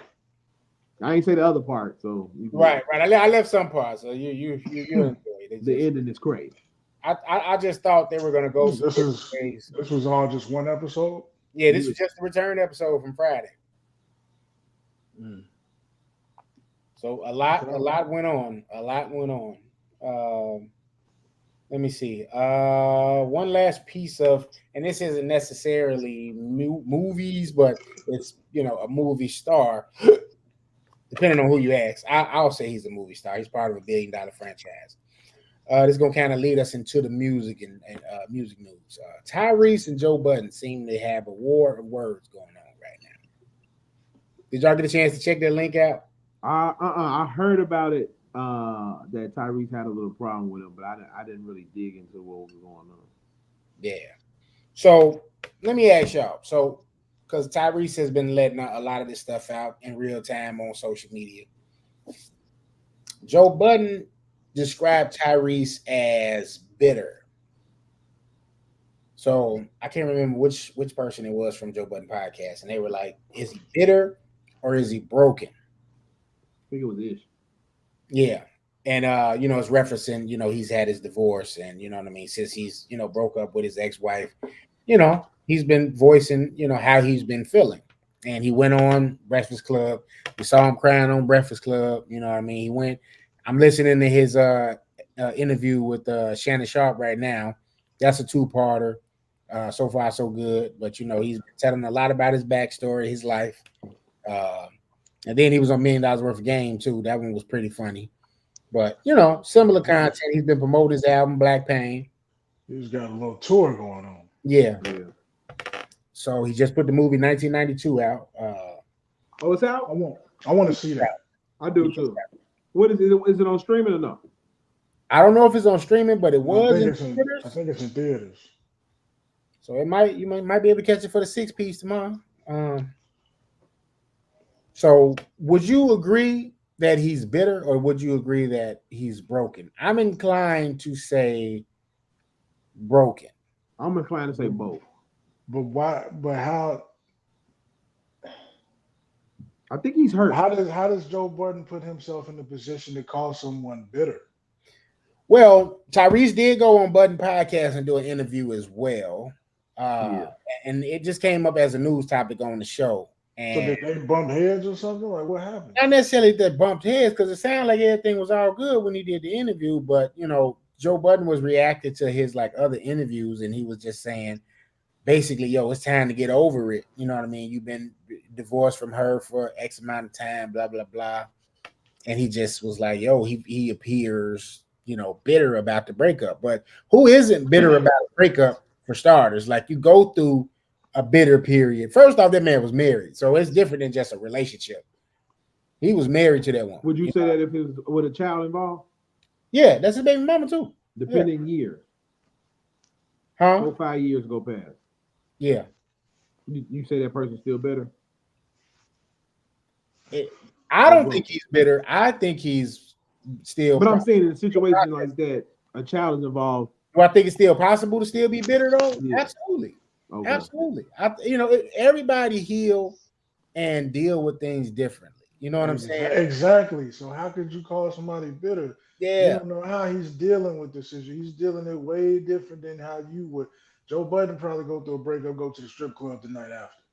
I ain't say the other part, so right. I left some parts, so you enjoy it. The ending is crazy. I just thought they were gonna go. This was all just one episode. Yeah, this was just the return episode from Friday. So a lot went on. Let me see. One last piece of, and this isn't necessarily movies, but it's a movie star. Depending on who you ask, I'll say he's a movie star. He's part of $1 billion franchise. This is gonna kind of lead us into the music and music news. Tyrese and Joe Budden seem to have a war of words going on right now. Did y'all get a chance to check that link out? I heard about it. That Tyrese had a little problem with him, but I didn't really dig into what was going on. Yeah. So let me ask y'all. So, because Tyrese has been letting a lot of this stuff out in real time on social media, Joe Budden described Tyrese as bitter. So I can't remember which person it was from Joe Budden podcast, and they were like, "Is he bitter or is he broken?" I think it was Ish. Yeah. And it's referencing, he's had his divorce, and you know what I mean, since he's, broke up with his ex-wife, he's been voicing, how he's been feeling. And he went on Breakfast Club. We saw him crying on Breakfast Club, you know what I mean? I'm listening to his interview with Shannon Sharp right now. That's a 2-parter. So far, so good. But he's been telling a lot about his backstory, his life. And then he was on $1 Million Worth of Game too. That one was pretty funny. But similar content. He's been promoting his album Black Pain. He's got a little tour going on. Yeah. So he just put the movie 1992 out. It's out? I want to see that. I do too. What is it? Is it on streaming or no? I don't know if it's on streaming, but it was in theaters. I think it's in theaters. So you might be able to catch it for the 6-piece tomorrow. So would you agree that he's bitter, or would you agree that he's broken? I'm inclined to say broken. I'm inclined to say both. But why? But how? I think he's hurt. How does Joe Budden put himself in the position to call someone bitter? Well, Tyrese did go on Budden podcast and do an interview as well. And it just came up as a news topic on the show. And so did they bump heads or something? Like, what happened? Not necessarily that bumped heads, because it sounded like everything was all good when he did the interview. But Joe Budden was reacting to his other interviews, and he was just saying, basically, it's time to get over it. You know what I mean? You've been divorced from her for X amount of time, blah blah blah. And he just was like, he appears, bitter about the breakup. But who isn't bitter about a breakup, for starters? Like, you go through a bitter period. First off, that man was married, so it's different than just a relationship. He was married to that woman. Would you say that if it was with a child involved? Yeah, that's his baby mama too. Depending year. 4 or 5 years go past. Yeah. You say that person's still bitter? I don't think he's bitter. I think he's still. But I'm saying in a situation like that, a child is involved. Do I think it's still possible to still be bitter though? Yeah. Absolutely. Okay. Absolutely. Everybody heal and deal with things differently. You know what I'm saying? Exactly. So how could you call somebody bitter? Yeah. You don't know how he's dealing with this issue. He's dealing it way different than how you would. Joe Budden probably go through a breakup, go to the strip club the night after.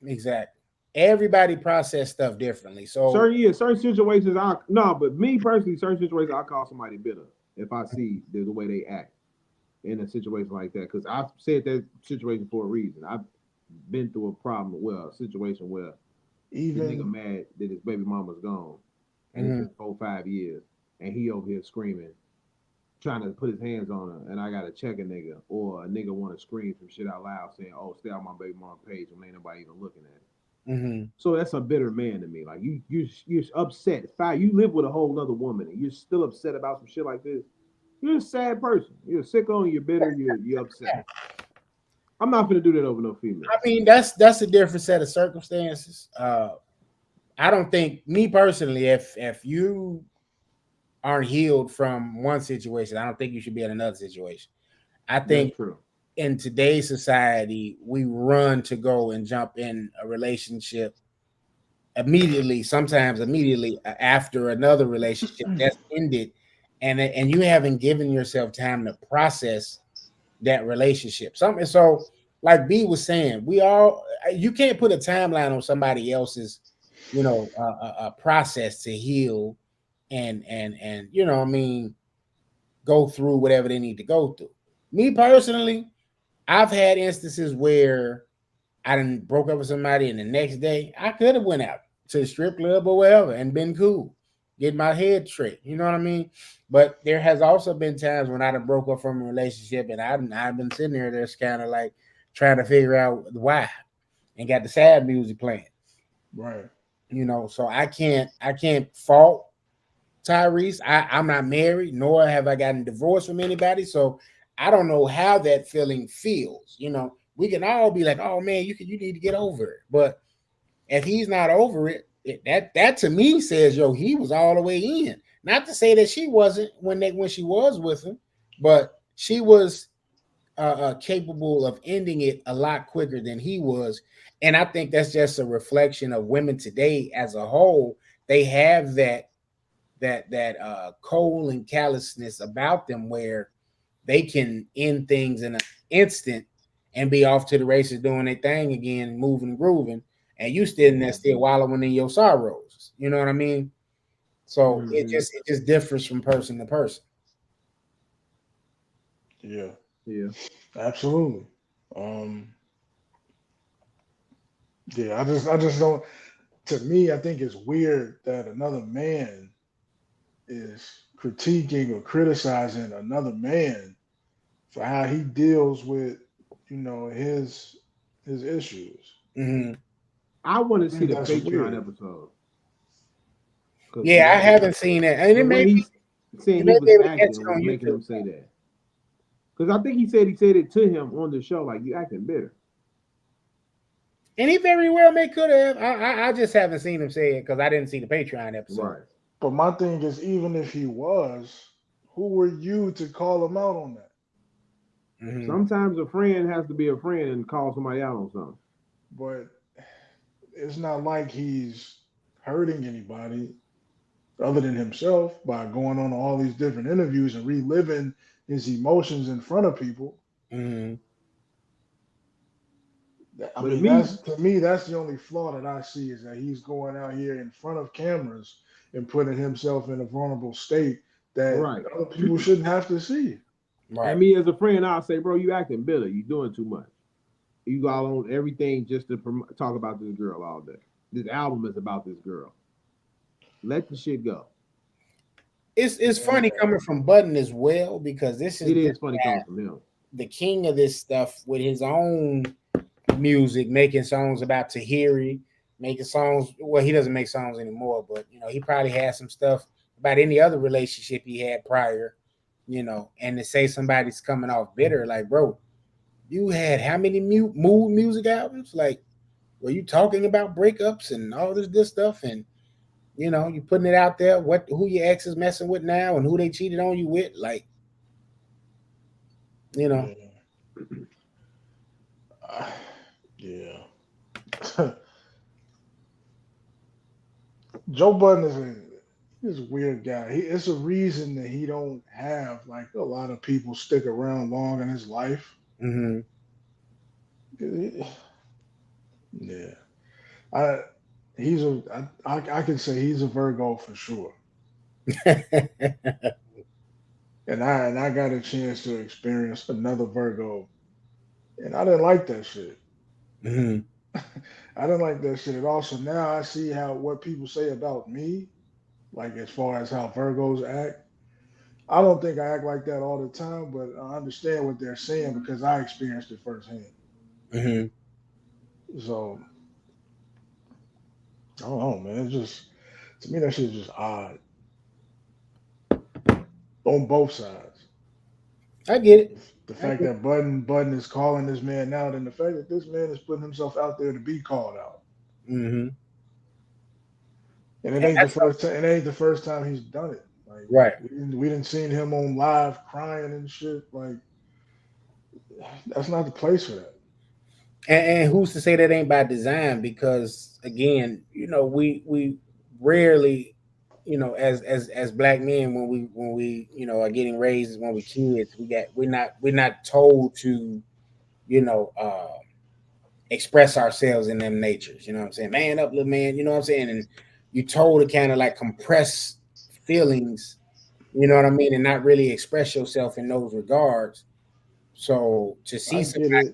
Exactly. Everybody process stuff differently. So certain situations, but me personally, certain situations, I call somebody bitter if I see the way they act in a situation like that. Because I've said that situation for a reason. I've been through a situation where even the nigga mad that his baby mama's gone, and it's been 4 or 5 years, and he over here screaming, trying to put his hands on her, and I gotta check a nigga, or a nigga want to scream some shit out loud saying, "Oh, stay on my baby mama page," and ain't nobody even looking at it. Mm-hmm. So that's a bitter man to me. Like you're upset. You live with a whole other woman, and you're still upset about some shit like this. You're a sad person. You're a sicko, and you're bitter. You're upset. I'm not gonna do that over no female. I mean, that's a different set of circumstances. I don't think, me personally, if you aren't healed from one situation, I don't think you should be in another situation. I think in today's society, we run to go and jump in a relationship immediately, sometimes immediately after another relationship that's ended, and you haven't given yourself time to process that relationship. Something so, like B was saying, you can't put a timeline on somebody else's, process to heal and I mean, go through whatever they need to go through. Me personally, I've had instances where I done broke up with somebody, and the next day I could have went out to the strip club or wherever and been cool, get my head straight. You know what I mean? But there has also been times when I done broke up from a relationship, and I've been sitting there just kind of like trying to figure out why, and got the sad music playing. Right. So I can't fault Tyrese. I'm not married, nor have I gotten divorced from anybody, so I don't know how that feeling feels. We can all be like, "Oh man, you need to get over it," but if he's not over it, that to me says, yo, he was all the way in. Not to say that she wasn't when she was with him, but she was capable of ending it a lot quicker than he was. And I think that's just a reflection of women today as a whole. They have that cold and callousness about them where they can end things in an instant and be off to the races doing their thing again, moving and grooving, and you still in there still wallowing in your sorrows. You know what I mean? So it just differs from person to person. Yeah. Yeah. Absolutely. Yeah, I just don't. To me, I think it's weird that another man is critiquing or criticizing another man for how he deals with, his issues. Mm-hmm. I want to I see think the that's Patreon weird. episode. Yeah, I haven't seen it, and The way he's saying he may be was able to catch acting it was on making YouTube. him say that. Because I think he said it to him on the show, like, you acting bitter. And he very well could have. I just haven't seen him say it because I didn't see the Patreon episode. Right. But my thing is, even if he was, who were you to call him out on that? Mm-hmm. Sometimes a friend has to be a friend and call somebody out on something. But it's not like he's hurting anybody other than himself by going on all these different interviews and reliving his emotions in front of people. Mm-hmm. I mean, that's to me, that's the only flaw that I see is that he's going out here in front of cameras and putting himself in a vulnerable state that other people shouldn't have to see. Right. And me as a friend, I'll say, bro, you acting bitter. You doing too much. You got on everything just to talk about this girl all day. This album is about this girl. Let the shit go. It's funny coming from Button as well, because it is funny coming from him. The king of this stuff with his own music, making songs about Tahiri, making songs. Well, he doesn't make songs anymore, but he probably had some stuff about any other relationship he had prior. And to say somebody's coming off bitter, like, bro, you had how many mood music albums? Like, were you talking about breakups and all this stuff? And you putting it out there, who your ex is messing with now and who they cheated on you with, like, Yeah. Joe Budden is a weird guy. It's a reason that he don't have like a lot of people stick around long in his life. Mm-hmm. Yeah, I can say he's a Virgo for sure. and I got a chance to experience another Virgo, and I didn't like that shit. Mm-hmm. I didn't like that shit at all. So now I see what people say about me, like as far as how Virgos act. I don't think I act like that all the time, but I understand what they're saying because I experienced it firsthand. Mm-hmm. So I don't know, man. It's just, to me, that shit is just odd on both sides. I get it. The fact that Budden is calling this man out, and the fact that this man is putting himself out there to be called out. Mm-hmm. And it ain't the first time. It ain't the first time he's done it. Like, right. We didn't seen him on live crying and shit. Like, that's not the place for that. And who's to say that ain't by design? Because again, we rarely, as black men, when we are getting raised when we're kids, we're not told to, express ourselves in them natures. You know what I'm saying? Man up, little man. You know what I'm saying? And you told to kind of like compress feelings. You know what I mean? And not really express yourself in those regards. So to see somebody,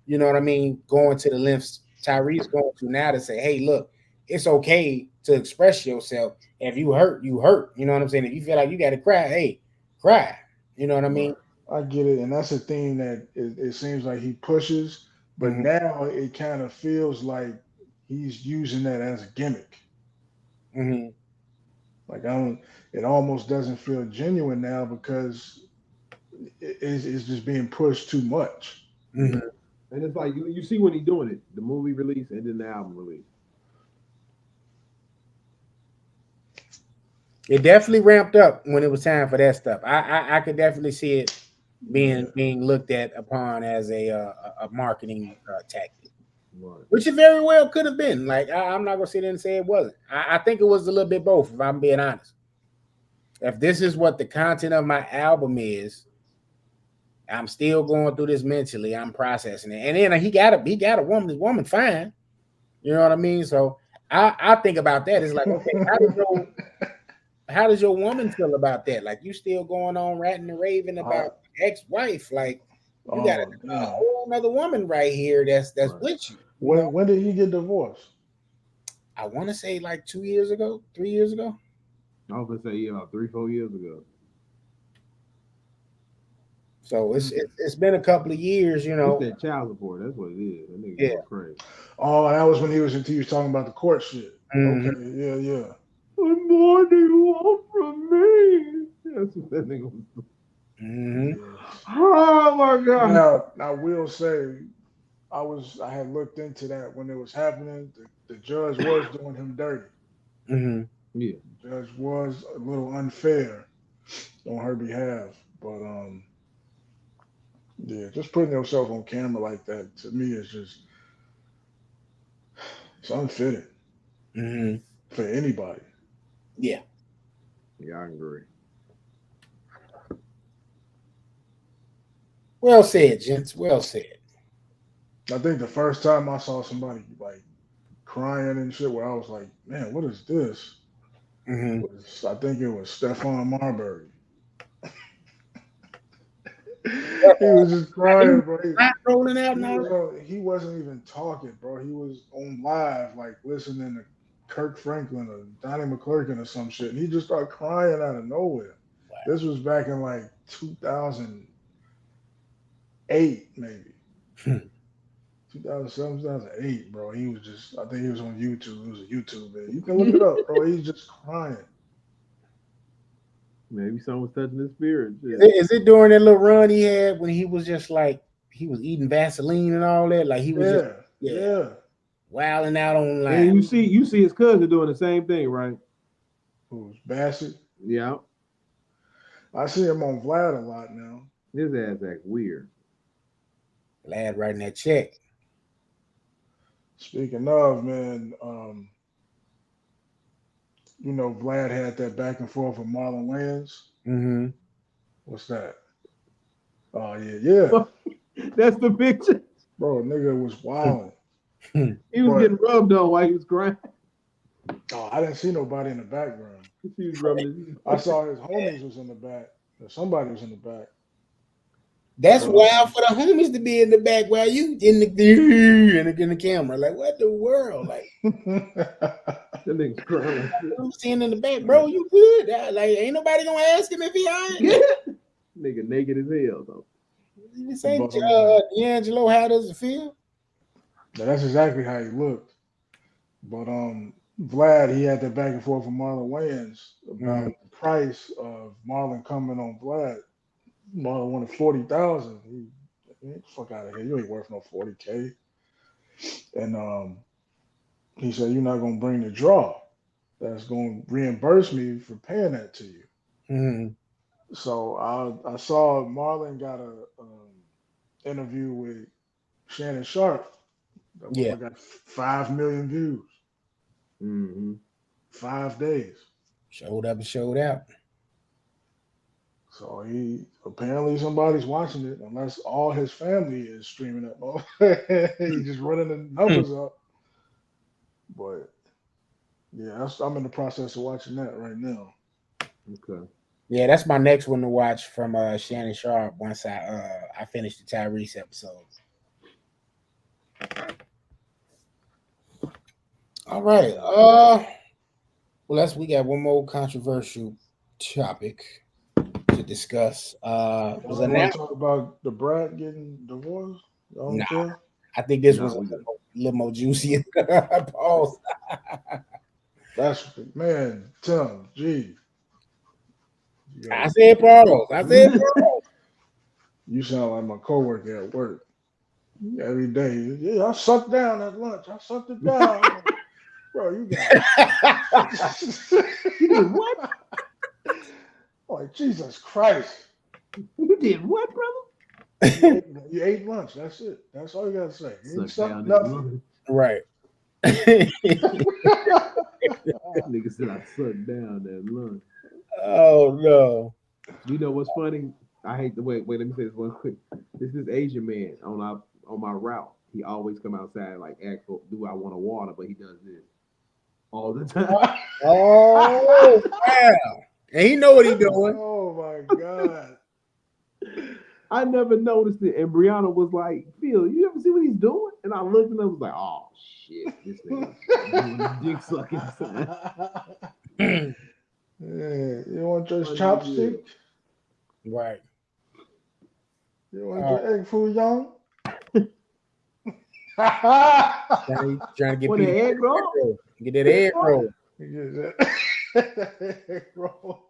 you know what I mean, going to the lengths Tyree's going to now to say, hey, look, it's okay to express yourself. If you hurt, you hurt. You know what I'm saying? If you feel like you got to cry, hey, cry. You know what I mean? I get it. And that's a thing that it seems like he pushes, but now it kind of feels like he's using that as a gimmick. Like it almost doesn't feel genuine now because it's just being pushed too much. And it's like you see when he's doing it, the movie release and then the album release. It definitely ramped up when it was time for that stuff. I could definitely see it being looked at upon as a marketing tactic, which it very well could have been. Like I'm not gonna sit there and say it wasn't. I think it was a little bit both. If I'm being honest, if this is what the content of my album is, I'm still going through this mentally. I'm processing it, and then he got a woman. This woman fine, you know what I mean. So I think about that. It's like, okay, how does your woman feel about that? Like you still going on ranting and raving about ex-wife? Like you got a whole another woman right here that's with you. When did he get divorced? I want to say like 2 years ago, 3 years ago. I was gonna say 3-4 years ago. So it's been a couple of years, you know. It's that child support. That's what it is. That nigga going crazy. Oh, that was when he was talking about the court shit. Okay, yeah. What more do you want from me? That's what that nigga was doing. Oh my god. Now I will say I had looked into that when it was happening. The judge was doing him dirty. Yeah. The judge was a little unfair on her behalf. But yeah, just putting yourself on camera like that to me is it's unfitting for anybody. Yeah, I agree. Well said, gents. Well said. I think the first time I saw somebody like crying and shit, where I was like, man, what is this? I think it was Stephon Marbury. He was just crying, bro. He wasn't even talking, bro. He was on live, like listening to Kirk Franklin or Donnie McClurkin or some shit. And he just started crying out of nowhere. Wow. This was back in like 2008, maybe. 2007, 2008, bro. He was I think he was on YouTube. It was a YouTube video. You can look it up, bro. He's just crying. Maybe someone was touching his spirit. Is it during that little run he had when he was just like, he was eating Vaseline and all that? Like he was wilding out on line. And you see his cousin doing the same thing, right? Who's Bassett? Yeah. I see him on Vlad a lot now. His ass act weird. Vlad writing that check. Speaking of, man, you know, Vlad had that back and forth with Marlon Wayans. What's that? Oh, yeah. That's the picture. Bro, nigga was wilding. He was getting rubbed on while he was crying. Oh, I didn't see nobody in the background. He was rubbing I saw his homies was in the back. Or somebody was in the back. That's wild for the homies to be in the back while you in the camera. Like, what the world? Like, that nigga's crying. I'm seeing in the back, bro. You good? Like, ain't nobody gonna ask him if he alright. Nigga naked as hell though. You say, D'Angelo, how does it feel? That's exactly how he looked. But Vlad, he had that back and forth with Marlon Wayans about the price of Marlon coming on Vlad. Marlon wanted $40,000. Fuck out of here. You ain't worth no $40K. And he said, you're not gonna bring the draw. That's gonna reimburse me for paying that to you. So I saw Marlon got interview with Shannon Sharp. That got 5 million views. Mm-hmm. 5 days. Showed up and showed out. So he apparently somebody's watching it, unless all his family is streaming up. He's just running the numbers up. But yeah, I'm in the process of watching that right now. Okay. Yeah, that's my next one to watch from Shannon Sharp once I finish the Tyrese episode. All right. Well, we got one more controversial topic to discuss. Was you want to talk about the brat getting divorced? Nah, I think this was a little more juicy. Pause. That's man, Tim, gee. I said pause. Pause. You sound like my coworker at work. Every day. Yeah, I sucked down at lunch. I sucked it down. Bro, you got You did what? Oh, Jesus Christ. You did what, brother? You ate lunch. That's it. That's all you gotta say. You ain't sucked nothing. Right. Nigga said I sucked down that lunch. Oh no. You know what's funny? I hate the wait, let me say this one quick. This Asian man on my route. He always come outside like ask for, do I want a water, but he does this all the time. Oh wow. And he know what he doing. Oh my God. I never noticed it. And Brianna was like, Phil, you ever see what he's doing? And I looked and I was like, oh shit, this nigga doing the dick sucking sign. Yeah, you want your chopstick? Right. You want your egg foo young? Trying to get the egg roll? Get that egg roll. Egg roll.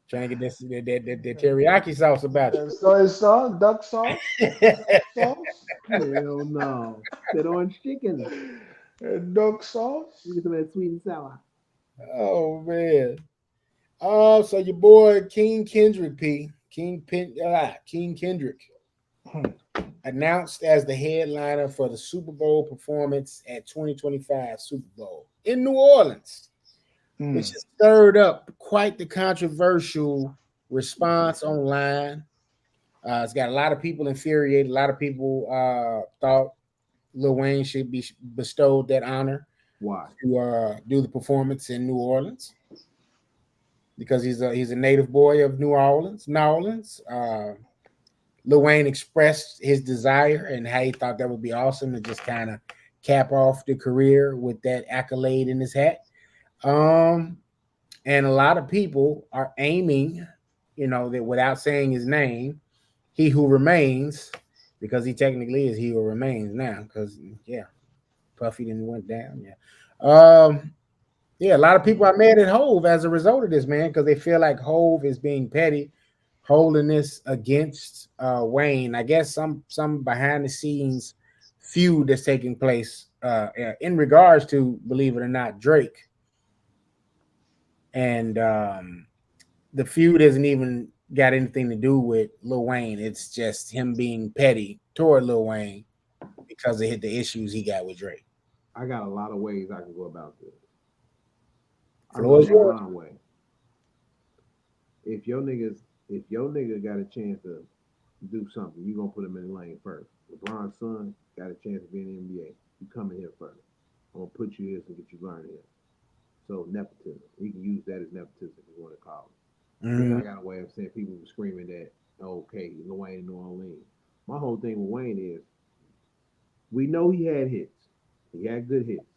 Trying to get that teriyaki sauce about you. Soy sauce, duck sauce. Hell no. That orange chicken. And duck sauce. You get some of that sweet and sour. Oh man. So your boy King Kendrick King Kendrick announced as the headliner for the Super Bowl performance at 2025 Super Bowl in New Orleans, which has stirred up quite the controversial response online. It's got a lot of people infuriated. A lot of people thought Lil Wayne should be bestowed that honor. Why? To do the performance in New Orleans. Because he's a native boy of New Orleans. Lil Wayne expressed his desire and how he thought that would be awesome to just kind of cap off the career with that accolade in his hat. And a lot of people are aiming, that without saying his name, He Who Remains, because he technically is He Who Remains now. Because Puffy didn't went down. A lot of people are mad at Hove as a result of this, man, because they feel like Hove is being petty, holding this against Wayne. I guess some behind the scenes feud that's taking place in regards to, believe it or not, Drake. And the feud hasn't even got anything to do with Lil Wayne. It's just him being petty toward Lil Wayne because of the issues he got with Drake. I got a lot of ways I can go about this. Way. If your nigga got a chance to do something, you gonna put him in the lane first. LeBron's son got a chance to be in the NBA. You come in here first. I'm gonna put you here and get you learned here. So nepotism. We can use that as nepotism if you want to call it. Then I got a way of saying people were screaming that, okay, Lil Wayne in New Orleans. My whole thing with Wayne is we know he had hits. He had good hits.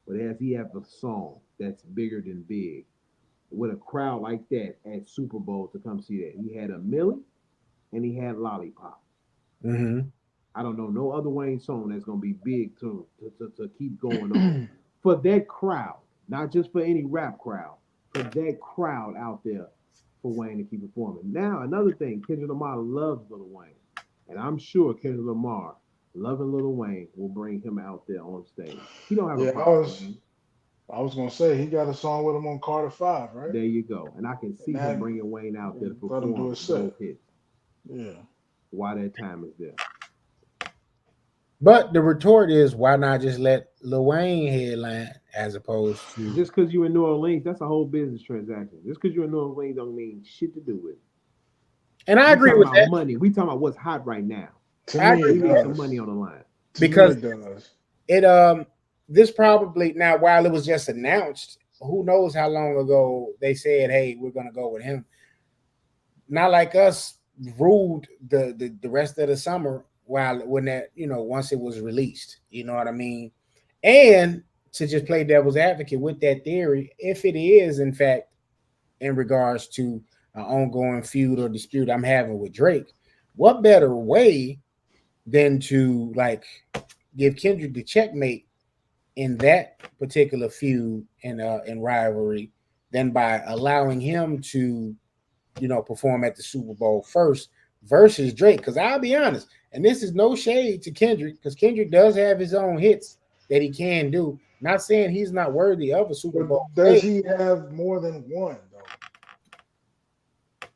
But as he have a song that's bigger than big, with a crowd like that at Super Bowl to come see that. He had a Millie and he had Lollipop. I don't know no other Wayne song that's gonna be big to keep going on. For that crowd, not just for any rap crowd, for that crowd out there for Wayne to keep performing. Now, another thing, Kendrick Lamar loves Lil Wayne. And I'm sure Kendrick Lamar, loving Lil Wayne, will bring him out there on stage. He don't have a problem. I was gonna say he got a song with him on Carter 5, right? There you go. And I can see him bringing Wayne out there to perform both hits. Yeah. why that time is there. But the retort is, why not just let Lil Wayne headline as opposed to just because you in New Orleans? That's a whole business transaction. Just because you're in New Orleans don't mean shit to do with it. And I agree with that. Money. We talking about what's hot right now. To me, we need some money on the line. Because this probably now while it was just announced, who knows how long ago they said, hey, we're gonna go with him. Not like us ruled the rest of the summer when that, once it was released, you know what I mean? And to just play devil's advocate with that theory, if it is in fact in regards to an ongoing feud or dispute I'm having with Drake, what better way than to like give Kendrick the checkmate in that particular feud and rivalry than by allowing him to, perform at the Super Bowl first versus Drake? Because I'll be honest, and this is no shade to Kendrick, because Kendrick does have his own hits that he can do. Not saying he's not worthy of a Super Bowl. Does he have more than one though?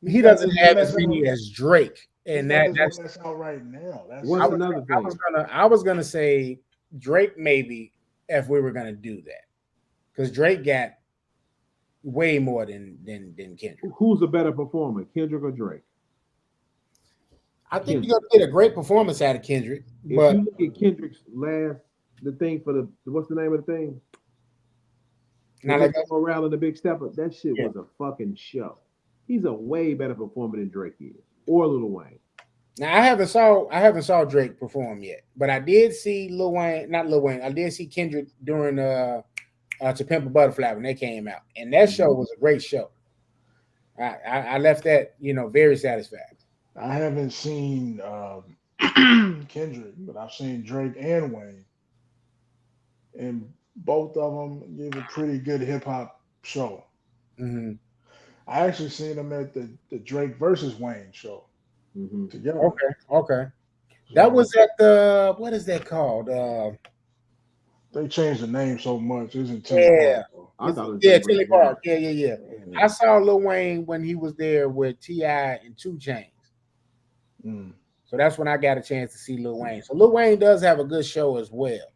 He doesn't have as many as Drake, and that's out right now. What's another thing? I was gonna say Drake maybe if we were gonna do that, because Drake got way more than Kendrick. Who's a better performer, Kendrick or Drake? I think you're gonna get a great performance out of Kendrick. If you look at Kendrick's the thing for the what's the name of the thing? Not like around in the Big Stepper. That shit was a fucking show. He's a way better performer than Drake is, or Lil Wayne. Now I haven't saw Drake perform yet, but I did see Lil Wayne. I did see Kendrick during To Pimp a Butterfly when they came out, and that show was a great show. I left that very satisfied. I haven't seen Kendrick, but I've seen Drake and Wayne, and both of them give a pretty good hip hop show. Mm-hmm. I actually seen them at the Drake versus Wayne show together. Okay. That was at the what is that called? They changed the name so much. Isn't Tilly Park? Tilly Park. Yeah. I saw Lil Wayne when he was there with T.I. and 2 Chainz. So that's when I got a chance to see Lil Wayne. So Lil Wayne does have a good show as well.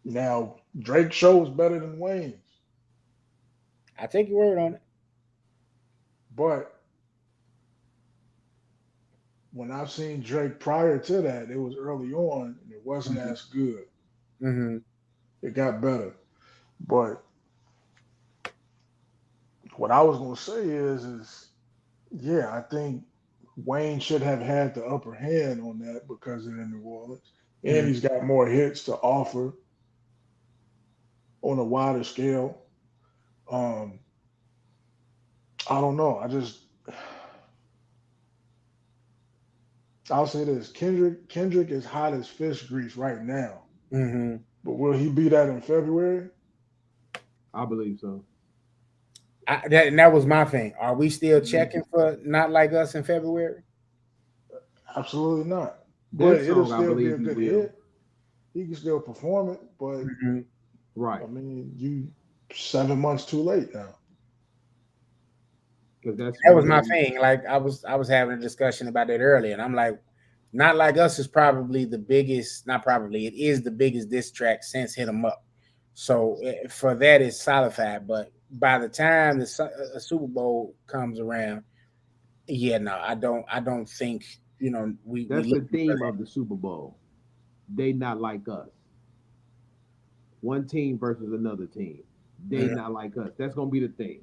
Now Drake's show is better than Wayne's. I take your word on it. But when I've seen Drake prior to that, it was early on and it wasn't as good. Mm-hmm. It got better. But what I was going to say is I think Wayne should have had the upper hand on that because they're in New Orleans. And he's got more hits to offer on a wider scale. I don't know. I'll say this. Kendrick is hot as fish grease right now. Mm-hmm. But will he be that in February? I believe so. That was my thing. Are we still checking for Not Like Us in February? Absolutely not. But it'll still be a good hit. He can still perform it, but right. I mean, you 7 months too late now. That was my thing. Like I was having a discussion about that earlier, and I'm like, Not Like Us is probably the biggest. Not probably, it is the biggest diss track since Hit 'Em Up. So for that, it's solidified. But by the time the Super Bowl comes around, I don't think we. That's the theme of the Super Bowl. They not like us. One team versus another team. They not like us. That's gonna be the thing.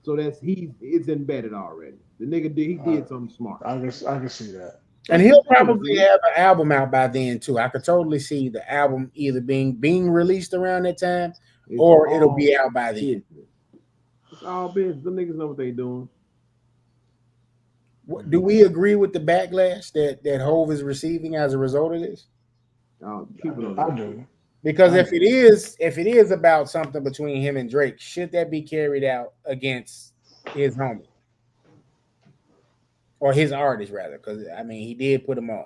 So it's embedded already. The nigga did something smart. I can see that. And he'll probably have an album out by then too. I could totally see the album either being released around that time or it'll be out by then. It's all business. Them niggas know what they doing. Do we agree with the backlash that Hove is receiving as a result of this? I do. Because if it is about something between him and Drake, should that be carried out against his homie? Or his artist, rather, because I mean he did put him on.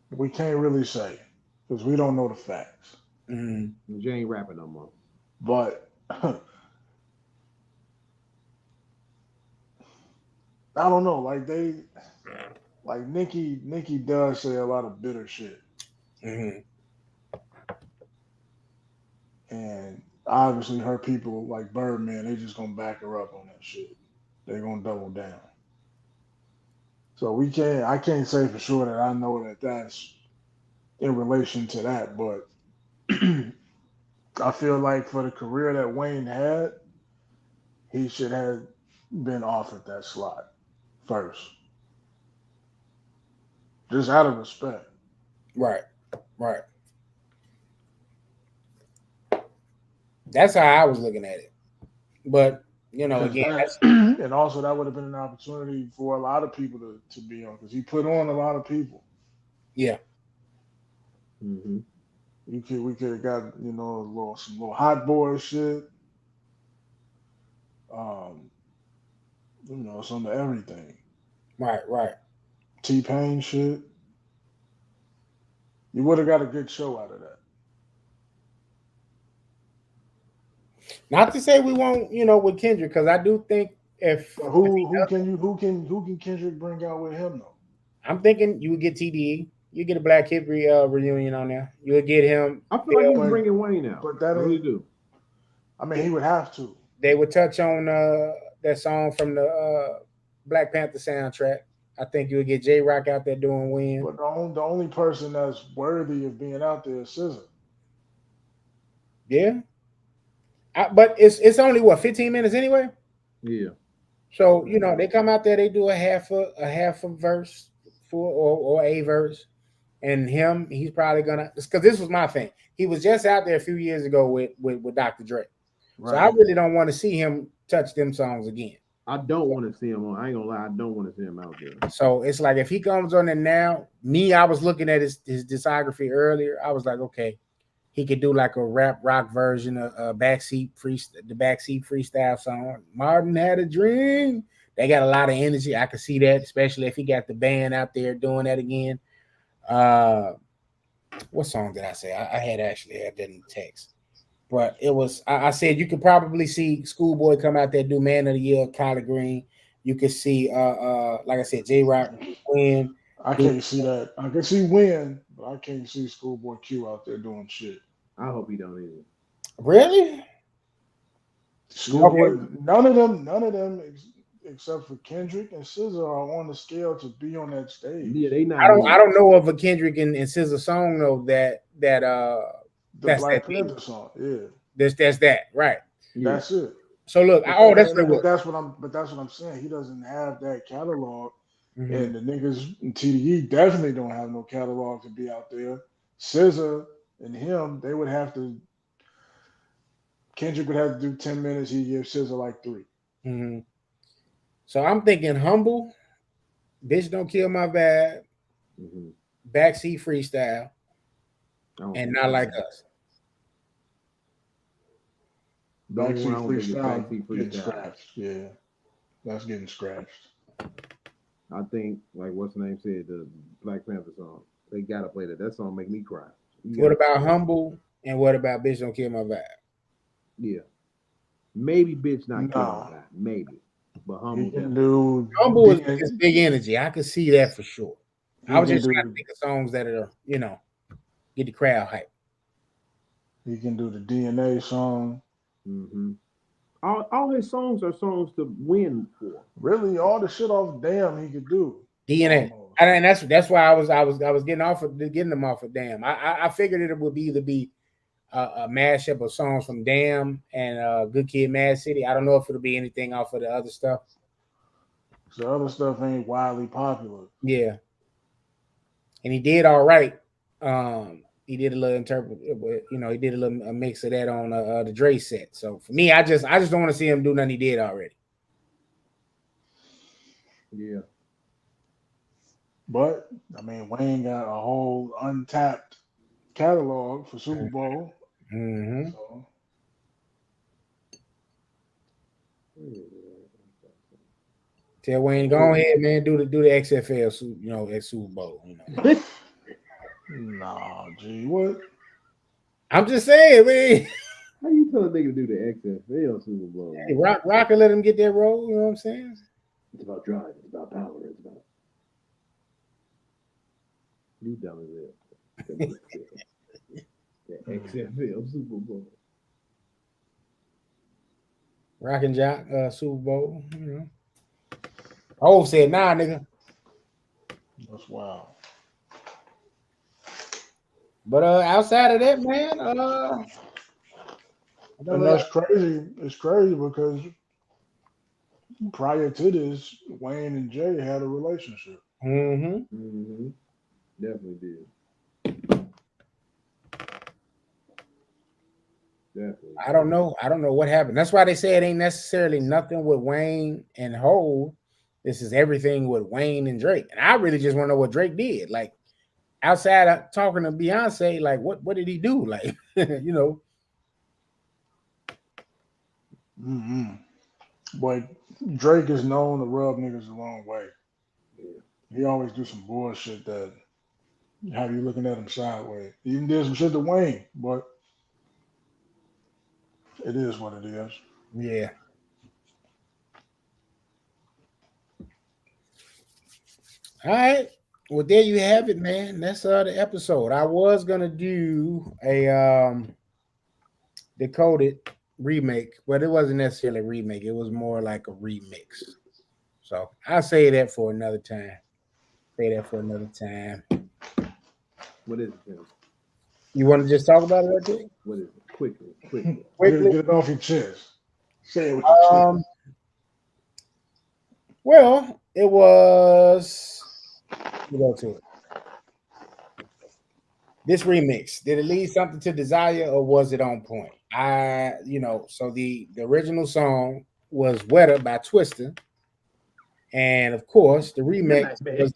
We can't really say because we don't know the facts. Jay ain't rapping no more. But I don't know. Like Nicki does say a lot of bitter shit, and obviously her people like Birdman, they just gonna back her up on that shit. They're gonna double down. So I can't say for sure that I know that that's in relation to that, but I feel like for the career that Wayne had, he should have been offered that slot first, just out of respect. Right. That's how I was looking at it. But again, and also that would have been an opportunity for a lot of people to be on because he put on a lot of people. Yeah. Mm-hmm. We could have got some little hot boy shit. Some of everything. Right. T-Pain shit. You would have got a good show out of that. Not to say we won't, with Kendrick, because I do think who can Kendrick bring out with him though? I'm thinking you would get TDE, you get a Black History reunion on there. You would get him. I feel like he's bringing Wayne out. But that I really do. I mean, he would have to. They would touch on that song from the Black Panther soundtrack. I think you would get J-Rock out there doing Win. But the only person that's worthy of being out there is SZA. Yeah. But it's only 15 minutes anyway. Yeah. So they come out there, they do a half a verse or a verse, and he's probably gonna, because this was my thing. He was just out there a few years ago with Dr. Dre. Right. So I really don't want to see him touch them songs again. I don't want to see him on. I ain't gonna lie, I don't want to see him out there. So it's like if he comes on there now, I was looking at his discography earlier. I was like, okay, he could do like a rap rock version of the backseat freestyle song. Martin Had a Dream. They got a lot of energy. I could see that, especially if he got the band out there doing that again. What song did I say? I had that in the text. But it was, I said you could probably see Schoolboy come out there, do Man of the Year, Collard Green. You could see, like I said, J-Rock win. I can't see that. I can see Win, but I can't see Schoolboy Q out there doing shit. I hope he don't either. Really? Schoolboy, none of them, except for Kendrick and SZA, are on the scale to be on that stage. Yeah, they not. I don't know of a Kendrick and SZA song though that the Black Panther song, yeah. That's that, right? Yeah. That's it. So look, that's what I'm saying. He doesn't have that catalog, and the niggas in TDE definitely don't have no catalog to be out there. SZA and him, they would have to. Kendrick would have to do 10 minutes. He gives SZA like 3. Mm-hmm. So I'm thinking Humble, Bitch Don't Kill My Vibe, Backseat Freestyle, and Not Like Us. Backseat Freestyle getting scratched. Yeah, that's getting scratched. I think, like what's the name said, the Black Panther song. They gotta play that. That song make me cry. What about Humble and what about Bitch Don't Kill My Vibe? Yeah, maybe Bitch Not Kill My Vibe. Maybe, but Humble is big energy. I could see that for sure. I was just trying to think of songs that are get the crowd hype. He can do the DNA song. Mm-hmm. All his songs are songs to win for. Really, all the shit off Damn he could do. DNA, and that's why I was getting them off of Damn. I figured it would either be a mashup of songs from Damn and Good Kid, Mad City. I don't know if it'll be anything off of the other stuff. The other stuff ain't widely popular. Yeah, and he did all right. He did a little he did a mix of that on the Dre set. So for me, I just don't want to see him do nothing he did already. Yeah. But I mean, Wayne got a whole untapped catalog for Super Bowl. Mm-hmm. So. Tell Wayne, go ahead, man, do the XFL, at Super Bowl. Nah, gee, what? I'm just saying, man. How you tell a nigga to do the XFL Super Bowl? Hey, Rock and let him get that role. You know what I'm saying? It's about drive. It's about power. It's about you dumb as hell. The XFL Super Bowl. Rockin' Jock, Super Bowl. You know. Hov said, "Nah, nigga." That's wild. But outside of that, man, and that's crazy. It's crazy because prior to this, Wayne and Jay had a relationship. Mm-hmm. Definitely did. Definitely. I don't know what happened. That's why they say it ain't necessarily nothing with Wayne and Hov. This is everything with Wayne and Drake. And I really just want to know what Drake did. Like, outside of talking to Beyonce, like, what did he do? Like, you know. But Drake is known to rub niggas the wrong way. Yeah. He always do some bullshit that have you looking at him sideways. He even did some shit to Wayne, but it is what it is. Yeah. All right. Well, there you have it, man. That's the episode. I was gonna do a Decoded remake, but it wasn't necessarily a remake. It was more like a remix. So I'll say that for another time. What is it? You want to just talk about it right there? What is it? Quickly. Get it off your chest. Say it with your chest. Well, it was. We go to it. This remix, did it leave something to desire, or was it on point? So the original song was "Wetter" by Twista, and of course the remix was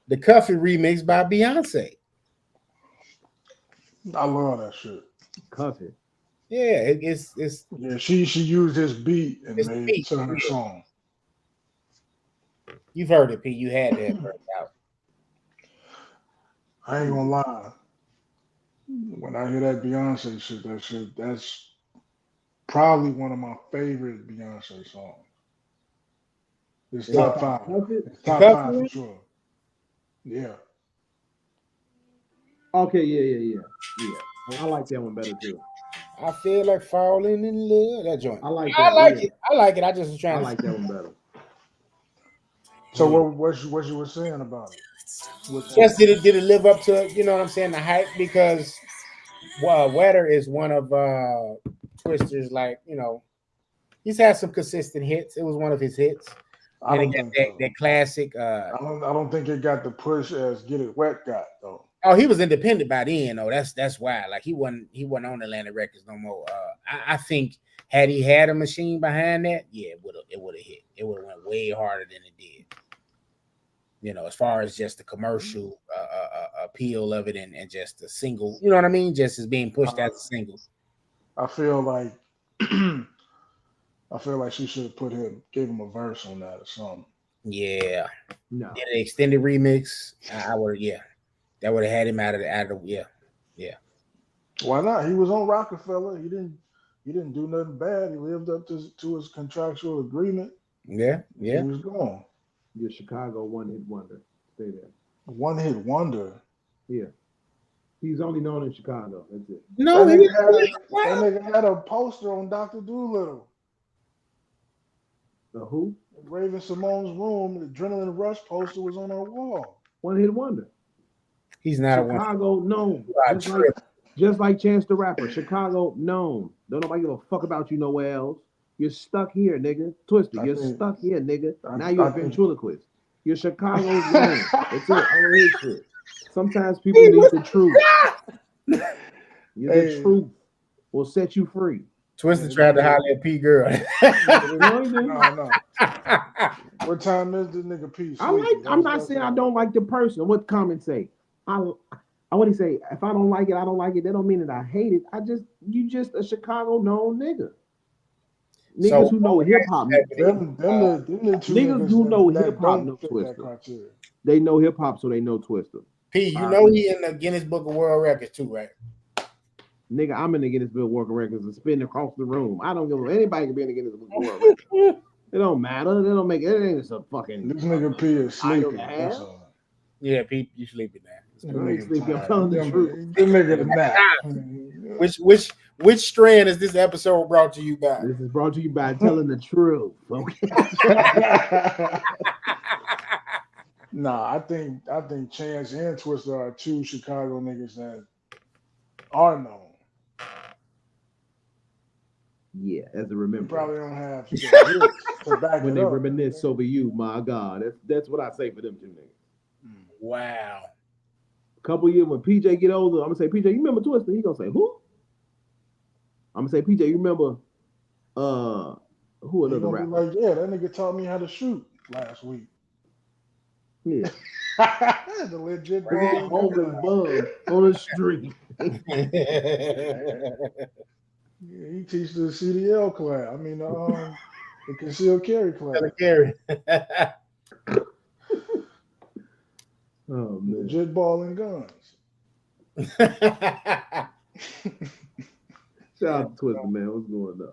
the Cuffy remix by Beyonce. I love that shit. Cuffy. Yeah, it's yeah. She used his beat and made it to her song. You've heard it, Pete. You had that heard out. I ain't gonna lie. When I hear that Beyonce shit, that's probably one of my favorite Beyonce songs. It's top five. It's top five for sure. Yeah. Okay, yeah. I like that one better too. I feel like falling in love. That joint. I like it. I like it. I just was trying. I like that one better. So what you were saying about it? Just did it live up to, you know what I'm saying, the hype? Because Wetter is one of Twista's, like, you know, he's had some consistent hits. It was one of his hits. And again, that classic. I don't think it got the push as Get It Wet got though. Oh, he was independent by then, though. That's why. Like he wasn't on Atlantic Records no more. I think had he had a machine behind that, yeah, it would have hit. It would have went way harder than it did. You know, as far as just the commercial appeal of it and just the single, you know what I mean? Just as being pushed as a single. I feel like she should have gave him a verse on that or something. Yeah. No. In an extended remix, I would that would have had him out of yeah. Why not? He was on Rockefeller. He didn't do nothing bad. He lived up to his contractual agreement. Yeah. He was gone. Your Chicago one-hit wonder. Stay there. One-hit wonder. Yeah. He's only known in Chicago. That's it. No, that nigga had a poster on Dr. Dolittle. The who? Raven Simone's room, the Adrenaline Rush poster was on her wall. One-hit wonder. He's not Chicago known. Just like Chance the Rapper. Chicago known. Don't nobody give a fuck about you nowhere else. You're stuck here, nigga. Twisted. You're stuck here, nigga. Now you're a ventriloquist. You're Chicago's known. That's it. I don't hate shit. Sometimes people need the truth. The truth will set you free. Twisted tried to holler at P girl. No. What time is this nigga P? I'm not saying I don't like the person. What comments say? I want to say if I don't like it, I don't like it. That don't mean that I hate it. You just a Chicago known nigga. Niggas who know hip hop. Niggas who know hip hop know Twister. They know hip hop, so they know Twister. P, you know he in the Guinness Book of World Records too, right? Nigga, I'm in the Guinness Book of World Records and spinning across the room. I don't give a anybody can be in the Guinness Book of World Records. It don't matter. They don't make it. It ain't some fucking. This nigga P is sleeping. That's all. Yeah, Pete, you sleeping now. I ain't sleeping. I'm telling the truth. This nigga a nap. Which strand is this episode brought to you by? This is brought to you by telling the truth. Okay. Nah, I think Chance and Twister are two Chicago niggas that are known. Yeah, as a You remember. probably don't have the hits to back when it they up. reminisce over you, my God. That's what I say for them two niggas. Wow. A couple years when PJ get older, I'm gonna say, PJ, you remember Twister? He gonna say, who? I'm gonna say, PJ, you remember who another rapper? Like, yeah, that nigga taught me how to shoot last week. Yeah. The legit homeless bum on the street. Yeah, he teaches the CDL class. I mean, the concealed carry class. Oh man. Legit ball and guns. Shout out to Twister, man. What's going on?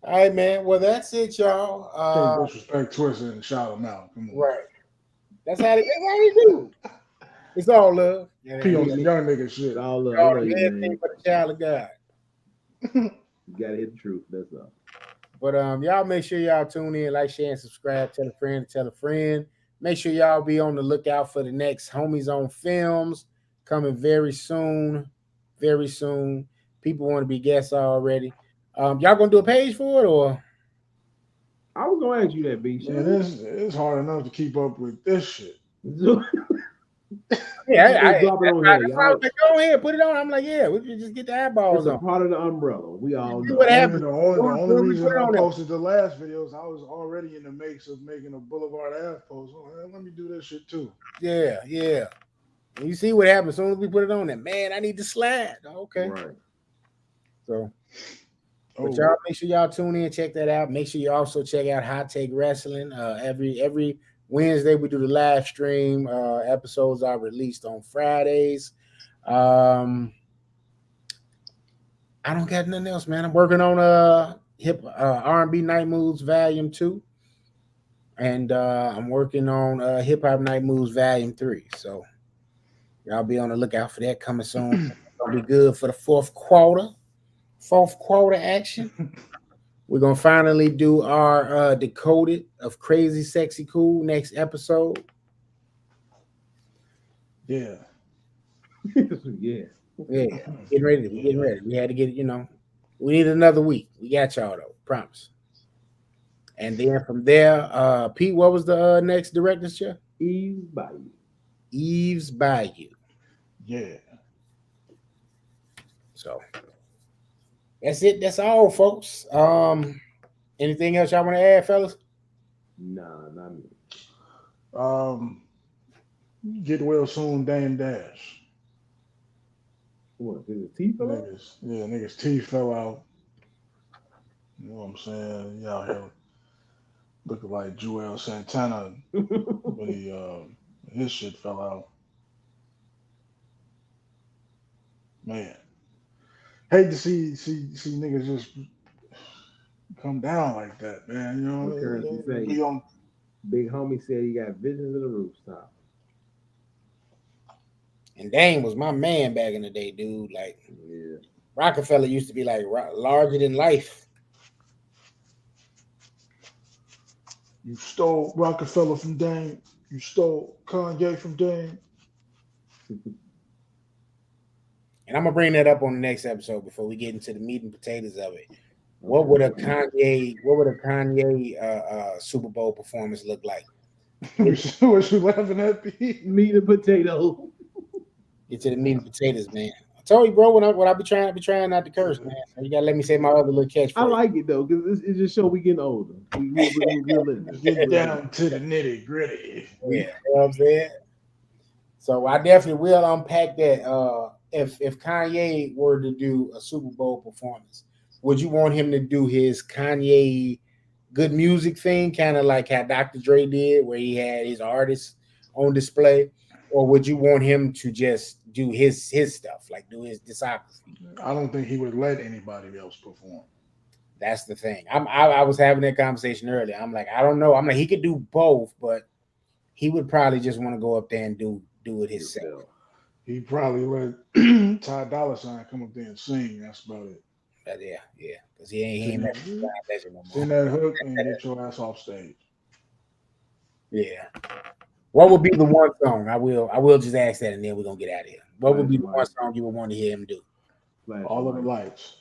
All right, man. Well, that's it, y'all. Can't disrespect Twister and shout him out. Come on. Right. That's how they do. It's all love. P on the young nigga shit. It's all love. All everything for the child of God. You gotta hit the truth. That's all. But y'all make sure y'all tune in, like, share, and subscribe. Tell a friend to tell a friend. Make sure y'all be on the lookout for the next Homies on Films coming very soon. Very soon. People want to be guests already. Y'all gonna do a page for it, or? I was gonna ask you that, B. Man, it's hard enough to keep up with this shit. Yeah, drop it on here. Go ahead, put it on. I'm like, yeah, we can just get the eyeballs it's on. a part of the umbrella. We all know. What happened? The only reason I posted the last videos, I was already in the makes of making a Boulevard Ave post. Oh, let me do this shit too. Yeah. You see what happens as soon as we put it on there. Man, I need to slide. Okay. Right. So, but y'all make sure y'all tune in, check that out. Make sure you also check out Hot Take Wrestling. Every Wednesday we do the live stream. Episodes are released on Fridays. I don't got nothing else, man. I'm working on hip R&B Night Moves Volume 2. And I'm working on Hip Hop Night Moves Volume 3. So y'all be on the lookout for that coming soon. It'll be good for the fourth quarter action. We're gonna finally do our Decoded of Crazy Sexy Cool next episode. Yeah. Yeah. Getting ready. We had to get it, we need another week. We got y'all though, promise. And then from there, Pete, what was the next director's chair? Eve's Bayou. Yeah. So that's it. That's all, folks. Anything else y'all want to add, fellas? Nah, not me. Get well soon, Dame Dash. What? Did his teeth fell out? Niggas' teeth fell out. You know what I'm saying? He out here looking like Joel Santana when his shit fell out. Man, hate to see niggas just come down like that, man. You know, Currency say, Big Homie said he got visions of the rooftop. And Dame was my man back in the day, dude. Like, yeah. Rockefeller used to be like larger than life. You stole Rockefeller from Dame. You stole Kanye from Dame. And I'm gonna bring that up on the next episode before we get into the meat and potatoes of it. What would a Kanye Super Bowl performance look like? What you laughing at, Pete? Meat and potato. Get to the meat and potatoes, man. I told you, bro. What I be trying not to curse, man. So you gotta let me say my other little catchphrase. I like it though, because it just shows we getting older. Get down to the nitty gritty. Yeah, you know what I'm saying. So I definitely will unpack that. If Kanye were to do a Super Bowl performance, would you want him to do his Kanye good music thing, kind of like how Dr. Dre did, where he had his artists on display, or would you want him to just do his stuff, like do his discography? I don't think he would let anybody else perform. That's the thing. I was having that conversation earlier. I'm like, I don't know. I'm like, he could do both, but he would probably just want to go up there and do it himself. He probably let Ty Dolla $ign come up there and sing. That's about it. But yeah, because he ain't sing that hook and get your ass off stage. Yeah. What would be the one song? I will just ask that, and then we're gonna get out of here. What would be the one song you would want to hear him do? All of the lights.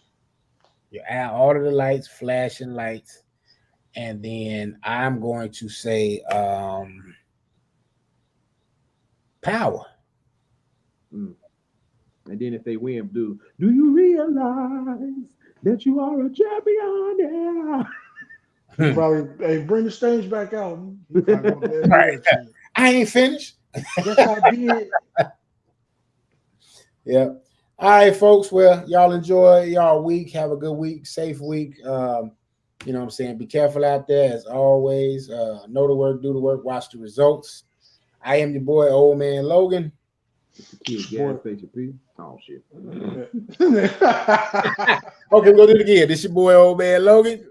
You add all of the lights, flashing lights, and then I'm going to say Power. And then if they win, do you realize that you are a champion? Yeah. Probably, bring the stage back out. Right. I ain't finished. Yes, I did. Yeah. All right, folks. Well, y'all enjoy y'all week. Have a good week, safe week. You know what I'm saying? Be careful out there as always. Know the work, do the work, watch the results. I am your boy, Old Man Logan. It's the kid gas station P. Oh shit. Okay, we'll do it again. This your boy, Old Man Logan.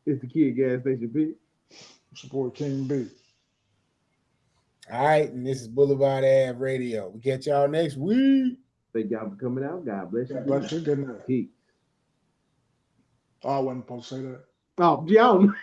It's the kid gas station P. Support King B. All right, and this is BlvdAve Radio. We catch y'all next week. Thank y'all for coming out. God bless you. God bless you. Good night. Peace. Oh, I wasn't supposed to say that. Oh, y'all.